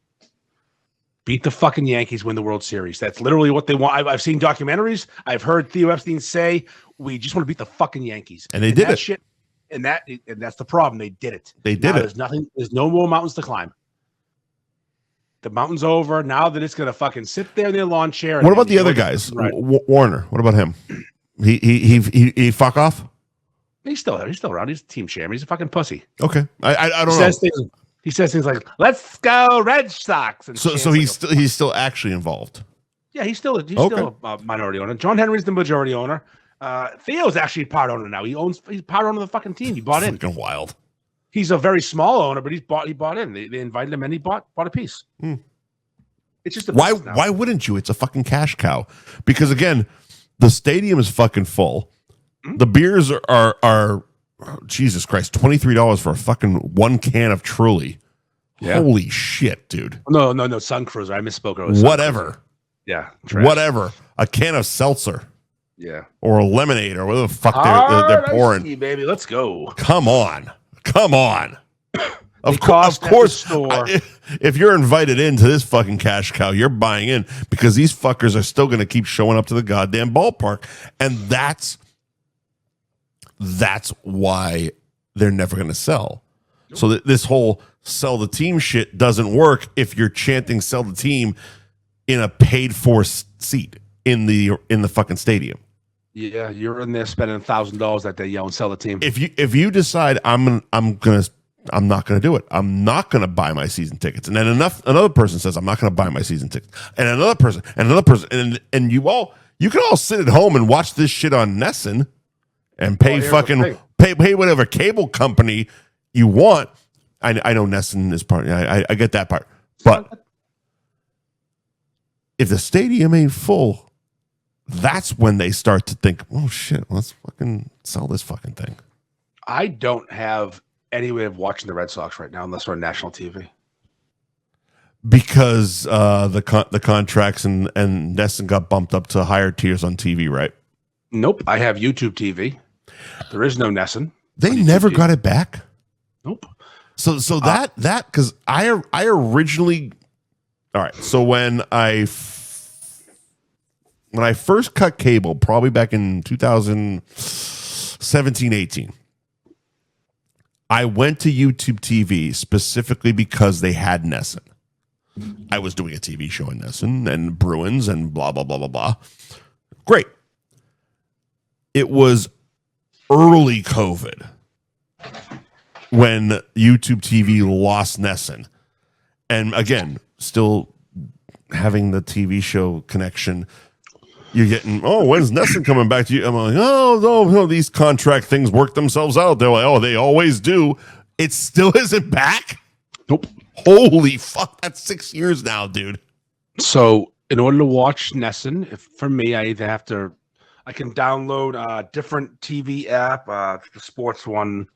Beat the fucking Yankees, win the World Series. That's literally what they want. I've seen documentaries. I've heard Theo Epstein say, "We just want to beat the fucking Yankees," and they did it. Shit, and that's the problem. They did it. They did it. There's no more mountains to climb. The mountain's over. Now that it's gonna fucking sit there in their lawn chair. What about the other guys? Right. Warner. What about him? He fuck off. He's still around. He's a team chairman. He's a fucking pussy. Okay, I don't know. He says things like, "Let's go Red Sox." And so he's still actually involved. Yeah, he's still a minority owner. John Henry's the majority owner. Theo's actually part owner now. He's part owner of the fucking team. He bought in. Fucking wild. He's a very small owner, but he bought in. They invited him and he bought a piece. It's just why wouldn't you? It's a fucking cash cow. Because again, the stadium is fucking full. The beers are Jesus Christ, $23 for a fucking one can of Truly. Yeah. Holy shit, dude. No, Sun Cruiser. I misspoke. Whatever. Yeah. Trash. Whatever. A can of seltzer. Yeah. Or a lemonade or whatever the fuck they're pouring. See, baby, let's go. Come on. Of course. If you're invited into this fucking cash cow, you're buying in because these fuckers are still going to keep showing up to the goddamn ballpark. And that's why they're never going to sell. Nope. So this whole sell the team shit doesn't work if you're chanting sell the team in a paid for seat in the fucking stadium. Yeah, you're in there spending $1,000 that day yelling sell the team. If you decide I'm not going to do it. I'm not going to buy my season tickets. And then another person says I'm not going to buy my season tickets. And another person and you can all sit at home and watch this shit on Nessun. And pay whatever cable company you want. I know Nessun is part. I get that part. But if the stadium ain't full, that's when they start to think, "Oh shit, let's fucking sell this fucking thing." I don't have any way of watching the Red Sox right now unless we're on national TV. Because the contracts and Nesson got bumped up to higher tiers on TV, right? Nope. I have YouTube TV. There is no Nesson. They never got it back. Nope. So that because I originally, all right. So when I first cut cable, probably back in 2017, 18, I went to YouTube TV specifically because they had Nesson. I was doing a TV show in Nesson and Bruins and blah, blah, blah, blah, blah. Great. It was early COVID when YouTube TV lost Nesson. And again, still having the TV show connection, you're getting, when's Nesson coming back to you? I'm like, no, these contract things work themselves out. They're like, they always do. It still isn't back? Nope. Holy fuck, that's 6 years now, dude. So in order to watch Nesson, for me, I can download a different TV app, the sports streaming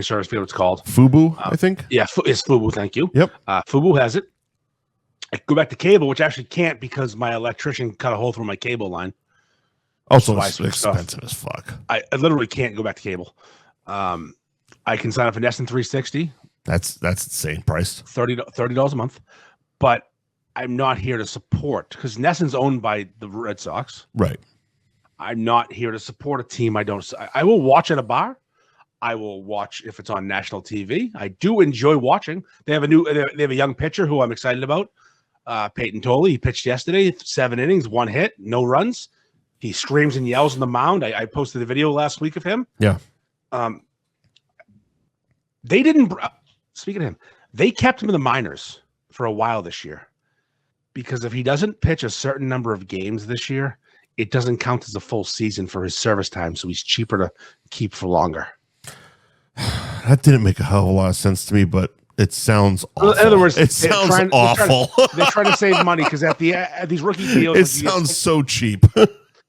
service, I forget what it's called. Fubu, I think. Yeah, it's Fubu, thank you. Yep. Fubu has it. I go back to cable, which actually can't because my electrician cut a hole through my cable line. Also, it's expensive as fuck. I literally can't go back to cable. I can sign up for Nesson 360. That's insane price. $30 a month. But I'm not here to support because Nesson's owned by the Red Sox. Right. I'm not here to support a team I will watch at a bar. I will watch if it's on national TV. I do enjoy watching. They have a young pitcher who I'm excited about. Peyton Tolley. He pitched yesterday, 7 innings, 1 hit, no runs. He screams and yells on the mound. I posted a video last week of him. Yeah. They didn't. Speaking of him, they kept him in the minors for a while this year because if he doesn't pitch a certain number of games this year, it doesn't count as a full season for his service time. So he's cheaper to keep for longer. That didn't make a hell of a lot of sense to me, but it sounds awful. In other words, it sounds awful. They're trying to save money because at these rookie deals, it sounds so cheap.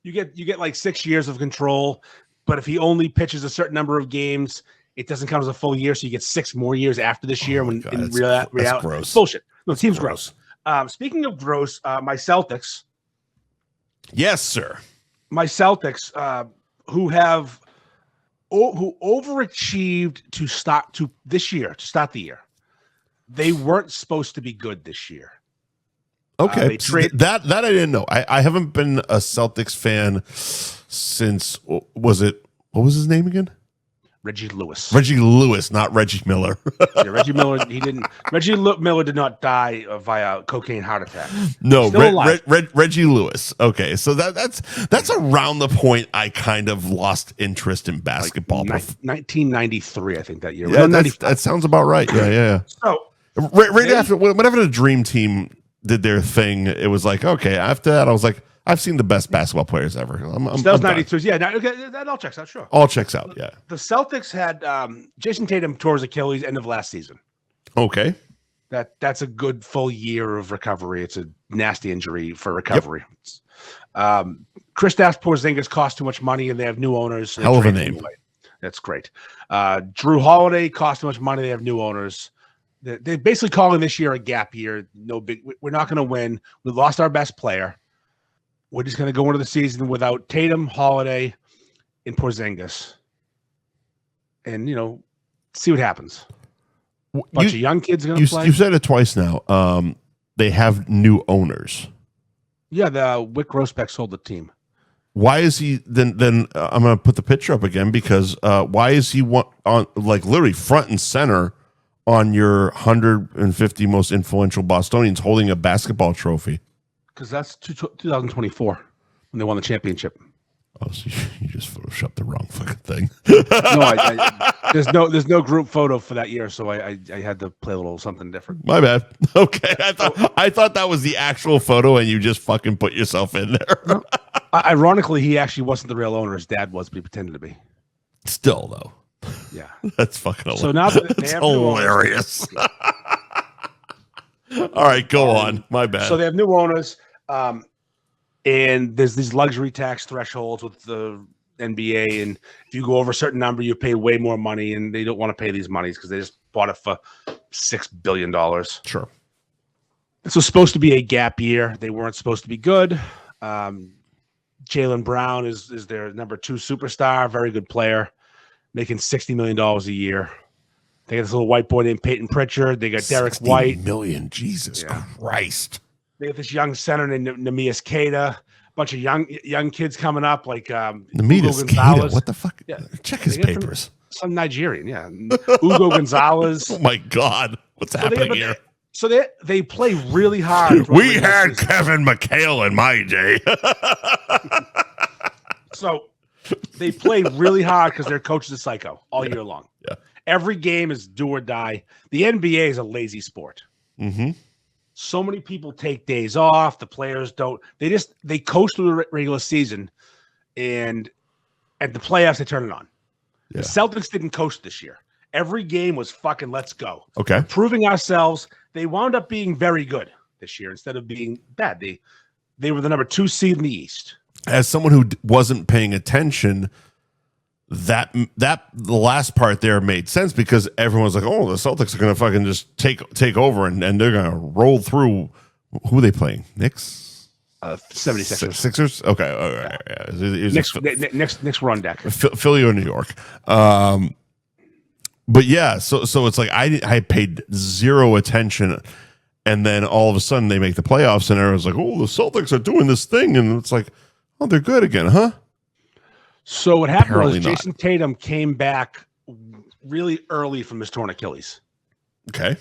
You get like 6 years of control, but if he only pitches a certain number of games, it doesn't count as a full year, so you get 6 more years after this year. That's gross. Bullshit. No, team's gross. Speaking of gross, my Celtics. Yes, sir. My Celtics, who overachieved to start the year. They weren't supposed to be good this year. Okay, that I didn't know. I haven't been a Celtics fan since what was his name again? Reggie Lewis, not Reggie Miller. Yeah, Reggie Miller. Reggie Miller did not die via cocaine heart attack. No, Reggie Lewis. Okay, so that's around the point I kind of lost interest in basketball. 1993, I think that year. Yeah, that sounds about right. Yeah. So right after whenever the Dream Team did their thing, it was like, okay. After that, I was like, I've seen the best basketball players ever. That was 92. Yeah, that all checks out. Sure, all checks out. Yeah. The Celtics had Jason Tatum tore his Achilles end of last season. Okay. That's a good full year of recovery. It's a nasty injury for recovery. Yep. Kristaps Porzingis cost too much money, and they have new owners. Hell of a name. Anyway. That's great. Drew Holiday cost too much money. They have new owners. They're basically calling this year a gap year. No big. We're not going to win. We lost our best player. We're just going to go into the season without Tatum, Holiday, and Porzingis, and see what happens. Bunch of young kids going to play. You've said it twice now. They have new owners. Yeah, the Wick Grossbeck sold the team. Why is he then? I'm going to put the picture up again because why is he on like literally front and center on your 150 most influential Bostonians holding a basketball trophy? Because that's 2024 when they won the championship. Oh, so you just photoshopped the wrong fucking thing. No, there's no group photo for that year, so I had to play a little something different. My bad. Okay, I thought that was the actual photo, and you just fucking put yourself in there. No. Ironically, he actually wasn't the real owner. His dad was, but he pretended to be. Still, though. Yeah, that's fucking hilarious. So now that's hilarious. All right, go on. My bad. So they have new owners. And there's these luxury tax thresholds with the NBA, and if you go over a certain number, you pay way more money, and they don't want to pay these monies because they just bought it for $6 billion. Sure. This was supposed to be a gap year. They weren't supposed to be good. Jaylen Brown is their number 2 superstar, very good player, making $60 million a year. They got this little white boy named Peyton Pritchard. They got Derek White. $60 million, Jesus Christ. They got this young center named Nemias Queta. A bunch of young kids coming up like Nemias Queta, what the fuck? Yeah. Check his papers. Some Nigerian, yeah. Ugo Gonzalez. Oh my God, what's happening here? So they play really hard. We had Kevin McHale in my day. So they play really hard because their coach is a psycho all year long. Yeah. Every game is do or die. The NBA is a lazy sport. Mm-hmm. So many people take days off. The players don't. They coast through the regular season, and at the playoffs they turn it on. Yeah. The Celtics didn't coast this year. Every game was fucking let's go. Okay. Proving ourselves. They wound up being very good this year instead of being bad. They were the number 2 seed in the East. As someone who wasn't paying attention, that the last part there made sense because everyone's like, "Oh, the Celtics are going to fucking just take over and they're going to roll through." Who are they playing? Knicks, 76ers. Sixers. Okay, all right. Yeah. Knicks were on deck. Philly or New York. But yeah, so it's like I paid zero attention, and then all of a sudden they make the playoffs, and everyone's like, "Oh, the Celtics are doing this thing," and it's like, "Oh, they're good again, huh?" So what happened Apparently was Jason Tatum came back really early from his torn Achilles. Okay.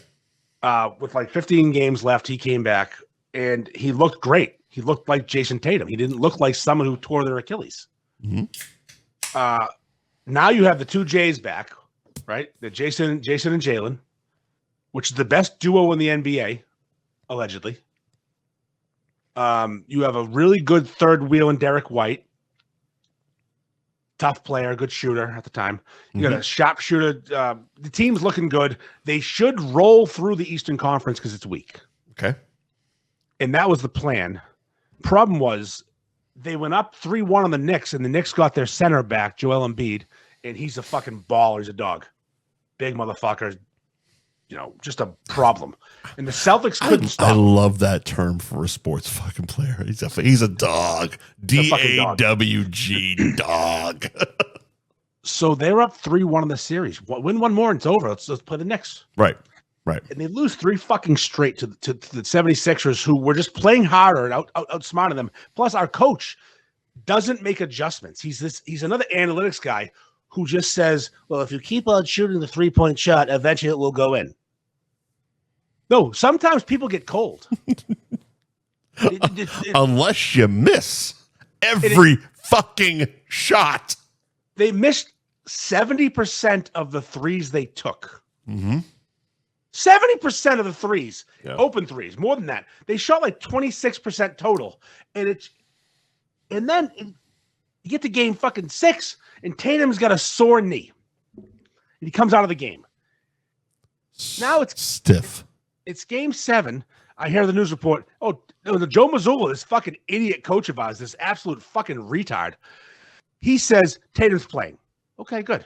With like 15 games left, he came back, and he looked great. He looked like Jason Tatum. He didn't look like someone who tore their Achilles. Mm-hmm. Now you have the 2 Jays back. Right, the Jason and Jaylen, which is the best duo in the NBA, allegedly. You have a really good third wheel in Derek White, tough player, good shooter at the time. You got a sharpshooter. The team's looking good. They should roll through the Eastern Conference because it's weak. Okay, and that was the plan. Problem was they went up 3-1 on the Knicks, and the Knicks got their center back, Joel Embiid, and he's a fucking baller. He's a dog. Big motherfucker, just a problem. And the Celtics couldn't stop. I love that term for a sports fucking player. He's a dog. DAWG dog. So they're up 3-1 in the series. Win one more and it's over. Let's play the Knicks. Right. And they lose 3 fucking straight to the 76ers, who were just playing harder and outsmarting them. Plus, our coach doesn't make adjustments. He's another analytics guy who just says, well, if you keep on shooting the 3-point shot, eventually it will go in. No, sometimes people get cold. Unless you miss every fucking shot. They missed 70% of the threes they took. Mm-hmm. 70% of the threes, open threes, more than that. They shot like 26% total. And then you get to game fucking 6, and Tatum's got a sore knee. And he comes out of the game. Now it's stiff. It's game 7. I hear the news report. Oh, the Joe Mazzulla, this fucking idiot coach of ours, this absolute fucking retard. He says Tatum's playing. Okay, good.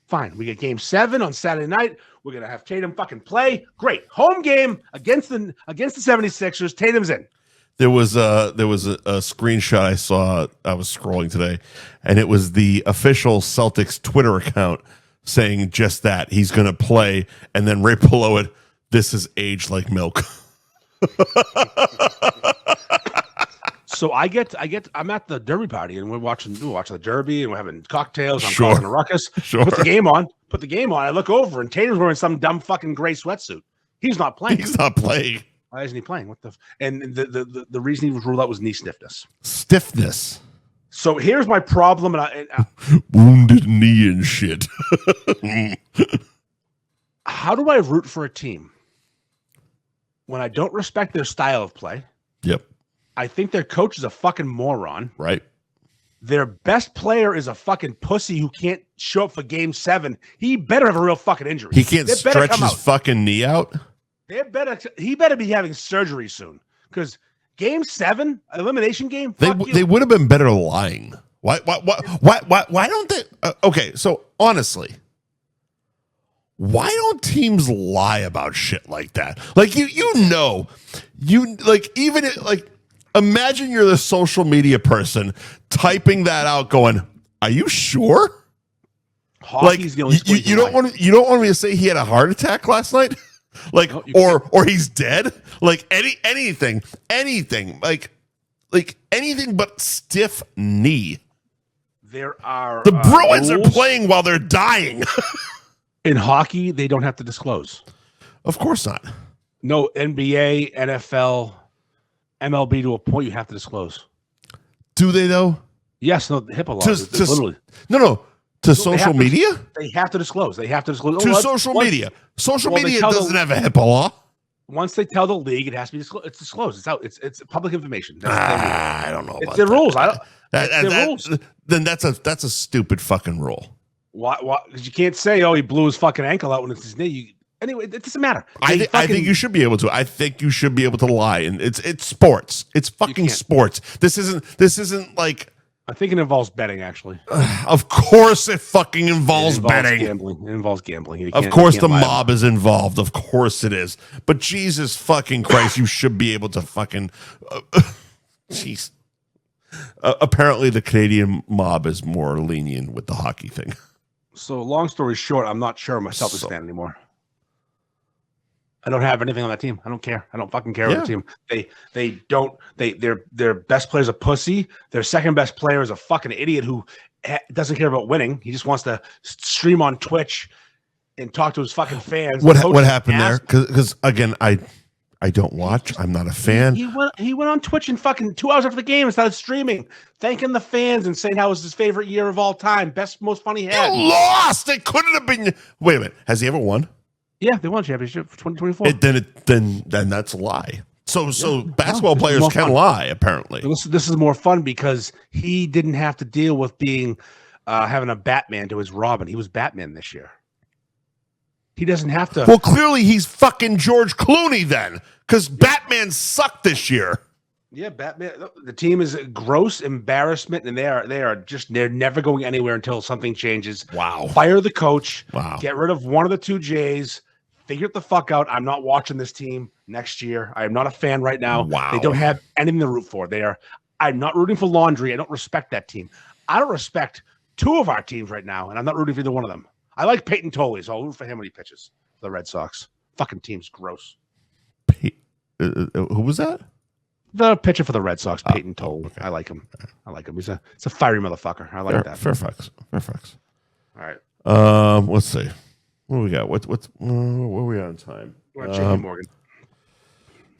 Fine. We get game 7 on Saturday night. We're going to have Tatum fucking play. Great. Home game against the 76ers. Tatum's in. There was a screenshot I saw. I was scrolling today, and it was the official Celtics Twitter account saying just that. He's going to play, and then right below it, this is aged like milk. So I'm at the Derby party, and we're watching the Derby, and we're having cocktails. I'm Sure. causing a ruckus. Sure. Put the game on. I look over, and Tatum's wearing some dumb fucking gray sweatsuit. He's not playing. He's not playing. Why isn't he playing? And the reason he was ruled out was knee stiffness. Stiffness. So here's my problem, Wounded knee and shit. How do I root for a team when I don't respect their style of play? Yep. I think their coach is a fucking moron. Right. Their best player is a fucking pussy who can't show up for game 7. He better have a real fucking injury. He can't stretch his fucking knee out. He better be having surgery soon, because game 7 elimination game. They would have been better lying. Why don't they? Okay, so honestly, why don't teams lie about shit like that? Like imagine you're the social media person typing that out, going, "Are you sure?" Hockey's the only sport you don't want me to say he had a heart attack last night, like or he's dead, like anything, like anything but stiff knee. There are the Bruins rules. Are playing while they're dying. In hockey, they don't have to disclose. Of course not. No, NBA, NFL, MLB, to a point you have to disclose. Do they though? Yes, no, HIPAA laws. Literally. No. To social media? They have to disclose. They have to disclose. To social media. Social media doesn't have a HIPAA law. Once they tell the league, it has to be disclosed. It's disclosed. It's out. It's public information. I don't know. It's the rules. Rules. Then that's a stupid fucking rule. Why? Because you can't say, "Oh, he blew his fucking ankle out when it's his knee." Anyway, it doesn't matter. I think you should be able to. I think you should be able to lie, and it's sports. It's fucking sports. This isn't like. I think it involves betting. Actually, of course, it fucking involves betting. Gambling. It involves gambling. Of course, the mob is involved. Of course, it is. But Jesus fucking Christ, you should be able to fucking. Jeez. Apparently, the Canadian mob is more lenient with the hockey thing. So, long story short, I'm not sure myself is fan anymore. I don't have anything on that team. I don't care. I don't fucking care about the team. Their best player's a pussy. Their second best player is a fucking idiot who doesn't care about winning. He just wants to stream on Twitch and talk to his fucking fans. What happened there? Because again, I don't watch. I'm not a fan. He went on Twitch and fucking 2 hours after the game and started streaming, thanking the fans and saying how it was his favorite year of all time, best, most funny he had. You lost. It couldn't have been. Wait a minute. Has he ever won? Yeah, they won a championship for 2024. Then that's a lie. So basketball players can lie, apparently. This is more fun because he didn't have to deal with being having a Batman to his Robin. He was Batman this year. He doesn't have to. Well, clearly he's fucking George Clooney then, because Batman sucked this year. Yeah, Batman. The team is a gross embarrassment, and they're never going anywhere until something changes. Wow. Fire the coach. Wow. Get rid of one of the two J's. Figure it the fuck out. I'm not watching this team next year. I am not a fan right now. Wow. They don't have anything to root for. I'm not rooting for laundry. I don't respect that team. I don't respect two of our teams right now, and I'm not rooting for either one of them. I like Peyton Tolley, so I'll root for him when he pitches for the Red Sox. Fucking team's gross. Who was that? The pitcher for the Red Sox, Peyton Tolley. Okay. I like him. He's a fiery motherfucker. I like that. Fairfax. All right. Let's see. What do we got? Where are we on time? We're on JP Morgan.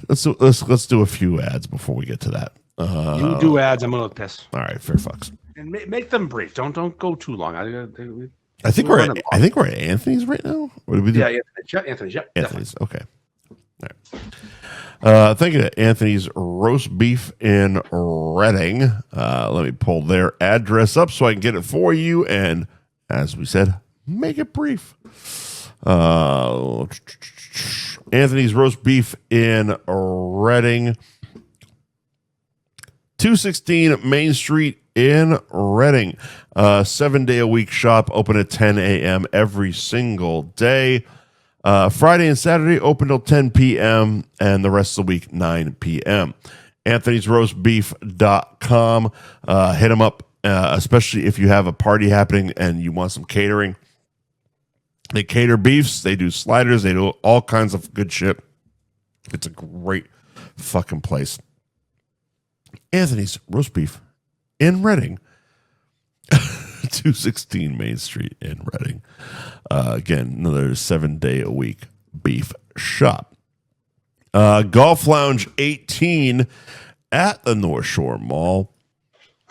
Let's do a few ads before we get to that. You do ads. I'm gonna piss. All right, Fairfax. And make them brief. Don't go too long. I think we're at Anthony's right now. What did we do? Yeah, Anthony's. Yep. Anthony's. Okay. All right. Thank you to Anthony's Roast Beef in Reading. Let me pull their address up so I can get it for you. And as we said, make it brief. Anthony's Roast Beef in Reading. 216 Main Street in Reading. 7-day-a-week shop, open at 10 a.m. every single day. Friday and Saturday open till 10 p.m. and the rest of the week 9 p.m. Anthony'sRoastBeef.com. Hit them up, especially if you have a party happening and you want some catering. They cater beefs. They do sliders. They do all kinds of good shit. It's a great fucking place. Anthony's Roast Beef in Reading. 216 Main Street in Reading. Again, another 7-day-a-week beef shop. Golf Lounge 18 at the North Shore Mall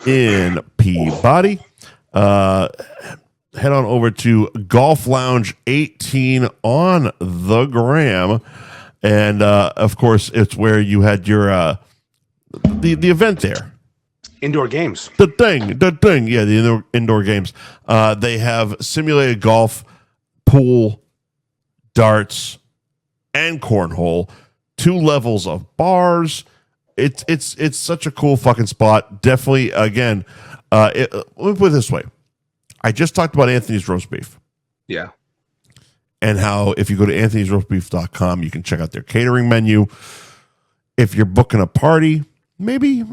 in Peabody. Head on over to Golf Lounge 18 on the gram. And, of course, it's where you had your the event there. Indoor games. The thing. Yeah, the indoor games. They have simulated golf, pool, darts, and cornhole. 2 levels of bars. It's such a cool fucking spot. Definitely, again, Let me put it this way. I just talked about Anthony's roast beef. Yeah. And how if you go to anthonysroastbeef.com, you can check out their catering menu. If you're booking a party, maybe,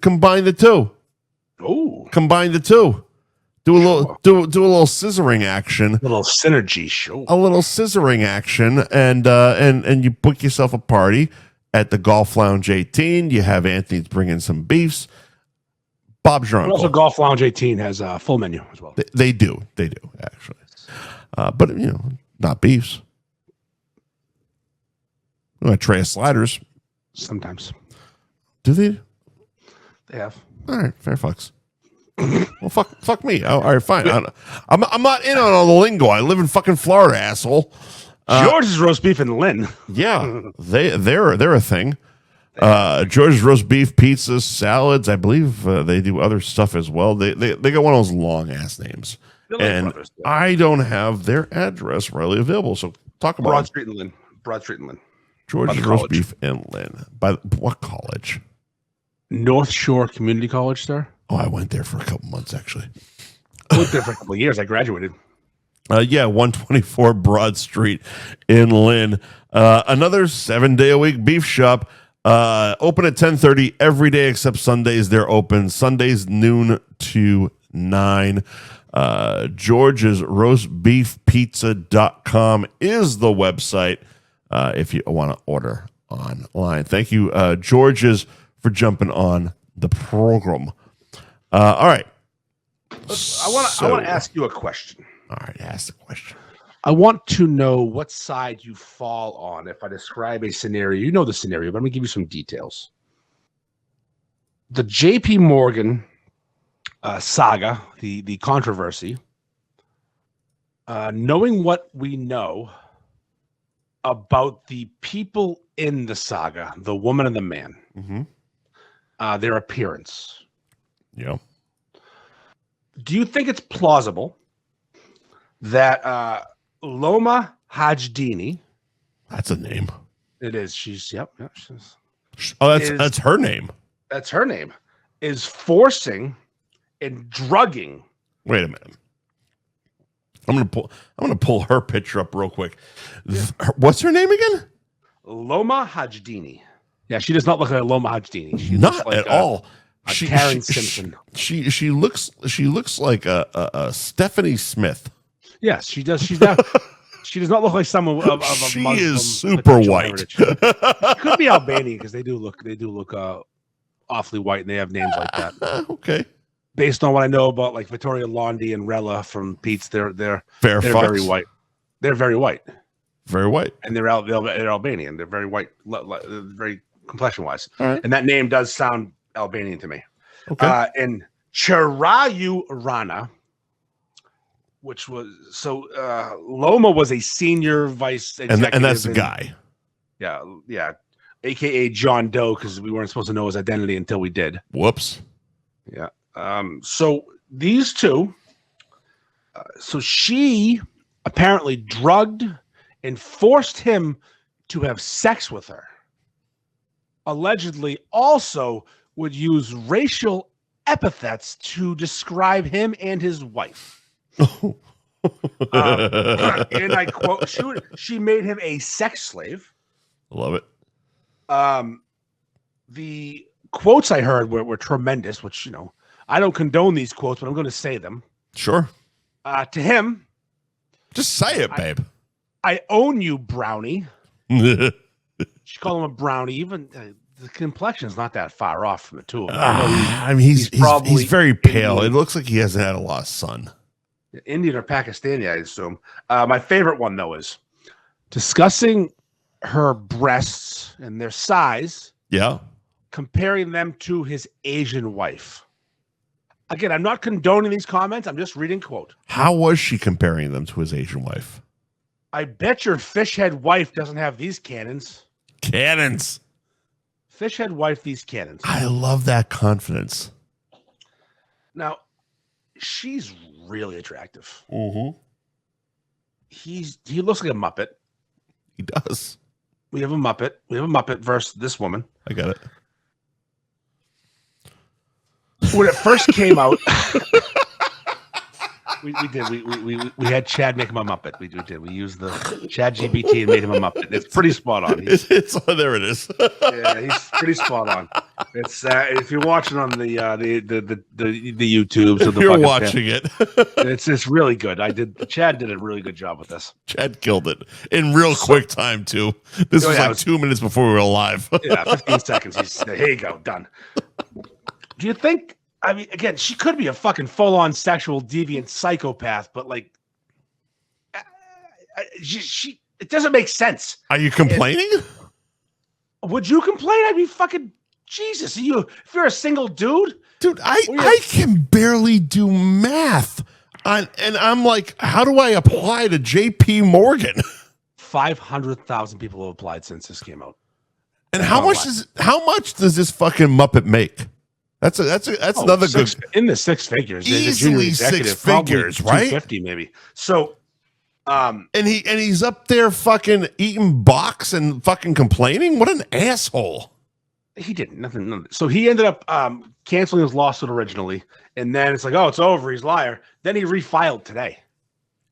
combine the two. Oh. Combine the two. Do a little scissoring action. A little synergy show. A little scissoring action, and you book yourself a party at the Golf Lounge 18. You have Anthony's bringing some beefs. Bob's your uncle. Also, Golf Lounge 18 has a full menu as well. They do actually, but not beefs. A tray of sliders. Sometimes. Do they? They have. All right, fair fucks. Well, fuck me. All right, fine. I'm not in on all the lingo. I live in fucking Florida, asshole. George's roast beef and Lynn. Yeah, they're a thing. George's roast beef, pizzas, salads. I believe they do other stuff as well. They got one of those long ass names, and I don't have their address readily available. So talk about Broad Street and Lynn. George's roast beef and Lynn. By what college? North Shore Community College, sir. Oh, I went there for a couple months actually. I went there for a couple of years. I graduated. 124 Broad Street in Lynn. Another 7-day-a-week beef shop. Open at 10:30 every day except Sundays. They're open Sundays noon to 9. George's roastbeefpizza.com is the website if you want to order online. Thank you, George's, for jumping on the program. All right. I want to ask you a question. All right, ask the question. I want to know what side you fall on if I describe a scenario. You know the scenario, but let me give you some details. The J.P. Morgan saga, the controversy, knowing what we know about the people in the saga, the woman and the man, their appearance. Yeah. Do you think it's plausible that Loma Hajdini. That's a name. It is. She's. That's her name. That's her name. Is forcing and drugging. Wait a minute. I'm gonna pull her picture up real quick. Yeah. What's her name again? Loma Hajdini. Yeah, she does not look like Loma Hajdini. She not looks like at all. Karen Simpson. She looks like a Stephanie Smith. Yes, she does. She's not. She does not look like someone of a she Muslim is super white. She could be Albanian because they do look awfully white and they have names like that. Okay. Based on what I know about like Vittoria Londi and Rella from Pete's, they're very white. They're very white. Very white. And they're Albanian. They're very white, very complexion wise. Right. And that name does sound Albanian to me. Okay. And Chirayu Rana, which was Loma was a senior vice executive, and that's the guy. Yeah, aka John Doe, because we weren't supposed to know his identity until we did. Whoops. Yeah. So these two. So she apparently drugged and forced him to have sex with her. Allegedly, also would use racial epithets to describe him and his wife. And I quote, she made him a sex slave. Love it. The quotes I heard were tremendous, which, I don't condone these quotes, but I'm going to say them. Sure. To him. Just say it, babe. I own you, brownie. She called him a brownie. Even the complexion's not that far off from the two of them. I mean, he's very pale. Indian. It looks like he hasn't had a lot of sun. Indian or Pakistani, I assume. My favorite one, though, is discussing her breasts and their size. Yeah. Comparing them to his Asian wife. Again, I'm not condoning these comments. I'm just reading quote. How was she comparing them to his Asian wife? I bet your fishhead wife doesn't have these cannons. Cannons. Fishhead wife, these cannons. I love that confidence. Now, she's really attractive. Mm-hmm. He looks like a Muppet. He does. We have a Muppet versus this woman. I got it. when it first came out, we did. We had Chad make him a Muppet. We did. We used the Chad GBT and made him a Muppet. It's pretty spot on. There it is. Yeah, he's pretty spot on. It's if you're watching on the YouTubes, or the You're watching it. It's really good. Chad did a really good job with this. Chad killed it in real quick time too. This was like 2 minutes before we were live. Yeah, 15 seconds. He said, "Here you go, done." Do you think? I mean, again, she could be a fucking full-on sexual deviant psychopath, but like, she it doesn't make sense. Are you complaining? Would you complain? I'd be fucking Jesus. If you're a single dude, I can barely do math, and I'm like, how do I apply to J.P. Morgan? 500,000 people have applied since this came out. And how much does this fucking Muppet make? That's another good in the six figures. Easily six figures, right? 250 maybe. So, and he's up there fucking eating box and fucking complaining. What an asshole! He didn't nothing. So he ended up canceling his lawsuit originally, and then it's like, oh, it's over. He's a liar. Then he refiled today.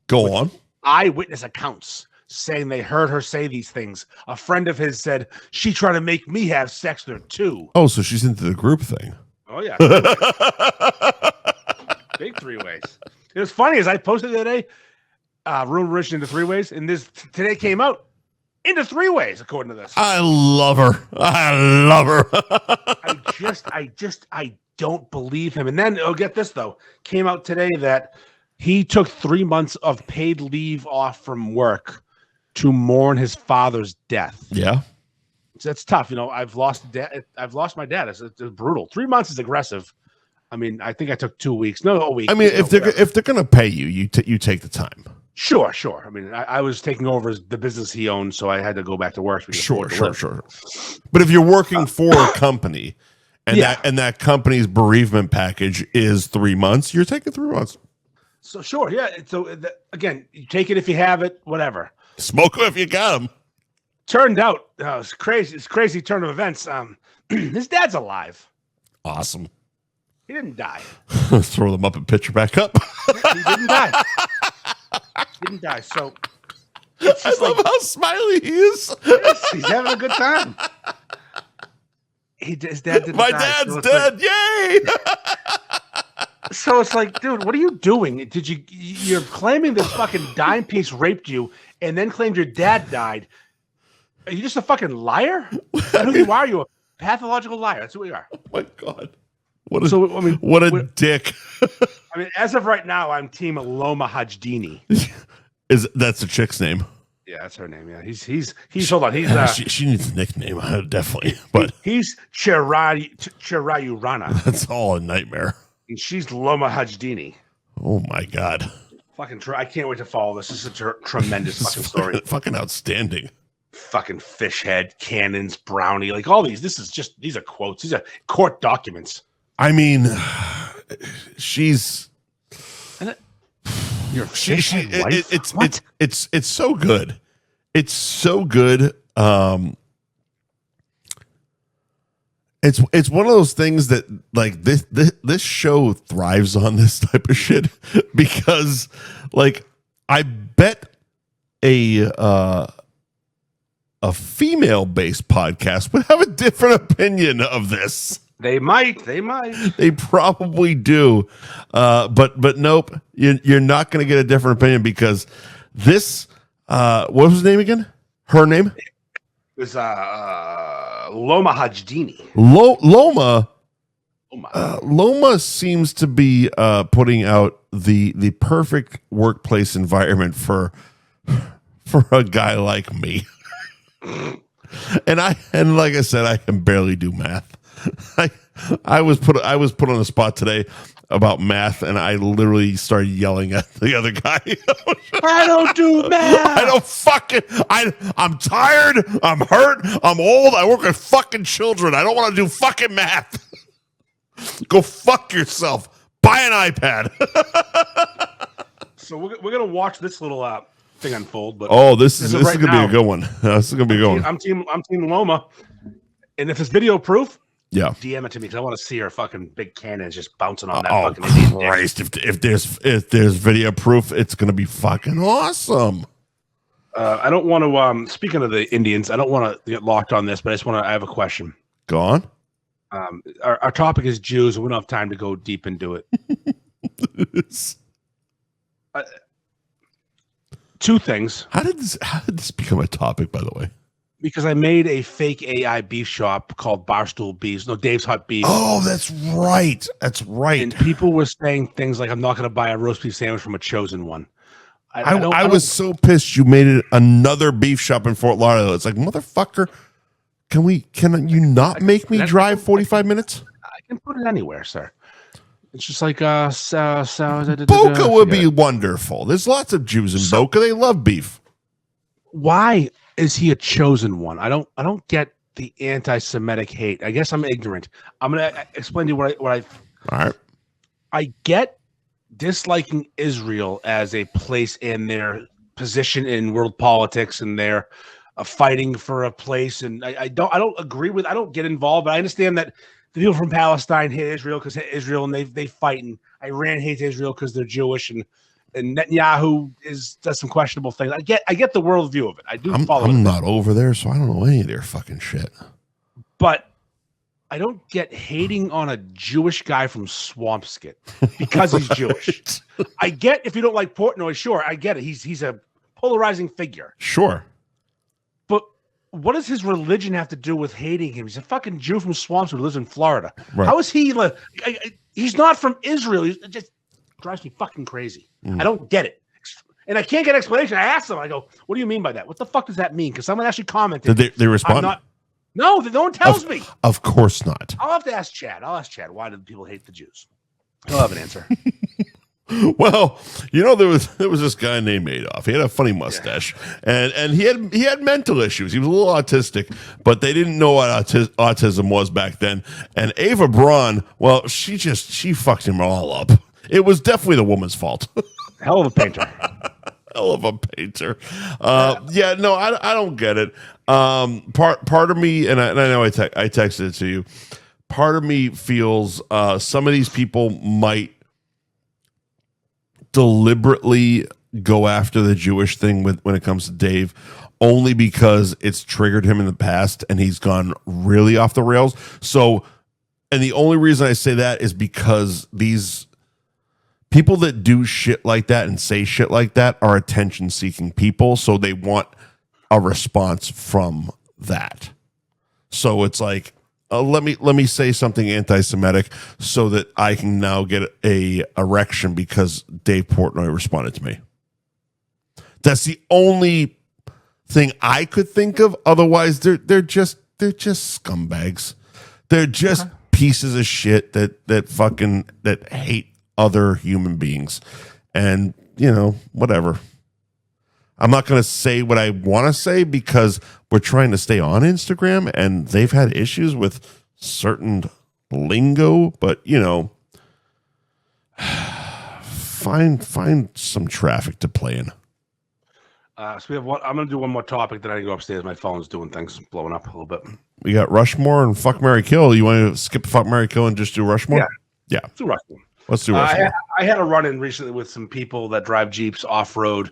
Go on. Eyewitness accounts saying they heard her say these things. A friend of his said she tried to make me have sex with her too. Oh, so she's into the group thing. Oh yeah, big three ways. It was funny as I posted today, room rich into three ways, and this today came out into three ways according to this. I love her. I don't believe him. And then get this though, came out today that he took 3 months of paid leave off from work to mourn his father's death. Yeah. That's tough. I've lost my dad. It's brutal. 3 months is aggressive. I mean, I think I took 2 weeks. No, a week. I mean, if they're gonna pay you, you take the time. Sure. I mean, I was taking over the business he owned, so I had to go back to work. Sure. But if you're working for a company, and that company's bereavement package is 3 months, you're taking 3 months. So sure, yeah. So again, you take it if you have it, whatever. Smoke them if you got them. Turned out, it's crazy. It's crazy turn of events. His dad's alive. Awesome. He didn't die. Throw the Muppet picture back up. He didn't die. So I love how smiley he is. He's having a good time. His dad didn't My die. dad's dead. Yay! So it's like, dude, what are you doing? You're claiming this fucking dime piece raped you and then claimed your dad died. Are you just a fucking liar? Who you are? You a pathological liar. That's who you are. Oh my God. What a dick. I mean, as of right now, I'm team Loma Hajdini. That's a chick's name? Yeah, that's her name. Yeah, he's hold on. He's she needs a nickname, definitely. But he's Chirayurana. That's all a nightmare. And she's Loma Hajdini. Oh my God. Fucking I can't wait to follow this. This is a tremendous fucking story. Fucking outstanding. Fucking fish head, cannons, brownie, like all these. These are quotes. These are court documents. I mean, she's. Your fish head wife? It's so good. It's so good. It's one of those things that like this show thrives on this type of shit because like I bet a female-based podcast would have a different opinion of this. They might. They probably do. But nope. You're not going to get a different opinion because this. What was his name again? Her name? It was Loma Hajdini. Loma seems to be putting out the perfect workplace environment for a guy like me. And like I said, I can barely do math. I was put on the spot today about math, and I literally started yelling at the other guy. I don't do math. I'm tired. I'm hurt. I'm old. I work with fucking children. I don't want to do fucking math. Go fuck yourself. Buy an iPad. So we're gonna watch this little thing unfold. But this is gonna be a good one. This is gonna be a good one. I'm team Loma, and if it's video proof, Yeah. DM it to me because I want to see her fucking big cannons just bouncing on that Oh fucking Indian dick. Christ! If there's video proof, it's gonna be fucking awesome. I don't want to. Speaking of the Indians, I don't want to get locked on this, but I have a question. Go on. Our topic is Jews, and we don't have time to go deep into it. Two things. How did this become a topic, by the way? Because I made a fake AI beef shop called Barstool Beefs. No, Dave's Hot Beef. Oh, that's right. That's right. And people were saying things like, I'm not going to buy a roast beef sandwich from a chosen one. I was so pissed you made it another beef shop in Fort Lauderdale. It's like, motherfucker, can you not make me drive 45 minutes? I can put it anywhere, sir. It's just like Boca would be wonderful. There's lots of Jews in Boca. They love beef. Why is he a chosen one? I don't get the anti-Semitic hate. I guess I'm ignorant. I'm gonna explain to you what I all right. I get disliking Israel as a place in their position in world politics and their fighting for a place, and I don't agree with. I don't get involved, but I understand that the people from Palestine hate Israel because Israel, and they fight, and Iran hates Israel because they're Jewish, and Netanyahu does some questionable things. I get the worldview of it. I do follow. I'm not over there, so I don't know any of their fucking shit. But I don't get hating on a Jewish guy from Swampskit because he's Jewish. I get if you don't like Portnoy, sure, I get it. He's a polarizing figure. Sure. But what does his religion have to do with hating him? He's a fucking Jew from Swampskit who lives in Florida. Right. How is he? He's not from Israel. It just drives me fucking crazy. I don't get it. And I can't get an explanation. I asked them, I go, what do you mean by that? What the fuck does that mean? Because someone actually commented. Did they respond? No, no one tells me. Of course not. I'll have to ask Chad. Why do people hate the Jews? He'll have an answer. Well, there was this guy named Adolf. He had a funny mustache, and he had mental issues. He was a little autistic, but they didn't know what autism was back then. And Ava Braun, well, she fucked him all up. It was definitely the woman's fault. Hell of a painter. Hell of a painter. I don't get it. Part of me, and I know I texted it to you. Part of me feels some of these people might deliberately go after the Jewish thing when it comes to Dave, only because it's triggered him in the past and he's gone really off the rails. So, and the only reason I say that is because these people that do shit like that and say shit like that are attention-seeking people, so they want a response from that. So it's like, let me say something anti-Semitic so that I can now get a erection because Dave Portnoy responded to me. That's the only thing I could think of. Otherwise, they're just scumbags. They're just pieces of shit that hate other human beings, and whatever. I'm not going to say what I want to say because we're trying to stay on Instagram, and they've had issues with certain lingo. But find some traffic to play in. So we have one. I'm going to do one more topic. Then I go upstairs. My phone's doing things, blowing up a little bit. We got Rushmore and Fuck, Marry, Kill. You want to skip Fuck, Marry, Kill and just do Rushmore? Yeah. Let's do Rushmore. Let's do Rushmore. I had a run-in recently with some people that drive Jeeps off-road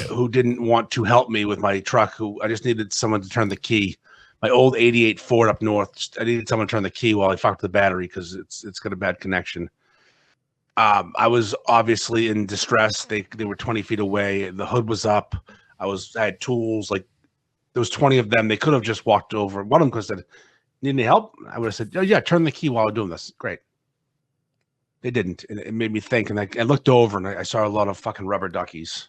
who didn't want to help me with my truck. I just needed someone to turn the key. My old 88 Ford up north, I needed someone to turn the key while I fucked the battery because it's got a bad connection. I was obviously in distress. They were 20 feet away. The hood was up. I had tools. Like, there was 20 of them. They could have just walked over. One of them could have said, "Need any help?" I would have said, "Oh, yeah, turn the key while I'm doing this." Great. They didn't. And it made me think. And I looked over and I saw a lot of fucking rubber duckies.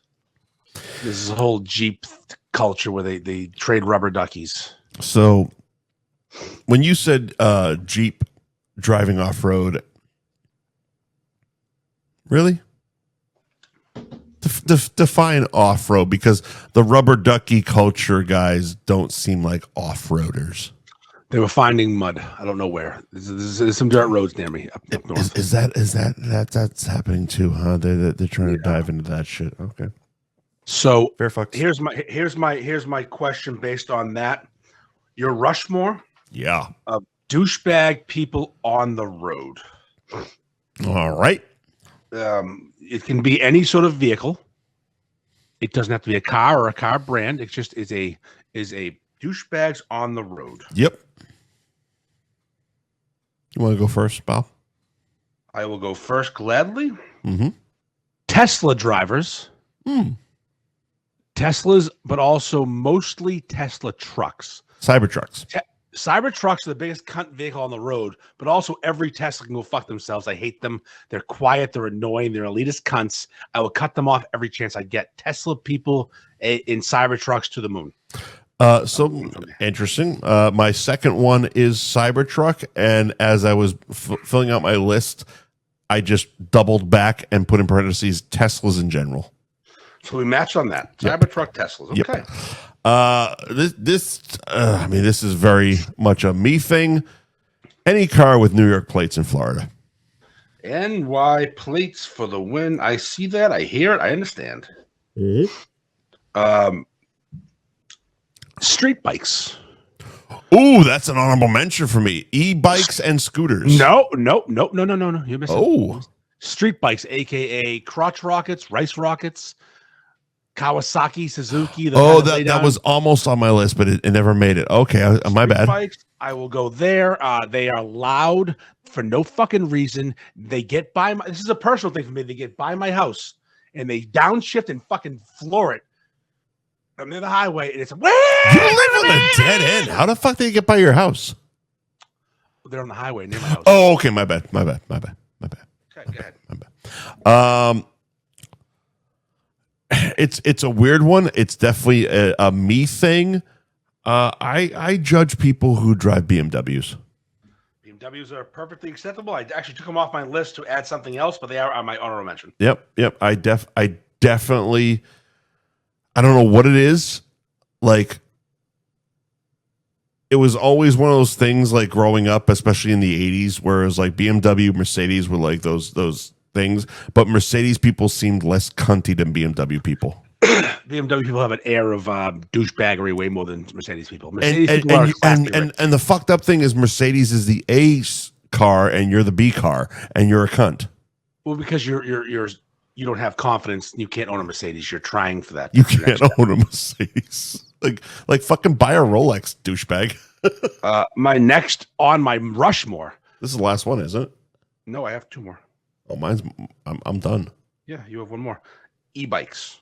This is a whole Jeep culture where they trade rubber duckies. So when you said Jeep driving off-road, really? Define off-road, because the rubber ducky culture guys don't seem like off-roaders. They were finding mud. I don't know where. There's some dirt roads near me up north. Is that's happening too, huh? They're trying to dive into that shit. Okay. So Fairfax. Here's my question based on that. Your Rushmore. Yeah. Of Douchebag people on the road. All right. It can be any sort of vehicle. It doesn't have to be a car or a car brand. It just is a douchebags on the road. Yep. You want to go first, Bob? I will go first gladly. Mm-hmm. Tesla drivers. Teslas, but also mostly Tesla trucks. Cybertrucks. Cybertrucks are the biggest cunt vehicle on the road, but also every Tesla can go fuck themselves. I hate them. They're quiet. They're annoying. They're elitist cunts. I will cut them off every chance I get. Tesla people in Cybertrucks to the moon. So interesting. My second one is Cybertruck, and as I was filling out my list, I just doubled back and put in parentheses Teslas in general. So we matched on that. Cybertruck Teslas. Okay. Yep. This is very much a me thing. Any car with New York plates in Florida. NY plates for the win. I see that. I hear it. I understand. Street bikes. Ooh, that's an honorable mention for me. E-bikes and scooters. No. You missed it. Oh. Street bikes, aka crotch rockets, rice rockets, Kawasaki, Suzuki. That was almost on my list, but it never made it. Okay, my bad. Bikes, I will go there. They are loud for no fucking reason. They get by this is a personal thing for me. They get by my house and they downshift and fucking floor it. I'm near the highway and it's you live on a dead end. How the fuck did you get by your house? They're on the highway near my house. Oh, okay, my bad. Okay, go ahead. My bad. It's a weird one. It's definitely a me thing. I judge people who drive BMWs. BMWs are perfectly acceptable. I actually took them off my list to add something else, but they are on my honorable mention. Yep. I definitely. I don't know what it is. Like, it was always one of those things. Like growing up, especially in the '80s, where it was like BMW, Mercedes were like those things, but Mercedes people seemed less cunty than BMW people. BMW people have an air of douchebaggery way more than Mercedes people. Mercedes and the fucked up thing is Mercedes is the A car and you're the B car and you're a cunt. Well, because you don't have confidence, you can't own a Mercedes. You're trying for that. You can't own a Mercedes. Like fucking buy a Rolex, douchebag. My next on my Rushmore. This is the last one, isn't it? No, I have two more. Oh, I'm done. Yeah, you have one more. E-bikes.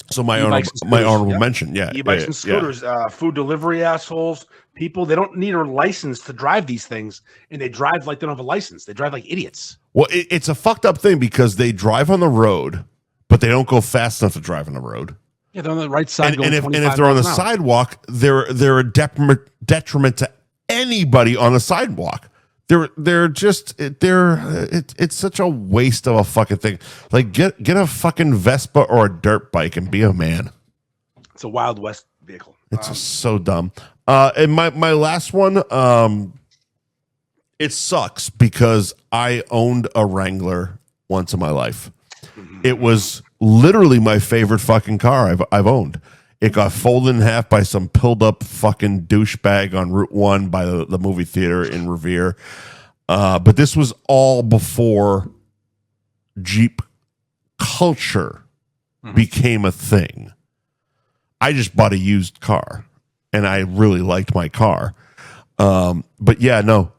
So my honorable mention, yeah. E-bikes and scooters, food delivery assholes, people, they don't need a license to drive these things, and they drive like they don't have a license. They drive like idiots. Well, it's a fucked up thing because they drive on the road, but they don't go fast enough to drive on the road. Yeah, they're on the right side. And if they're on the sidewalk, they're a detriment to anybody on the sidewalk. It's such a waste of a fucking thing. Like get a fucking Vespa or a dirt bike and be a man. It's a Wild West vehicle. It's just so dumb. And my last one, it sucks because I owned a Wrangler once in my life. It was literally my favorite fucking car I've owned. It got folded in half by some pilled up fucking douchebag on Route 1 by the movie theater in Revere. But this was all before Jeep culture became a thing. I just bought a used car and I really liked my car. But yeah, no.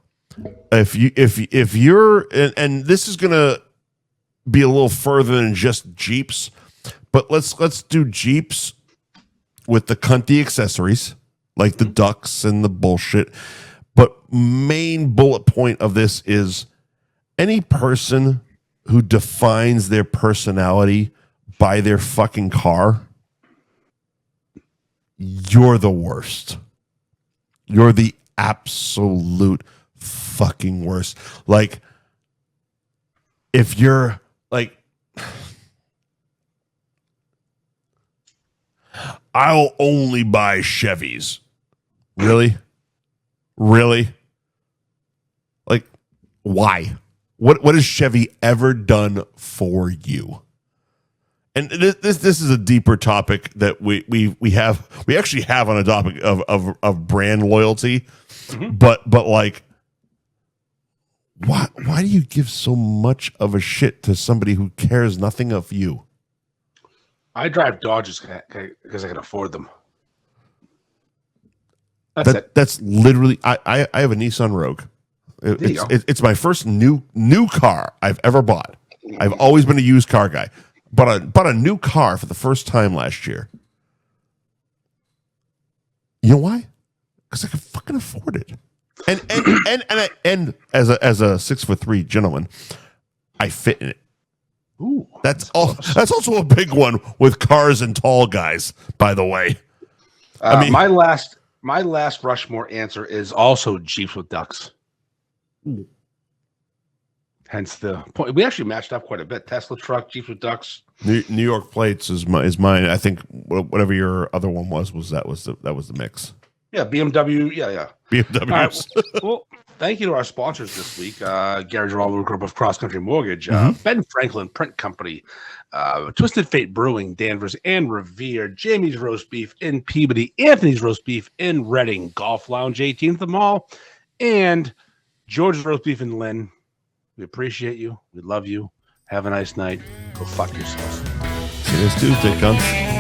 If you're and this is gonna be a little further than just Jeeps, but let's do Jeeps with the cunty accessories like the ducks and the bullshit. But main bullet point of this is any person who defines their personality by their fucking car, you're the worst. You're the absolute fucking worst. Like, if you're like, I'll only buy Chevys. Really? Like, why? What has Chevy ever done for you? And this is a deeper topic that we actually have on a topic of brand loyalty. But like, why do you give so much of a shit to somebody who cares nothing of you? I drive Dodges because I can afford them. That's literally. I have a Nissan Rogue. It's my first new car I've ever bought. I've always been a used car guy. Bought a new car for the first time last year. You know why? Because I can fucking afford it. And as a 6'3" gentleman, I fit in it. Ooh, that's also a big one with cars and tall guys, by the way. I mean, my last Rushmore answer is also Jeeps with ducks. Ooh. Hence the point. We actually matched up quite a bit. Tesla truck, Jeeps with ducks. New York plates is mine. I think whatever your other one was the mix. Yeah, BMW. Yeah. BMW. Right, well, thank you to our sponsors this week: Girolamo Group of Cross Country Mortgage, Ben Franklin Print Company, Twisted Fate Brewing, Danvers and Revere, Jamie's Roast Beef in Peabody, Anthony's Roast Beef in Reading, Golf Lounge 18th of Mall, and George's Roast Beef in Lynn. We appreciate you. We love you. Have a nice night. Go fuck yourselves. See you next Tuesday, cunts.